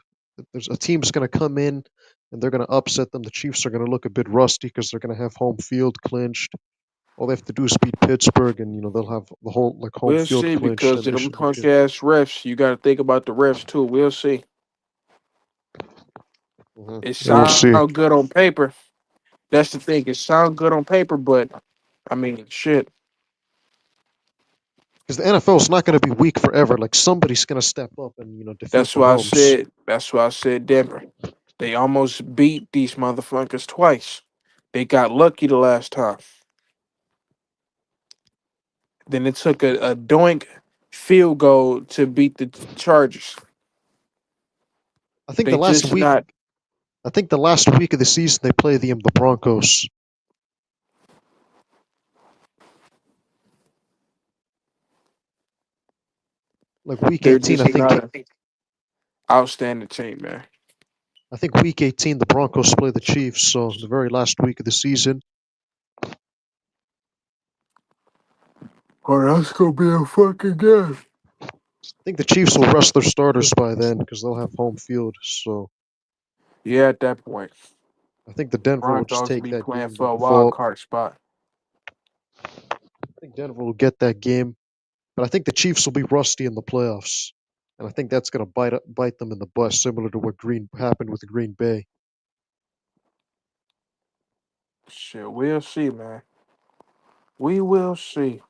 There's a team's going to come in and they're going to upset them. The Chiefs are going to look a bit rusty because they're going to have home field clinched. All they have to do is beat Pittsburgh, and they'll have the whole like home
We'll
field
see
clinched,
because
and
of
they
them
should be
punk
good.
ass refs. You got to think about the refs too. We'll see. It
Yeah, we'll
sound
see.
good on paper. That's the thing. It sound good on paper, but I mean, shit.
Because the NFL is not going to be weak forever. Like somebody's going to step up and defeat
That's why I
Mahomes.
said. That's why I said Denver. They almost beat these motherfuckers twice. They got lucky the last time. Then it took a doink field goal to beat the Chargers.
I think
They
the last
just
week.
not.
I think the last week of the season they play the Broncos. Like week
They're
18, I
just
think.
not a outstanding team, man.
I think week 18 the Broncos play the Chiefs. So the very last week of the season.
Oh, that's gonna be a fucking game.
I think the Chiefs will rest their starters by then because they'll have home field. So
Yeah, at that point,
I think the Denver will just
Broncos
take
be
that
playing
game
for
by
a wild
default.
card spot.
I think Denver will get that game, but I think the Chiefs will be rusty in the playoffs, and I think that's going to bite them in the butt, similar to what Green happened with Green Bay.
Shit, we'll see, man. We will see.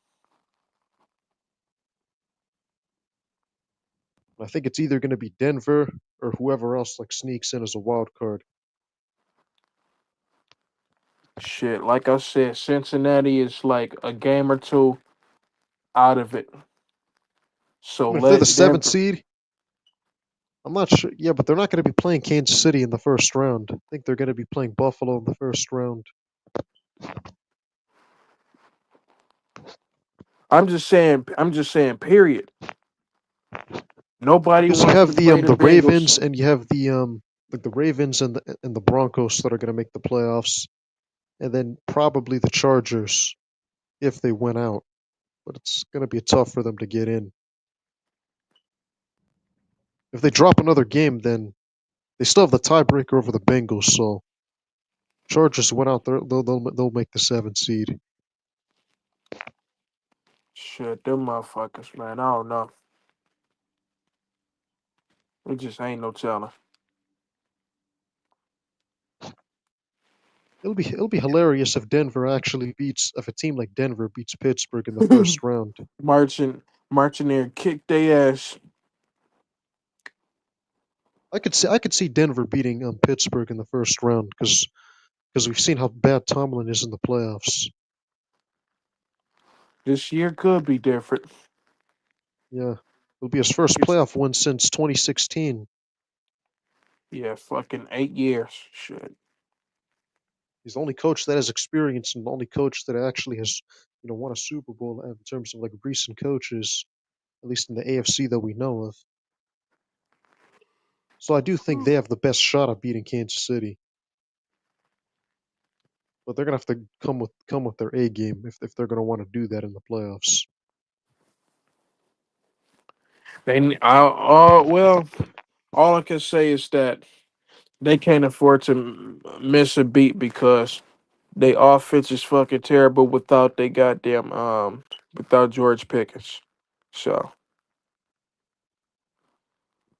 I think it's either going to be Denver or whoever else like sneaks in as a wild card.
Shit, like I said, Cincinnati is like a game or two out of it.
I
So
mean, if they're the
let
seventh
Denver.
seed, I'm not sure. Yeah, but they're not going to be playing Kansas City in the first round. I think they're going to be playing Buffalo in the first round.
I'm just saying. I'm just saying. Period. Nobody
Because you
wants
have
to play the
the
Bengals.
Ravens and you have the like the Ravens and the Broncos that are going to make the playoffs, and then probably the Chargers if they win out. But it's going to be tough for them to get in. If they drop another game, then they still have the tiebreaker over the Bengals. So Chargers win out, they'll make the seventh seed.
Shit, them motherfuckers, man. I don't know. It just ain't no telling.
It'll be hilarious if Denver actually beats if a team like Denver beats Pittsburgh in the first round.
marching, marching there, kick their ass.
I could see Denver beating Pittsburgh in the first round because we've seen how bad Tomlin is in the playoffs.
This year could be different.
Yeah, it'll be his first
It's,
playoff win since 2016.
yeah, fucking 8 years. Shit.
He's the only coach that has experience and the only coach that actually has won a Super Bowl in terms of like recent coaches, at least in the AFC that we know of. So I do think they have the best shot at beating Kansas City, but they're gonna have to come with their A game if they're gonna want to do that in the playoffs.
Well, all I can say is that they can't afford to miss a beat because they offense is fucking terrible without they goddamn without George Pickens. So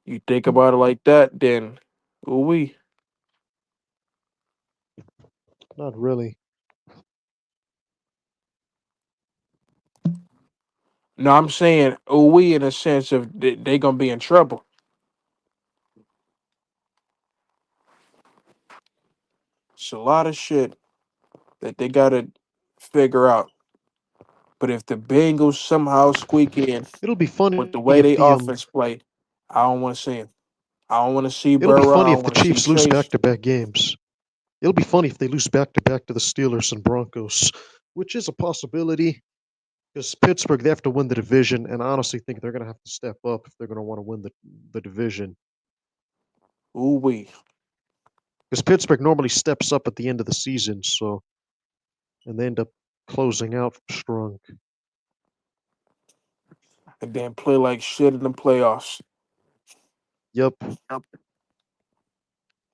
you think about it like that, then we.
Not really.
No, I'm saying we in a sense of they gonna be in trouble. It's a lot of shit that they gotta figure out. But if the Bengals somehow squeak in
It'll be funny
with the way
if
they
the
offense play, I don't want to see him. I don't want to see
it'll be
Burrow. I
funny
don't
if the
want to see
Chiefs lose
Chase.
back-to-back games. It'll be funny if they lose back-to-back to the Steelers and Broncos, which is a possibility. Because Pittsburgh, they have to win the division, and I honestly think they're going to have to step up if they're going to want to win the division.
Ooh wee.
Because Pittsburgh normally steps up at the end of the season, so and they end up closing out strong.
And then play like shit in the playoffs.
Yep,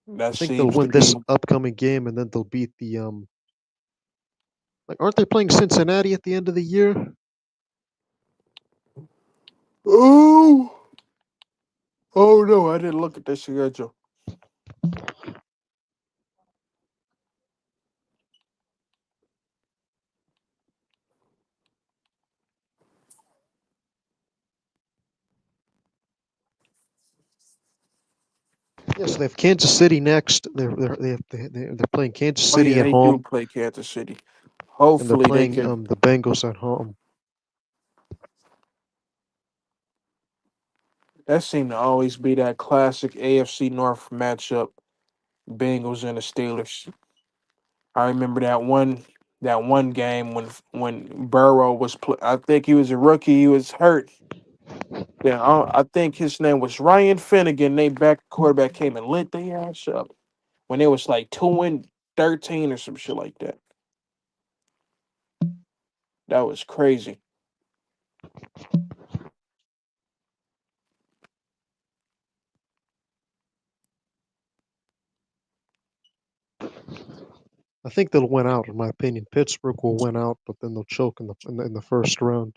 That
I think they'll
seems to
win this
be.
upcoming game, and then they'll beat the like. Aren't they playing Cincinnati at the end of the year?
Ooh. Oh no, I didn't look at that schedule.
Yes, they have Kansas City next. They're playing Kansas
Oh
City
yeah,
at
they do
home,
play Kansas City.
and they're
Hopefully they
playing
can.
the Bengals at home.
That seemed to always be that classic AFC North matchup: Bengals and the Steelers. I remember that one game when Burrow was. I think he was a rookie. He was hurt. Yeah, I think his name was Ryan Finnegan. They back quarterback came and lit their ass up when it was like 2-13 or some shit like that. That was crazy.
I think they'll win out, in my opinion. Pittsburgh will win out, but then they'll choke in the first round.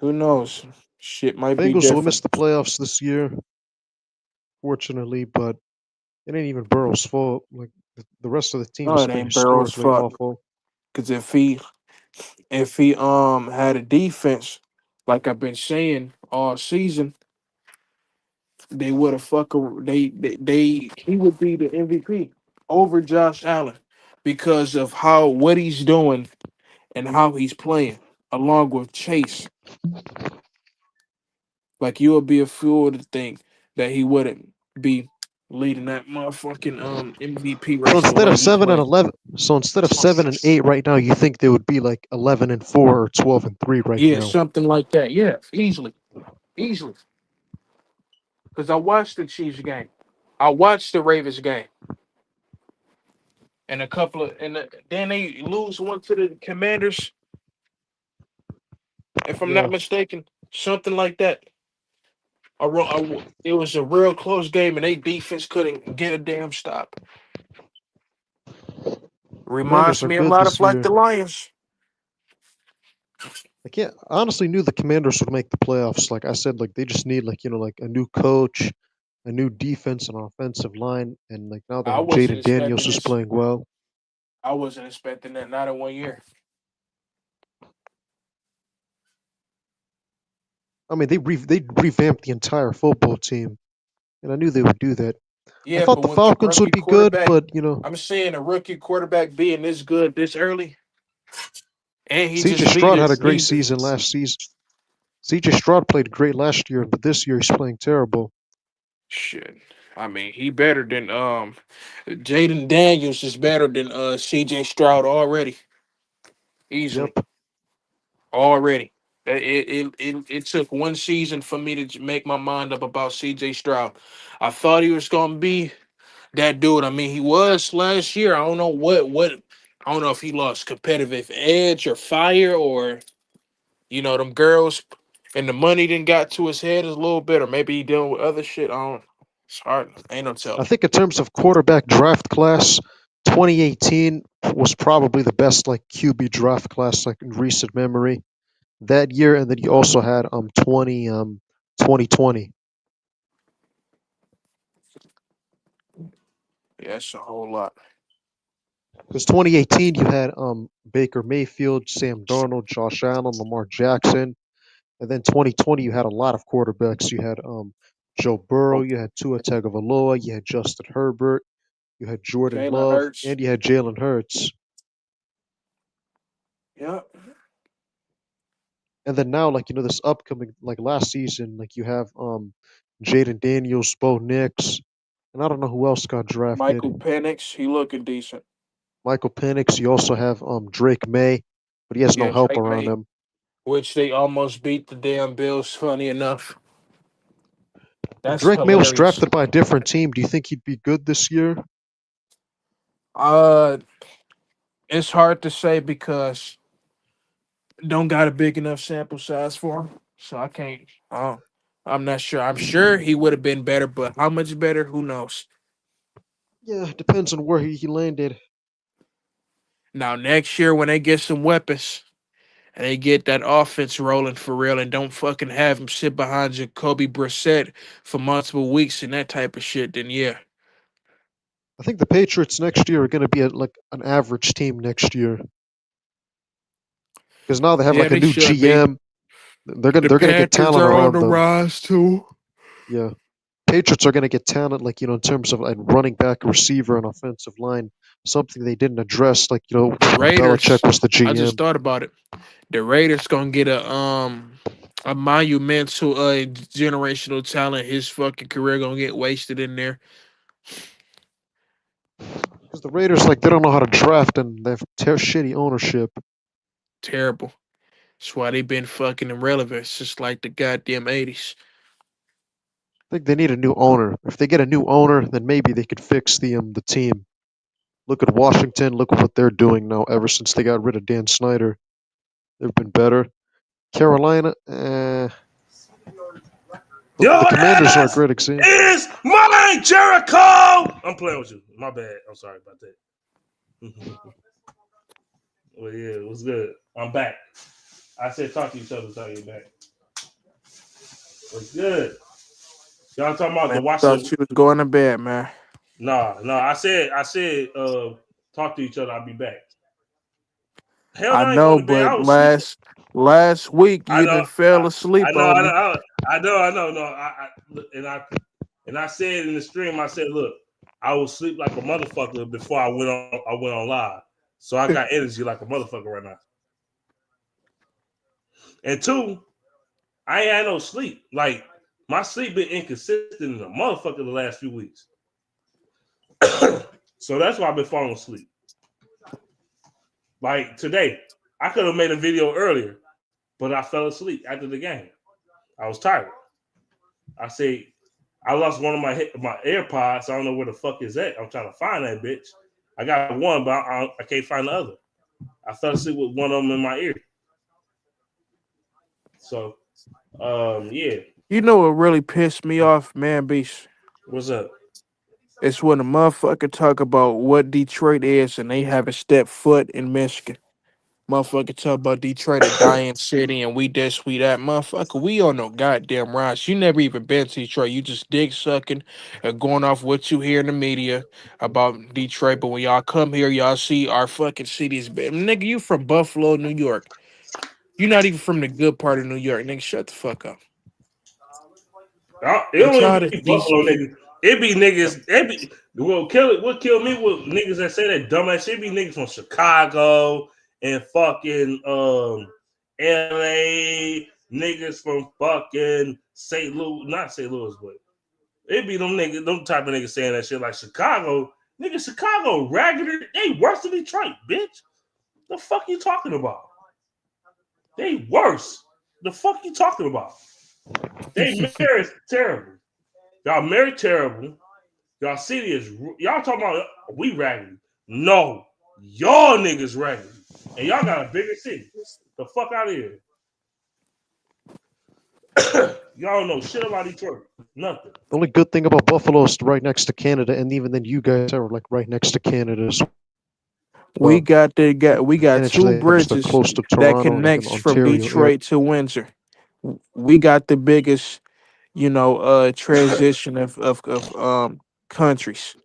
Who knows? Shit might be
Bengals will miss
different.
the playoffs this year, fortunately, but it ain't even Burrow's fault. Like The rest of the team
No,
is
it
pretty
ain't Burrow's
historically
fault.
awful.
Because if he had a defense, like I've been saying all season, they would have they he would be the MVP over Josh Allen because of what he's doing and how he's playing, along with Chase. Like you would be a fool to think that he wouldn't be leading that motherfucking MVP
So
race the
instead
way
of
he
7 and
playing.
11, so instead of 7 and 8 right now, you think they would be like 11 and 4 or 12 and 3 right
Yeah,
now?
something like that. Yeah, easily, easily. Because I watched the Chiefs game, I watched the Ravens game, and then they lose one to the Commanders, if I'm
Yeah,
not mistaken, something like that. It was a real close game, and they defense couldn't get a damn stop.
Commanders
Reminds
are
me a
good
lot of
this
like
year.
the Lions.
I honestly knew the Commanders would make the playoffs. Like I said, like they just need like a new coach, a new defense and offensive line, and like now they
I
have
wasn't
Jaden
expecting
Daniels who's
this.
playing well.
I wasn't expecting that not in 1 year.
I mean, they revamped the entire football team, and I knew they would do that. I
Yeah,
thought
but
the
with the
Falcons would
rookie
be good,
quarterback,
but
I'm seeing a rookie quarterback being this good this early, and he
C.J.
just beat
Stroud had
it.
a great season last season. C.J. Stroud played great last year, but this year he's playing terrible.
Shit. I mean, he better than Jaden Daniels is better than CJ Stroud already. Easily.
Yep.
Already. It took one season for me to make my mind up about CJ Stroud. I thought he was gonna be that dude. I mean, he was last year. I don't know what I don't know if he lost competitive edge or fire or them girls and the money didn't got to his head a little bit, or maybe he dealing with other shit. I don't. It's hard. Ain't no
I
telling.
think in terms of quarterback draft class, 2018 was probably the best like QB draft class like in recent memory. That year, and then you also had 2020.
Yeah, it's a whole lot.
Because 2018 you had Baker Mayfield, Sam Darnold, Josh Allen, Lamar Jackson, and then 2020 you had a lot of quarterbacks. You had Joe Burrow,
Oh,
you had Tua Tagovailoa, you had Justin Herbert, you had Jordan
Jalen
Love,
Hurts.
and you had Jalen Hurts.
Yeah.
And then now, like this upcoming, like last season, like you have Jaden Daniels, Bo Nix, and I don't know who else got drafted.
Michael Penix, he looking decent.
Michael Penix. You also have Drake May, but he has no
Yeah,
help
Drake
around
May,
him.
which they almost beat the damn Bills. Funny enough,
If
that's
Drake May was
hilarious.
drafted by a different team, do you think he'd be good this year?
Uh, it's hard to say because don't got a big enough sample size for him, so I can't. I'm not sure. I'm sure he would have been better, but how much better? Who knows?
Yeah, depends on where he landed.
Now next year when they get some weapons and they get that offense rolling for real and don't fucking have him sit behind Jacoby Brissett for multiple weeks and that type of shit, then yeah.
I think the Patriots next year are going to be like an average team next year because now they have
Yeah,
like a
they
new
should be.
GM. They're gonna
The
they're gonna get
Panthers
talent
are on
around
the
them.
rise too.
Yeah, Patriots are gonna get talent like in terms of like running back, receiver, and offensive line. Something they didn't address like
The
when Belichick
Raiders,
was the
I just
GM.
thought about it. The Raiders gonna get a monumental generational talent. His fucking career gonna get wasted in there.
Because the Raiders like they don't know how to draft and they have shitty ownership.
Terrible. That's why they been fucking irrelevant. It's just like the goddamn 80s.
I think they need a new owner. If they get a new owner, then maybe they could fix the team. Look at Washington. Look at what they're doing now. Ever since they got rid of Dan Snyder, they've been better. Carolina, the
Your
Commanders are a
ass
great example.
is mine, Jericho. I'm playing with you. My bad. I'm sorry about that. Well, yeah, it was good. I'm back. I said talk to each other until I get back. What's good? Y'all talking about
Man,
the
I thought
Washington?
she was going to bed, man.
Nah. I said, talk to each other. I'll be back. Hell,
I
no, I ain't going
know,
to bed. I
but
was sleeping.
last week
I
you
know,
done fell asleep on me.
I know. No, and I said in the stream, I said, look, I will sleep like a motherfucker before I went on live. So I got energy like a motherfucker right now. And two, I ain't had no sleep. Like my sleep been inconsistent in a motherfucker the last few weeks. So that's why I've been falling asleep. Like today, I could have made a video earlier, but I fell asleep after the game. I was tired. I say I lost one of my AirPods. I don't know where the fuck is that. I'm trying to find that bitch. I got one, but I can't find the other. I fell asleep with one of them in my ear. So, yeah.
You know what really pissed me off, man, beast?
What's up?
It's when a motherfucker talk about what Detroit is and they haven't stepped foot in Michigan. Motherfucker talk about Detroit a dying city and we this, we that. Motherfucker, we on no goddamn rise. You never even been to Detroit. You just dick sucking and going off what you hear in the media about Detroit. But when y'all come here, y'all see our fucking city is bad. Nigga, you from Buffalo, New York. You're not even from the good part of New York. Nigga, shut the fuck up.
It
I'm
don't even
tired
be
of these.
Buffalo niggas. It be niggas. What kill me with niggas that say that dumbass shit. Be niggas from Chicago and fucking L.A. Niggas from fucking St. Louis, not St. Louis, but it be them niggas, them type of niggas saying that shit like Chicago. Nigga, Chicago raggedy. They worse than Detroit, bitch. The fuck you talking about? They worse. The fuck you talking about? They married terrible. Y'all married terrible. Y'all city is y'all talking about we raggedy. No, y'all niggas raggedy. And y'all got a bigger city. The fuck out of here. Y'all don't know shit about Detroit. Nothing.
The only good thing about Buffalo is right next to Canada, and even then, you guys are like right next to Canada as
We
well.
got
Advantage
two
they have is they're
bridges
close to
that
Toronto and
connects from
Ontario area.
Detroit to Windsor. We got the biggest, transition of countries.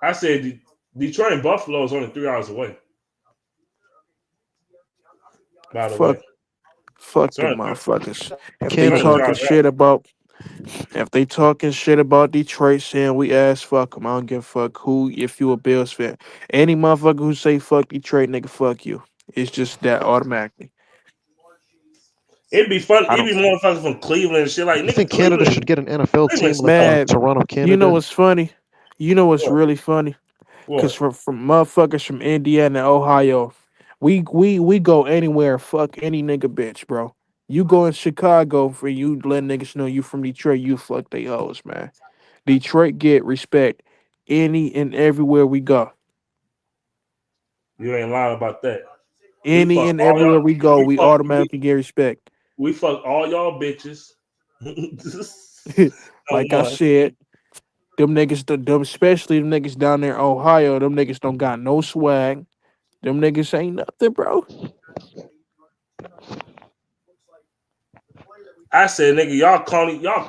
I said Detroit and Buffalo is only 3 hours away. By the
Fuck
way,
fuck
it's
them
only,
motherfuckers. If
it's
they
only 3
Canada,
talking
hours
shit about Detroit saying we ass fuck them, I don't give a fuck who if you a Bills fan. Any motherfucker who say fuck Detroit, nigga, fuck you. It's just that automatically.
It'd be fun.
I
It'd
don't
be motherfuckers from Cleveland and shit. Like
I
nigga,
think Canada should get an NFL team
Cleveland's
like
tough.
man,
Toronto,
you know
Canada.
what's funny? You know what's
What?
really funny? Cause
What?
from motherfuckers from Indiana and Ohio, we go anywhere, fuck any nigga bitch, bro. You go in Chicago for you let niggas know you from Detroit, you fuck they hoes, man. Detroit get respect any and everywhere we go.
You ain't lying about that. We
Any
fuck
and
all y'all.
everywhere we go,
We
we
fuck.
automatically get respect.
We fuck all y'all bitches. No
Like I
more.
said, them niggas, them especially them niggas down there in Ohio, them niggas don't got no swag. Them niggas ain't nothing, bro.
I said, nigga, y'all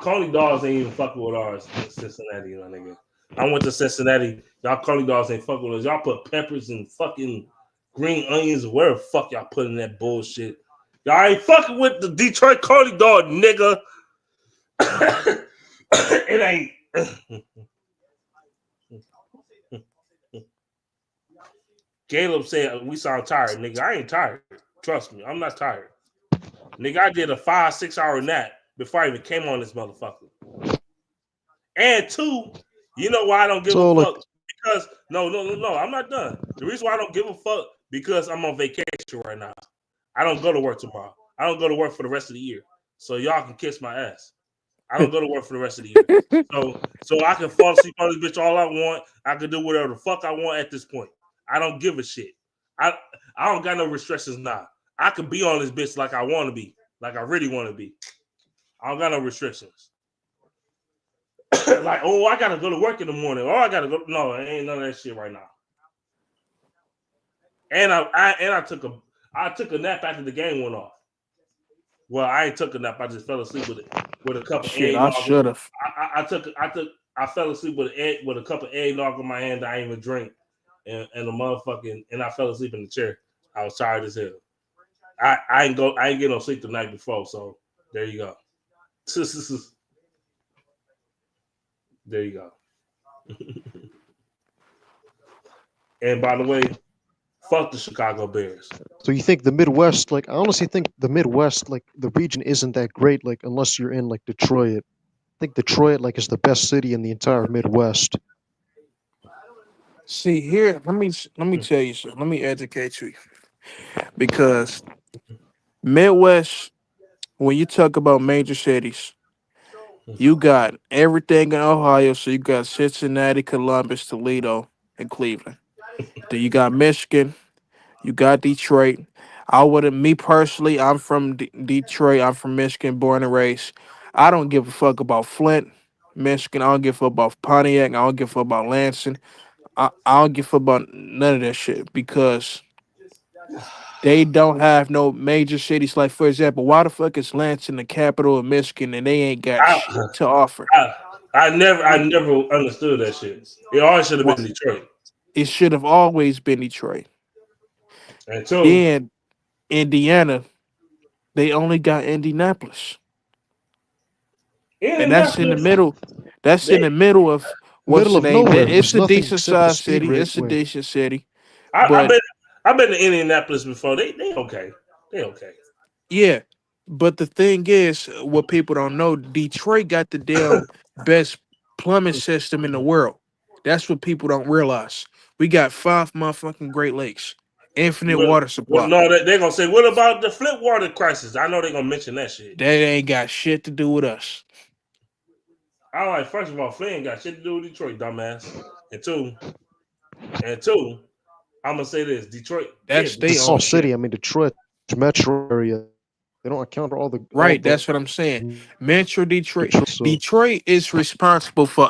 Coney dogs ain't even fucking with ours in Cincinnati, my nigga. I went to Cincinnati. Y'all Coney dogs ain't fucking with us. Y'all put peppers and fucking green onions or where the fuck y'all putting that bullshit. Y'all ain't fucking with the Detroit Coney dog, nigga. It ain't. Caleb said we sound tired, nigga. I ain't tired. Trust me, I'm not tired. Nigga, I did a 5-6 hour nap before I even came on this motherfucker. And two, you know why I don't give a
So like,
fuck? Because no, I'm not done. The reason why I don't give a fuck because I'm on vacation right now. I don't go to work tomorrow. I don't go to work for the rest of the year. So y'all can kiss my ass. I don't go to work for the rest of the year. So I can fall asleep on this bitch all I want. I can do whatever the fuck I want at this point. I don't give a shit. I don't got no restrictions now. I can be on this bitch like I want to be, like I really want to be. I don't got no restrictions. Like, oh, I gotta go to work in the morning. Oh, I gotta go. No, ain't none of that shit right now. And I took a nap after the game went off. Well, I ain't took a nap. I just fell asleep with a cup of
Shit, I
eggnog.
should have.
I took I fell asleep with a cup of eggnog in my hand that I didn't even drink, and I fell asleep in the chair. I was tired as hell. I ain't get no sleep the night before, so there you go. There you go. And by the way, fuck the Chicago Bears.
So you think the Midwest, like I honestly think the Midwest, like the region isn't that great, like unless you're in like Detroit. I think Detroit like is the best city in the entire Midwest.
See here, let me tell you something. Let me educate you because Midwest, when you talk about major cities, you got everything in Ohio. So you got Cincinnati, Columbus, Toledo, and Cleveland. Then you got Michigan. You got Detroit. I wouldn't, me personally, I'm from Detroit. I'm from Michigan, born and raised. I don't give a fuck about Flint, Michigan. I don't give a fuck about Pontiac. I don't give a fuck about Lansing. I don't give a fuck about none of that shit because they don't have no major cities. Like, for example, why the fuck is Lansing the capital of Michigan and they ain't got
I,
shit to offer?
I, I never understood that shit. It always should have
Why-
been Detroit.
It should have always been Detroit.
And two,
Then Indiana, they only got Indianapolis. And that's in the
Indianapolis,
middle. That's in
they
the middle of what's
Middle
the
of
name?
nowhere.
It's
There's
a
nothing
decent
except the
sized city. It's a
speedway.
decent city,
I
but
bet I've been to Indianapolis before. They okay. They okay.
yeah. But the thing is, what people don't know, Detroit got the damn best plumbing system in the world. That's what people don't realize. We got 5 motherfucking Great Lakes, infinite
Well,
water
well,
supply.
no, they're gonna say, what about the Flint water crisis? I know they're gonna mention that shit.
That ain't got shit to do with us.
I like, first of all, Flint ain't got shit to do with Detroit, dumbass. And two, and two, I'm gonna say this: Detroit, yeah,
That's
It's a
they
small
own
Detroit.
city.
shit.
I mean, Detroit metro area. They don't account for all
Right,
the
that's what I'm saying. Metro Detroit.
Detroit. So
Detroit is responsible for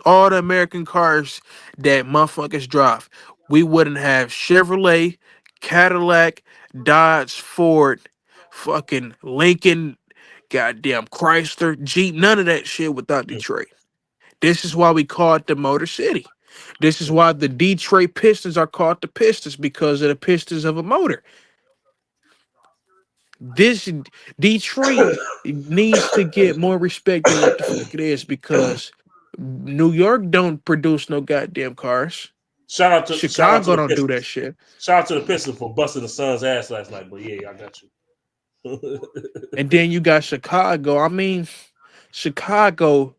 all the American cars that motherfuckers drive. We wouldn't have Chevrolet, Cadillac, Dodge, Ford, fucking Lincoln, goddamn Chrysler, Jeep, none of that shit without Detroit. This is why we call it the Motor City. This is why the Detroit Pistons are called the Pistons because of the pistons of a motor. This Detroit needs to get more respect than what the fuck it is because New York don't produce no goddamn cars.
Shout out to
Chicago
the
don't do that
Pistons.
shit.
Shout out to the Pistons for busting the Suns' ass last night. But yeah, I got you.
And then you got Chicago. I mean, Chicago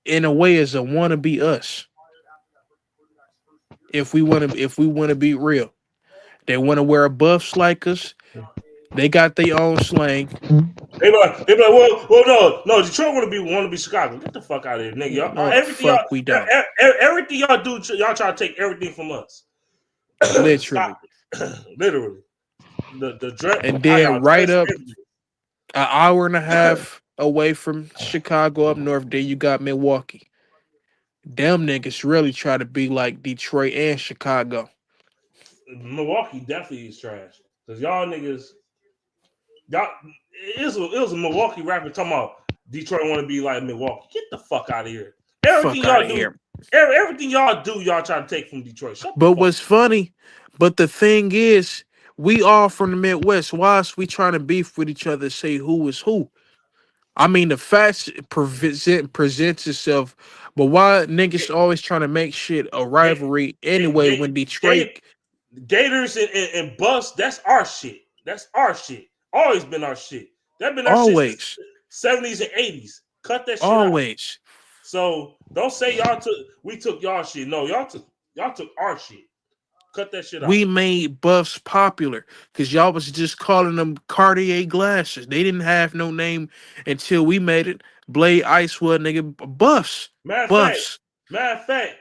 in a way is a wannabe us. If we want to be real, they want to wear buffs like us. They got their own slang.
They be like, well, no, Detroit want to be Chicago. Get the fuck out of here, nigga. Y'all,
No, the fuck we don't.
everything y'all do, y'all try to take everything from us. Stop,
Literally.
literally. The dress,
And
how y'all
then right
dress,
up
everything.
an hour and a half away from Chicago up north, then you got Milwaukee. Them niggas really try to be like Detroit and Chicago.
Milwaukee definitely is trash because y'all niggas, y'all. It was a Milwaukee rapper talking about Detroit want to be like Milwaukee. Get the fuck out of here. Everything
Fuck out
y'all
of
do,
here.
everything y'all do, y'all try to take from Detroit. Shut the
But
fuck.
what's funny, but the thing is, we all from the Midwest. Why is we trying to beef with each other, say who is who? I mean, the facts presents itself, but why niggas always trying to make shit a
Ga-
rivalry
ga-
anyway
ga-
when Detroit
ga- Gators and Bus, that's our shit. That's our shit. Always been our shit. That been our shit since
always,
the 70s and 80s. Cut that shit out.
always.
So don't say we took y'all shit. No, y'all took our shit. Cut that shit out.
We made buffs popular because y'all was just calling them Cartier glasses. They didn't have no name until we made it. Blade Icewood, nigga, buffs,
Matter of fact,
buffs.
matter of fact,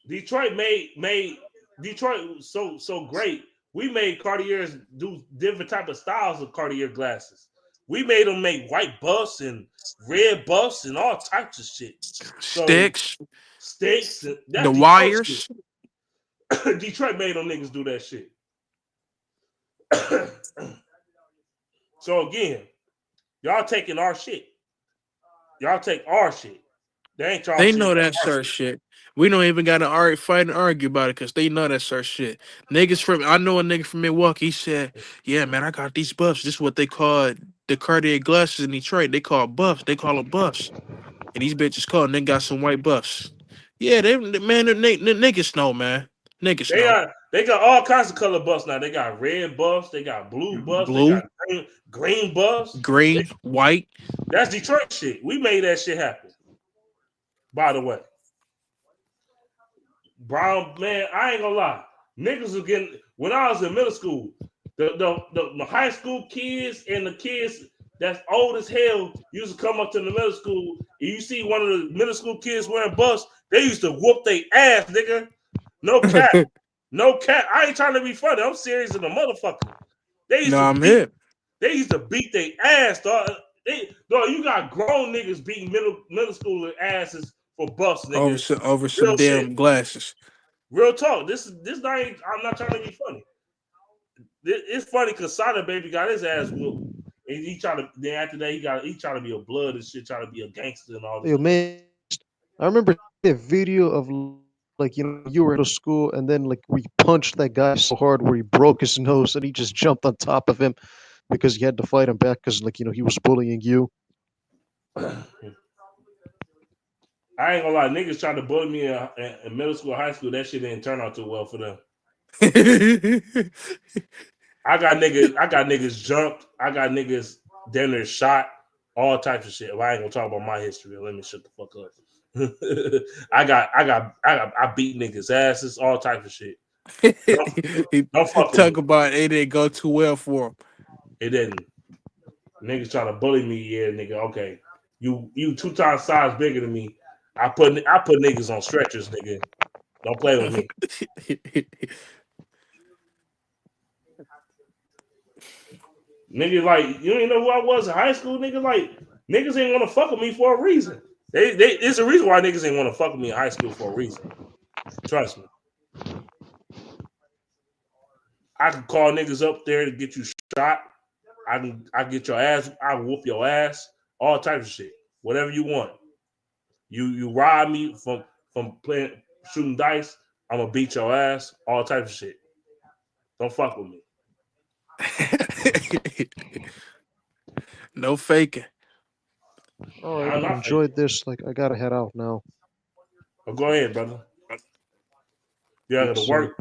Detroit made Detroit so great. We made Cartiers do different type of styles of Cartier glasses. We made them make white buffs and red buffs and all types of shit. So
Sticks,
sticks,
the
that's Detroit shit.
wires.
Detroit made them niggas do that shit. So again, y'all taking our shit. Y'all take our shit. They ain't trying
They
to see
know
that
that sir shit. We don't even got to fight and argue about it because they know that sir shit. I know a nigga from Milwaukee. He said, "Yeah, man, I got these buffs. This is what they call the Cartier glasses in Detroit. They call buffs. They call them buffs. And these bitches call and they got some white buffs. Yeah, man, the niggas know, man. Niggas know.
They got all kinds of color buffs now. They got red buffs, they got blue buffs, they
Blue,
got green buffs.
green, white.
That's Detroit shit. We made that shit happen. By the way, Brown man, I ain't gonna lie. Niggas was getting when I was in middle school. The high school kids and the kids that's old as hell used to come up to the middle school. And you see one of the middle school kids wearing buffs, they used to whoop their ass, nigga. No cap. No cap. I ain't trying to be funny. I'm serious as a motherfucker.
No, I'm here.
They used to beat their ass, dog. Dog, you got grown niggas beating middle school asses for buffs, nigga.
Over some
Real
damn
shit.
glasses.
Real talk. This not. I'm not trying to be funny. It's funny because Sada Baby got his ass whooped, and he tried to. Then after that, he tried to be a blood and shit, trying to be a gangster and all this.
Yo, man, I remember a video of like you were in school and then like we punched that guy so hard where he broke his nose and he just jumped on top of him because you had to fight him back because like he was bullying you.
I ain't gonna lie, niggas tried to bully me in middle school, high school. That shit didn't turn out too well for them. I got niggas jumped. I got niggas down there shot. All types of shit. Well, I ain't gonna talk about my history. Let me shut the fuck up. I beat niggas asses. All types of shit. Don't fuck with
Talk
me.
about it didn't go too well for him.
It didn't. Niggas trying to bully me. Yeah, nigga. Okay, you 2 times size bigger than me. I put niggas on stretchers, nigga. Don't play with me. Nigga, like, you ain't know who I was in high school, nigga. Like, niggas ain't want to fuck with me for a reason. It's a reason why niggas ain't want to fuck with me in high school for a reason. Trust me. I can call niggas up there to get you shot. I get your ass. I whoop your ass. All types of shit. Whatever you want. You rob me from playing shooting dice. I'm gonna beat your ass. All types of shit. Don't fuck with me.
No faking.
All right, I enjoyed this. Like I gotta head out now.
Oh, go ahead, brother. You gotta
It's,
work.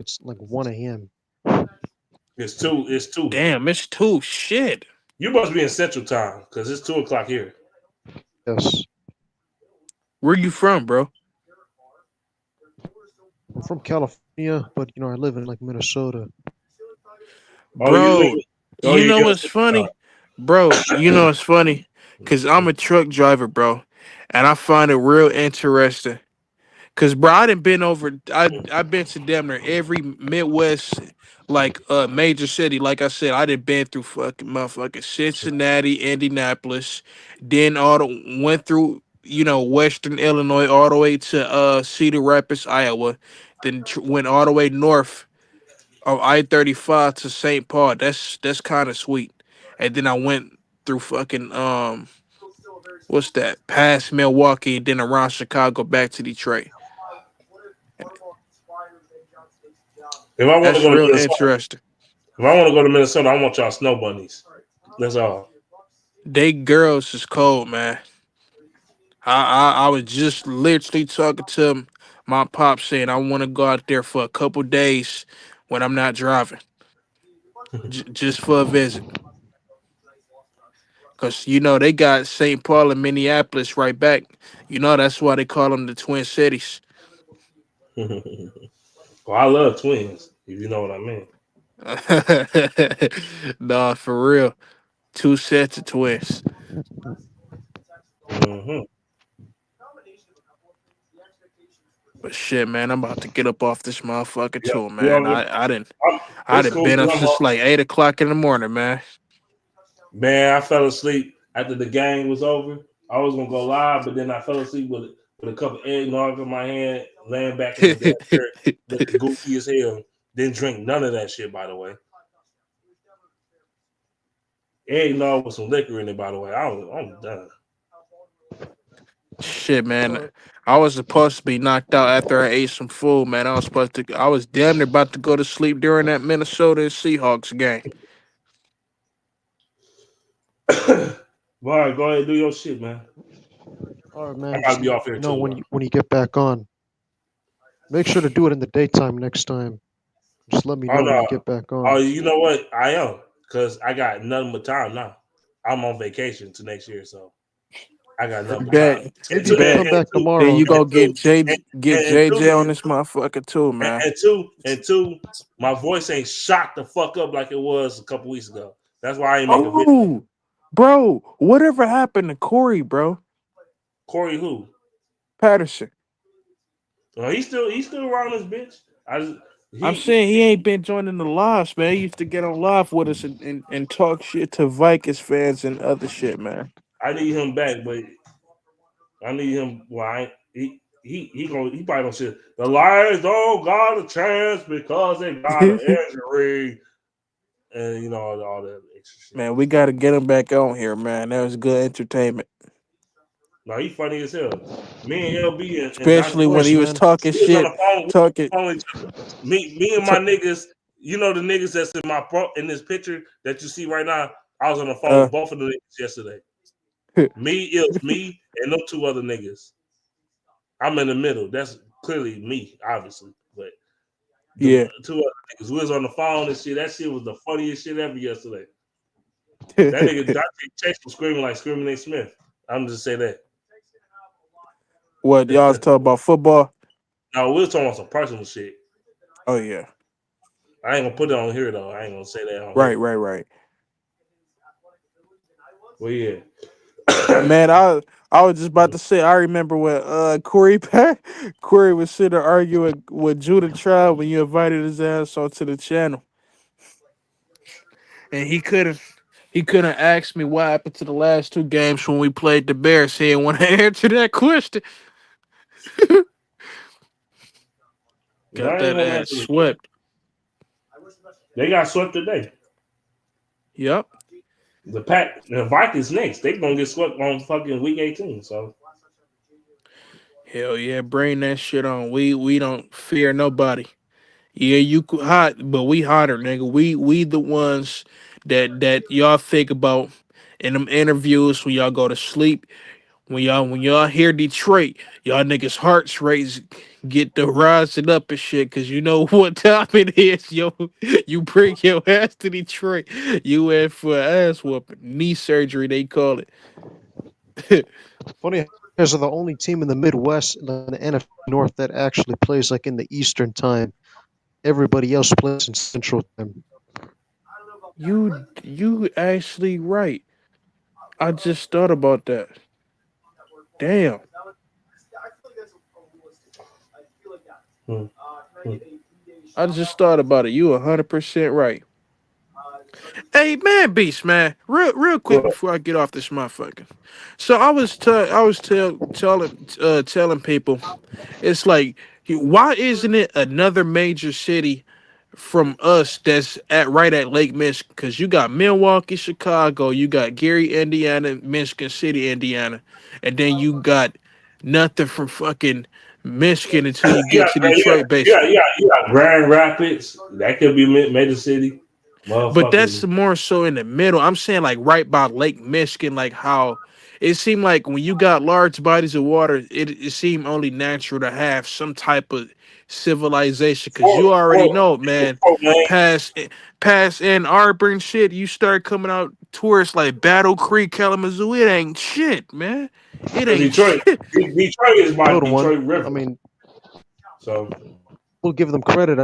It's like 1 a.m.
It's two.
Damn, it's 2. Shit.
You must be in Central Time because it's 2:00 here.
Yes.
Where you from, bro?
I'm from California, but I live in like Minnesota.
Bro, you know what's funny? Bro, you know what's funny? Because I'm a truck driver, bro. And I find it real interesting. Because, bro, I've been to damn near every Midwest, like, major city. Like I said, I done been through fucking motherfucking Cincinnati, Indianapolis. Then went through, Western Illinois all the way to Cedar Rapids, Iowa. Then went all the way north of I-35 to St. Paul. That's kind of sweet. And then I went through fucking what's that? Past Milwaukee, and then around Chicago back to Detroit.
If I want to
That's
go to
real
Minnesota,
interesting.
I want y'all snow bunnies. That's all.
They girls is cold, man. I was just literally talking to my pop saying I want to go out there for a couple days when I'm not driving, just for a visit. Cause they got St. Paul and Minneapolis right back. That's why they call them the Twin Cities.
Well, I love twins, if you know what I mean.
Nah, for real. 2 sets of twins.
Mm-hmm.
But shit, man, I'm about to get up off this motherfucker
Yep.
too, man. I
It's
done
cool.
been up since like 8 o'clock in the morning, man.
Man, I fell asleep after the game was over. I was gonna go live, but then I fell asleep with a cup of eggnog in my hand, laying back in the damn chair, looking goofy as hell. Didn't drink none of that shit, by the way. Eggnog with some liquor in it, by the way. I'm done.
shit,
It's
man.
all right.
I was supposed to be knocked out after I ate some food, man. I was damn near about to go to sleep during that Minnesota and Seahawks game.
Boy, go ahead and do your shit, man.
All right,
I
man.
gotta
Just
be
let
off
me
here
know
too, bro.
when you get back on. Make sure to do it in the daytime next time. Just let me
Oh
know when you
no.
get back
Oh,
on.
you know what? I am because I got nothing but time now. I'm on vacation to next year, so I got nothing but time.
Bet,
And
Maybe you
two,
could
and,
come
bet.
and
back
two,
Then
tomorrow
you
and
go
again.
two,
get
and
JJ
two,
on this motherfucker too, man.
and two, my voice ain't shot the fuck up like it was a couple weeks ago. That's why I ain't make a video.
Oh, bro, whatever happened to Corey, bro?
Corey, who?
Patterson.
Well, he's still around this bitch. I just,
I'm
he
saying he ain't been joining the lives, man. He used to get on live with us and talk shit to Vikings fans and other shit, man.
I need him back, but I need him. Well, he probably don't say the Lions don't got a chance because they got an injury, and all that extra shit.
Man, we got to get him back on here, man. That was good entertainment.
No, he funny as hell. Me and LB and
Of
Especially
Dr.
when
course,
he was
man.
talking
We was on
shit,
the phone. We was
talking.
on the phone with each other. Me and my
T-
niggas. You know the niggas that's in this picture that you see right now. I was on the phone
uh,
with both of the niggas yesterday. It was me and no two other niggas. I'm in the middle. That's clearly me, obviously. But the
yeah.
two other niggas, we was on the phone and shit. That shit was the funniest shit ever yesterday. That nigga Dr. Chase was screaming like Screaming A. Smith. I'm just say that.
What y'all was talking about football?
No, we was talking about some personal shit.
Oh yeah,
I ain't gonna put it on here though. I ain't gonna say that on
right,
here.
right, right.
Well, yeah.
Man, I was just about to say. I remember when Corey was sitting there arguing with Judah Tribe when you invited his ass onto the channel, and he couldn't ask me what happened to the last two games when we played the Bears. He didn't want to answer that question. Got
I ain't
that
gonna
ass
answer it.
swept.
They got swept today.
Yep.
The Vikings next. They gonna get swept on fucking week 18. So
Hell yeah, bring that shit on. We don't fear nobody. Yeah, you could hot, but we hotter, nigga. We the ones that y'all think about in them interviews when y'all go to sleep. When y'all hear Detroit, y'all niggas hearts raise get the rising up and shit, cause you know what time it is, yo. You bring your ass to Detroit, you in for an ass whooping, knee surgery they call it.
Funny, guys are the only team in the Midwest in the NFC North that actually plays like in the Eastern time. Everybody else plays in Central time.
You actually right. I just thought about that. Damn.
hmm.
I just thought about it. You 100% right. Hey man, Beast man, real quick
Well,
before I get off this motherfucker. So I was telling people, it's like, why isn't it another major city from us that's at right at Lake Michigan? Because you got Milwaukee, Chicago, you got Gary, Indiana, Michigan City, Indiana, and then you got nothing from fucking Michigan until you
you
get
got,
to
you got,
Detroit,
you got,
basically.
you got, you got Grand Rapids. That could be major city.
But that's
Motherfucking
more so in the middle. I'm saying like right by Lake Michigan, like how it seemed like when you got large bodies of water, it seemed only natural to have some type of civilization. Cause
Fort,
you already
Fort,
know, man,
Fort Wayne.
past past Ann Arbor and shit, you start coming out tourists like Battle Creek, Kalamazoo. It ain't shit, man. It
Because
ain't
Detroit,
shit.
Detroit is by
Little one.
Detroit
I
River.
mean,
So
we'll give them credit.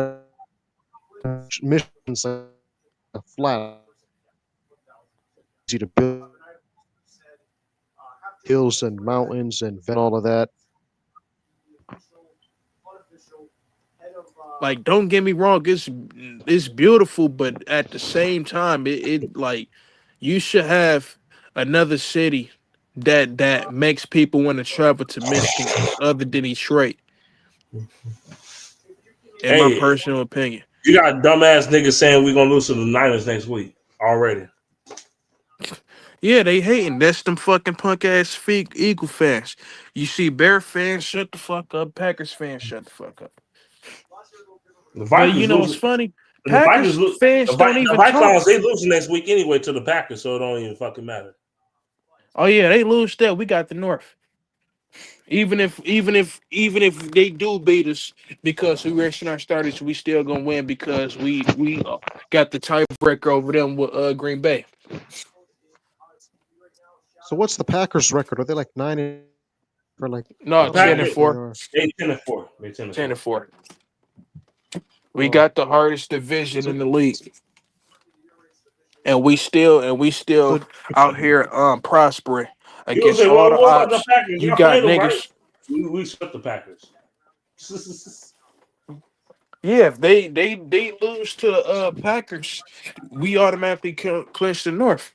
Michigan's like a flat, easy to build hills and mountains and all of that.
Like, don't get me wrong, it's beautiful, but at the same time, it like you should have another city that makes people want to travel to Michigan other than Detroit, in my
hey,
personal opinion.
you got dumbass niggas saying we're gonna lose to the Niners next week already.
Yeah, they hating. That's them fucking punk ass fake Eagle fans. You see Bear fans, shut the fuck up. Packers fans, shut the fuck up.
The
But you
Vikings
know what's
losing.
funny?
The Vikings
Packers
lose.
fans don't
The
even talk.
Vikings they losing next week anyway to the Packers, so it don't even fucking matter.
Oh yeah, they lose that. We got the North. Even if they do beat us because we resting our starters, we still gonna win because we got the tiebreaker over them with Green Bay.
So what's the Packers record? Are they like 9 for like?
No,
I don't know
ten and
Packers
what they
four.
are.
they 10-4. They
10
10-4.
and 4. We
Oh,
got the hardest division
so
in the league. And we still
so
out here prospering
You gonna
against
say,
all
well,
the
what about the
odds.
Packers?
You
Y'all
got
played them right.
niggas.
We swept the Packers.
Yeah, if they lose to the Packers, we automatically clinch the North.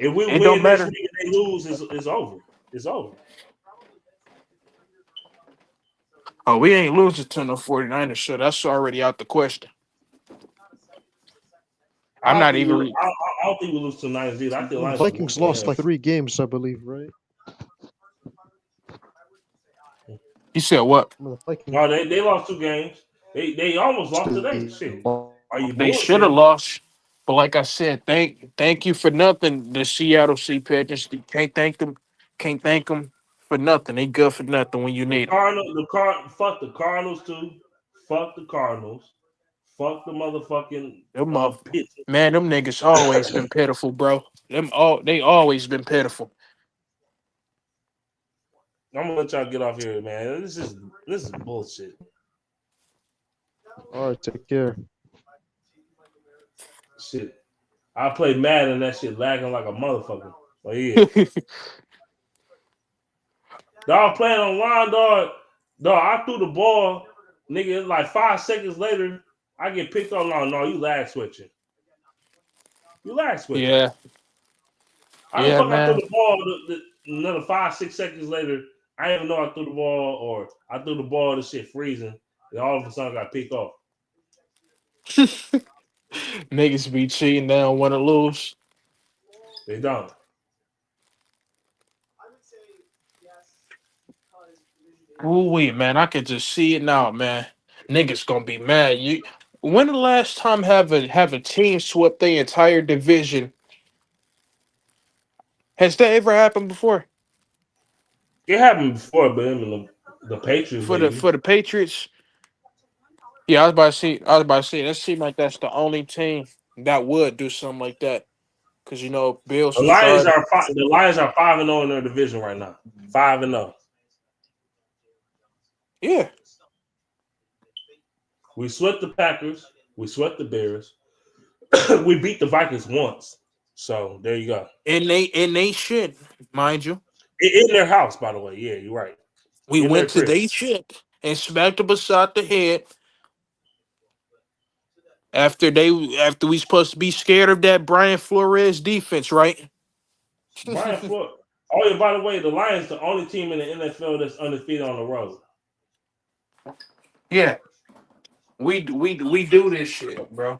If we
It don't
win next
matter.
week and they lose, it's over. It's over.
Oh, we ain't losing to no 49ers, so that's already out the question.
I
I'm
don't
not
think we.
even.
I don't think we lose to the Niners either. I think
the
Lions will
Vikings
whoop their
lost
ass.
like 3 games, I believe, right?
You said what?
Well, the Vikings
No, they lost 2 games. They almost lost today. Shit. Are you
They should have
bullshitting?
lost, but like I said, thank you for nothing. The Seattle Sea Pigeons can't thank them. Can't thank them for nothing. They good for nothing when you
The
need them.
Cardinals, fuck the Cardinals too. Fuck the Cardinals. Fuck the motherfucking
Them up,
Pigeons.
man. Them niggas always been pitiful, bro. They always been pitiful.
I'm gonna let y'all get off here, man. This is bullshit.
All right, take care.
Shit. I played Madden and that shit lagging like a motherfucker. But yeah. Dog playing online, dog. Dog, I threw the ball, nigga. Like 5 seconds later, I get picked up. No, you lag switching. You lag switching.
Yeah,
How the
yeah,
fuck I threw
man.
the ball another 5, 6 seconds later? I didn't even know I threw the ball, or I threw the ball. This shit freezing, and all of a sudden I got picked off.
Niggas be cheating. They don't want to lose.
They don't.
Ooh, wait, man. I can just see it now, man. Niggas gonna be mad. When the last time have a team swept the entire division? Has that ever happened before
It happened before, but him and the Patriots,
for the
maybe.
for the Patriots? Yeah, I was about to say. I was about to say. That seemed like that's the only team that would do something like that. Cause Bills
The
was
Lions
starting.
are the Lions are 5-0 in their division right now. 5-0.
Yeah,
We swept the Packers. We swept the Bears. We beat the Vikings once. So there you go.
and they should, mind you.
In their house, by the way. Yeah, you're right.
We
In their
went to
crib.
they shit and smacked them beside the head after we supposed to be scared of that Brian Flores defense, right?
Brian Floyd. Oh yeah, by the way, the Lions the only team in the NFL that's undefeated on the road.
Yeah, we do this shit, bro.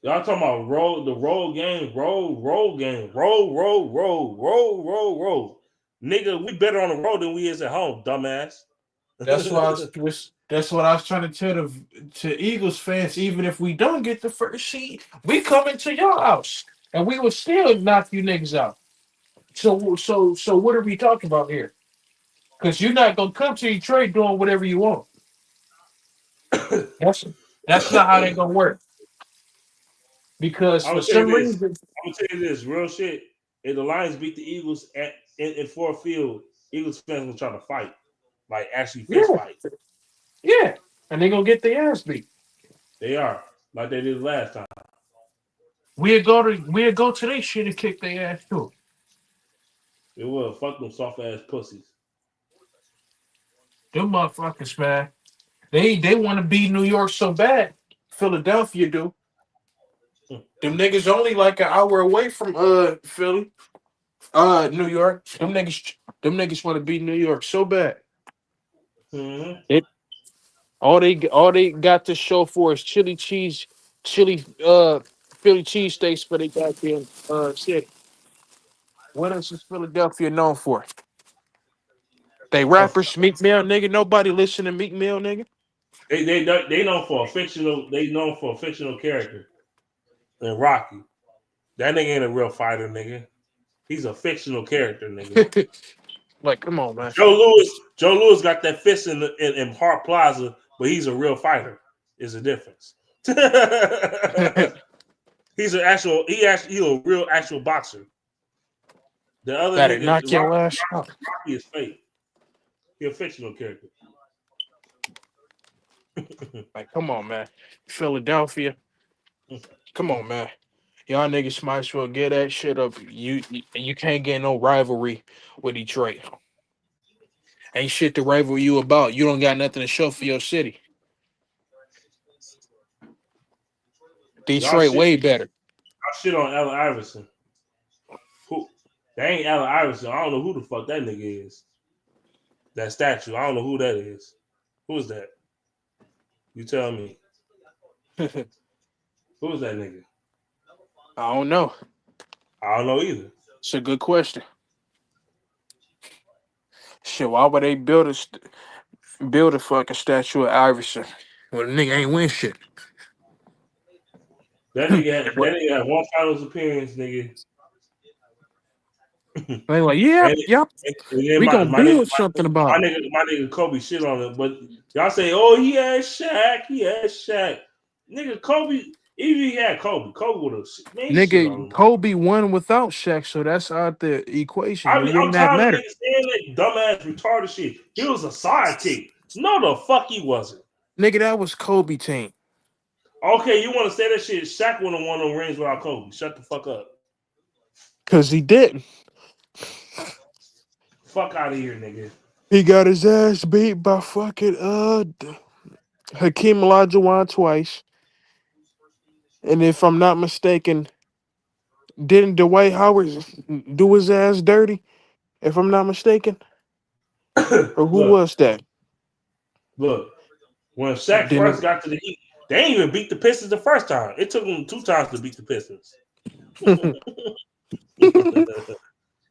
Y'all talking about the road game, roll game, roll. Nigga, we better on the road than we is at home, dumbass.
That's what I was trying to tell to Eagles fans. Even if we don't get the first seed, we coming to your house and we will still knock you niggas out. So what are we talking about here? Because you're not gonna come to Detroit doing whatever you want. That's that's not how they gonna work. Because
I'm
for
gonna tell you
some
this.
reason,
I'm gonna tell you this, real shit. If the Lions beat the Eagles in Ford Field, Eagles fans gonna try to fight, like actually fist
yeah,
fight.
yeah, and they gonna get their ass beat.
They are like they did last time.
We'll go to their shit and kick their ass too.
It will fuck them soft ass pussies.
Them motherfuckers, man. They want to beat New York so bad. Philadelphia do. Them niggas only like an hour away from Philly, New York. Them niggas want to beat New York so bad.
Mm-hmm.
It all they got to show for is chili cheese, chili Philly cheesesteaks for the goddamn city. What else is Philadelphia known for? They
Uh,
rappers, Meek Mill, nigga. Nobody listen to Meek Mill, nigga.
they know for a fictional. They known for a fictional character in Rocky. That nigga ain't a real fighter, nigga. He's a fictional character, nigga.
Like, come on, man.
Joe Lewis got that fist in Hart Plaza, but he's a real fighter. Is a difference. He's an actual. He's a real actual boxer. The other
Better
nigga,
knock your ass out.
Rocky is fake. He's a fictional character.
Like, come on, man. Philadelphia. Come on, man. Y'all niggas might as well get that shit up. You can't get no rivalry with Detroit. Ain't shit to rival you about. You don't got nothing to show for your city.
Y'all
Detroit
shit.
way better.
Y'all shit on Allen Iverson. Who? That ain't Allen Iverson. I don't know who the fuck that nigga is. That statue. I don't know who that is. Who is that? You tell me. Who is that nigga?
I don't know.
I don't know either.
It's a good question. Shit, why would they build a fucking statue of Iverson when the nigga ain't win shit?
That nigga had one finals appearance, nigga.
They like, yep,
And,
yep.
and then
We gonna build something about it.
my nigga Kobe shit on it, but y'all say, oh, he had Shaq. Nigga, Kobe, even if he had Kobe would have made shit on
Nigga,
him.
Kobe won without Shaq, so that's out the equation.
I
It
mean,
wouldn't
I'm
that
tired of
matter.
niggas saying that dumbass retarded shit. He was a sidekick. No, the fuck he wasn't.
Nigga, that was Kobe team.
Okay, you want to say that shit? Shaq wouldn't have won them rings without Kobe. Shut the fuck up.
Cause he didn't.
Fuck out of here, nigga.
He got his ass beat by fucking Hakeem Olajuwon twice. And if I'm not mistaken, didn't Dwight Howard do his ass dirty? If I'm not mistaken, or who
look,
was that?
look. When Shaq first
Didn't
got to the Heat, they ain't even beat the Pistons the first time. It took them 2 times to beat the Pistons.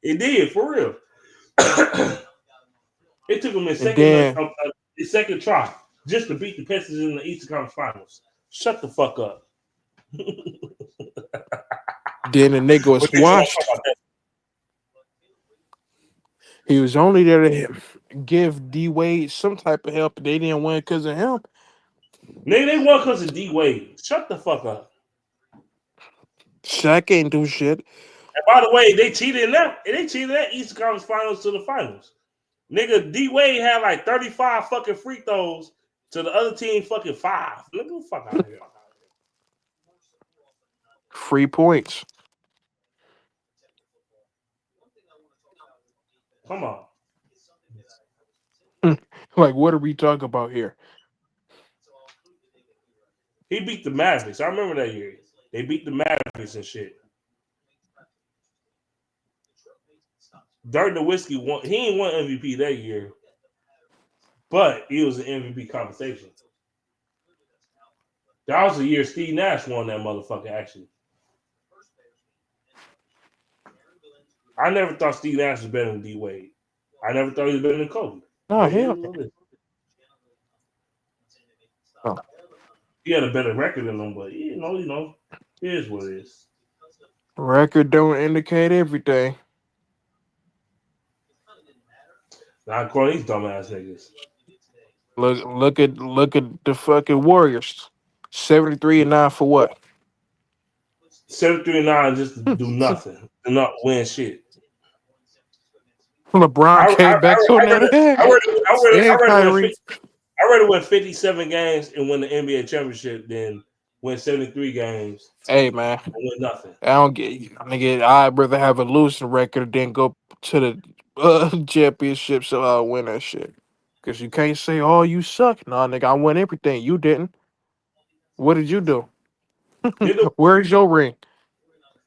It did, for real. It took them
and then
a second try just to beat the Pistons in the Eastern Conference Finals. Shut the fuck up.
then the nigga
But
was
niggas don't talk
washed.
about that.
He was only there to give D Wade some type of help. They didn't win because of him.
Nigga, they won because of D Wade. Shut the fuck up.
Shaq ain't do shit.
And by the way, they cheated in that. They cheated that Eastern Conference Finals to the finals. Nigga, D Wade had like 35 fucking free throws to the other team fucking 5. Nigga, the fuck out of here.
Free points.
Come on.
Like, what are we talking about here?
He beat the Mavericks. I remember that year. They beat the Mavericks and shit. Dirk Nowitzki won. He ain't won MVP that year, but he was an MVP conversation. That was the year Steve Nash won that motherfucker, actually. I never thought Steve Nash was better than D Wade. I never thought he was better than Kobe.
Oh,
But
hell. Oh.
he had a better record than him, but you know, it is what it is.
Record don't indicate everything.
Not calling these dumbass niggas.
Look at the fucking Warriors. 73-9 for what?
73-9 just to do nothing, to not win shit.
LeBron came back on that ass. And Kyrie.
I'd rather win 57 games and win the NBA championship than win 73 games
Hey, man.
and win nothing.
I don't get nigga. I'd rather have a losing record than go to the championship so I'll win that shit. Cause you can't say, "Oh, you suck." Nah, nigga, I won everything. You didn't. What did you do? Where's your ring?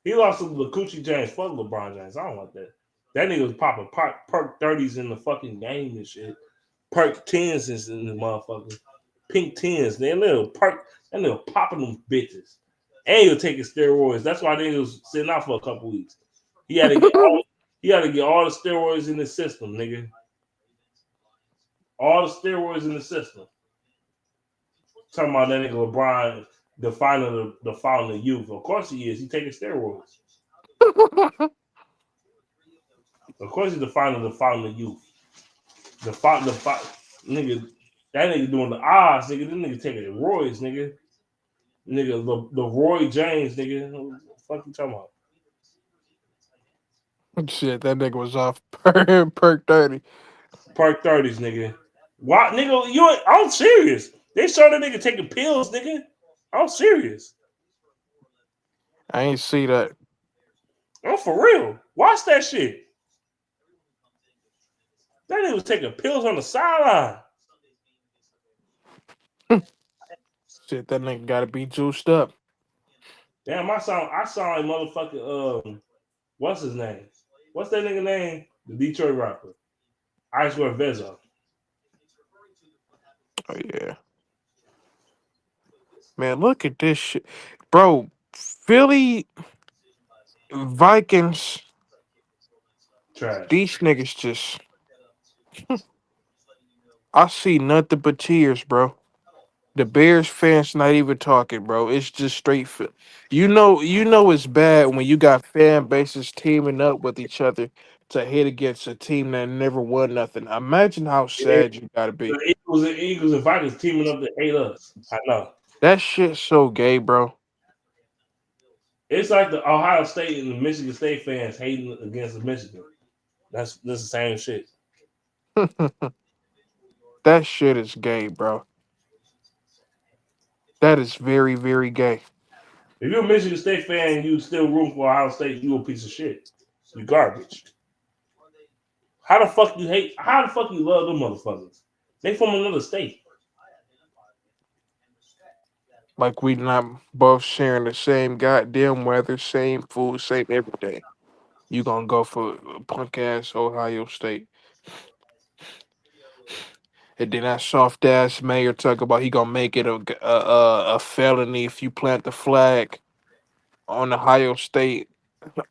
He lost to Coochie James. Fuck LeBron James. I don't like that. That nigga was popping perk 30s in the fucking game and shit. Perk 10s in the motherfucker. Pink 10s. That little popping them bitches. and he was taking steroids. That's why they was sitting out for a couple weeks. He had to get all the steroids in the system, nigga. All the steroids in the system. Talking about that nigga LeBron defining the fountain of youth. Of course he is. He taking steroids. Of course he's defining the fountain of youth. Nigga, that nigga doing the odds, nigga. This nigga taking the roids, nigga. Nigga, the Roy James, nigga. What the fuck you talking about?
Shit, that nigga was off perk 30.
Perk 30s, nigga. Why, nigga, I'm serious. They saw that nigga taking pills, nigga. I'm serious.
I ain't see that.
I'm for real. Watch that shit. That nigga was taking pills on the sideline.
Shit, that nigga gotta be juiced up.
Damn, I saw a motherfucking what's his name? What's that nigga name? The Detroit rapper. I swear Vezo.
Oh yeah. Man, look at this shit. Bro, Philly Vikings,
Trash.
these niggas just I see nothing but tears, bro. The Bears fans not even talking, bro. It's just straight. You know it's bad when you got fan bases teaming up with each other to hit against a team that never won nothing. Imagine how sad you gotta be.
The Eagles and Vikings teaming up to hate us. I know.
That shit's so gay, bro.
It's like the Ohio State and the Michigan State fans hating against Michigan. That's the same shit.
That shit is gay, bro. That is very, very gay.
If you're a Michigan State fan and you still root for Ohio State, you a piece of shit. You garbage. How the fuck you love them motherfuckers? They from another state.
Like we not both sharing the same goddamn weather, same food, same everything. You gonna go for punk ass Ohio State. And then that soft ass mayor talk about he gonna make it a felony if you plant the flag on Ohio State.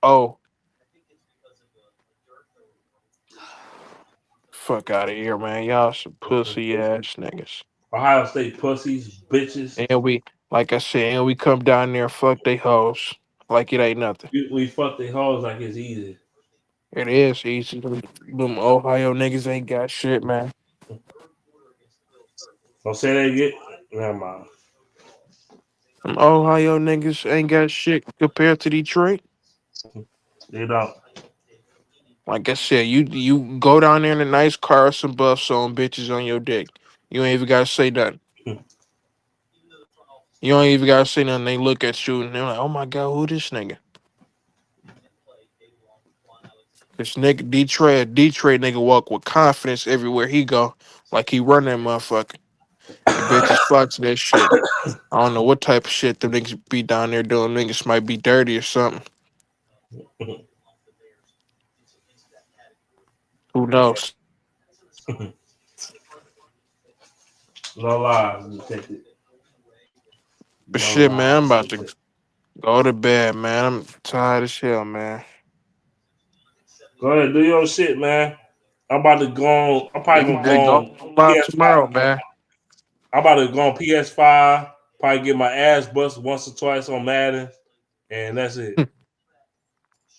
Oh, fuck out of here, man! Y'all some pussy ass niggas.
Ohio State pussies, bitches.
And we, like I said, and we come down there and fuck they hoes like it ain't nothing.
We fuck their hoes like it's easy.
It is easy. Them Ohio niggas ain't got shit, man.
Don't say they get. Never mind.
Them Ohio niggas ain't got shit compared to Detroit.
They don't.
Like I said, you go down there in a nice car, some buffs on, bitches on your dick. You ain't even gotta say nothing. You don't even gotta say nothing. They look at you and they're like, "Oh my god, who this nigga?" This nigga Detroit nigga walk with confidence everywhere he go, like he run that motherfucker. And bitches fuck to that shit. I don't know what type of shit them niggas be down there doing. Niggas might be dirty or something. Who knows?
No lies, detective.
But
No
shit, man, I'm
lies,
about to
detective.
go to bed, man. I'm tired as hell, man.
Go ahead, do your shit, man. I'm about to go on. I'm
We
probably gonna go
might go
on
live
PS5.
tomorrow, man.
I'm about to go on PS5. Probably get my ass busted once or twice on Madden, and that's it.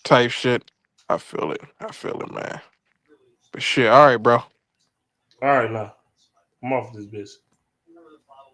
Type shit. I feel it. I feel it, man. But shit, all right, bro.
All right, now I'm off this bitch.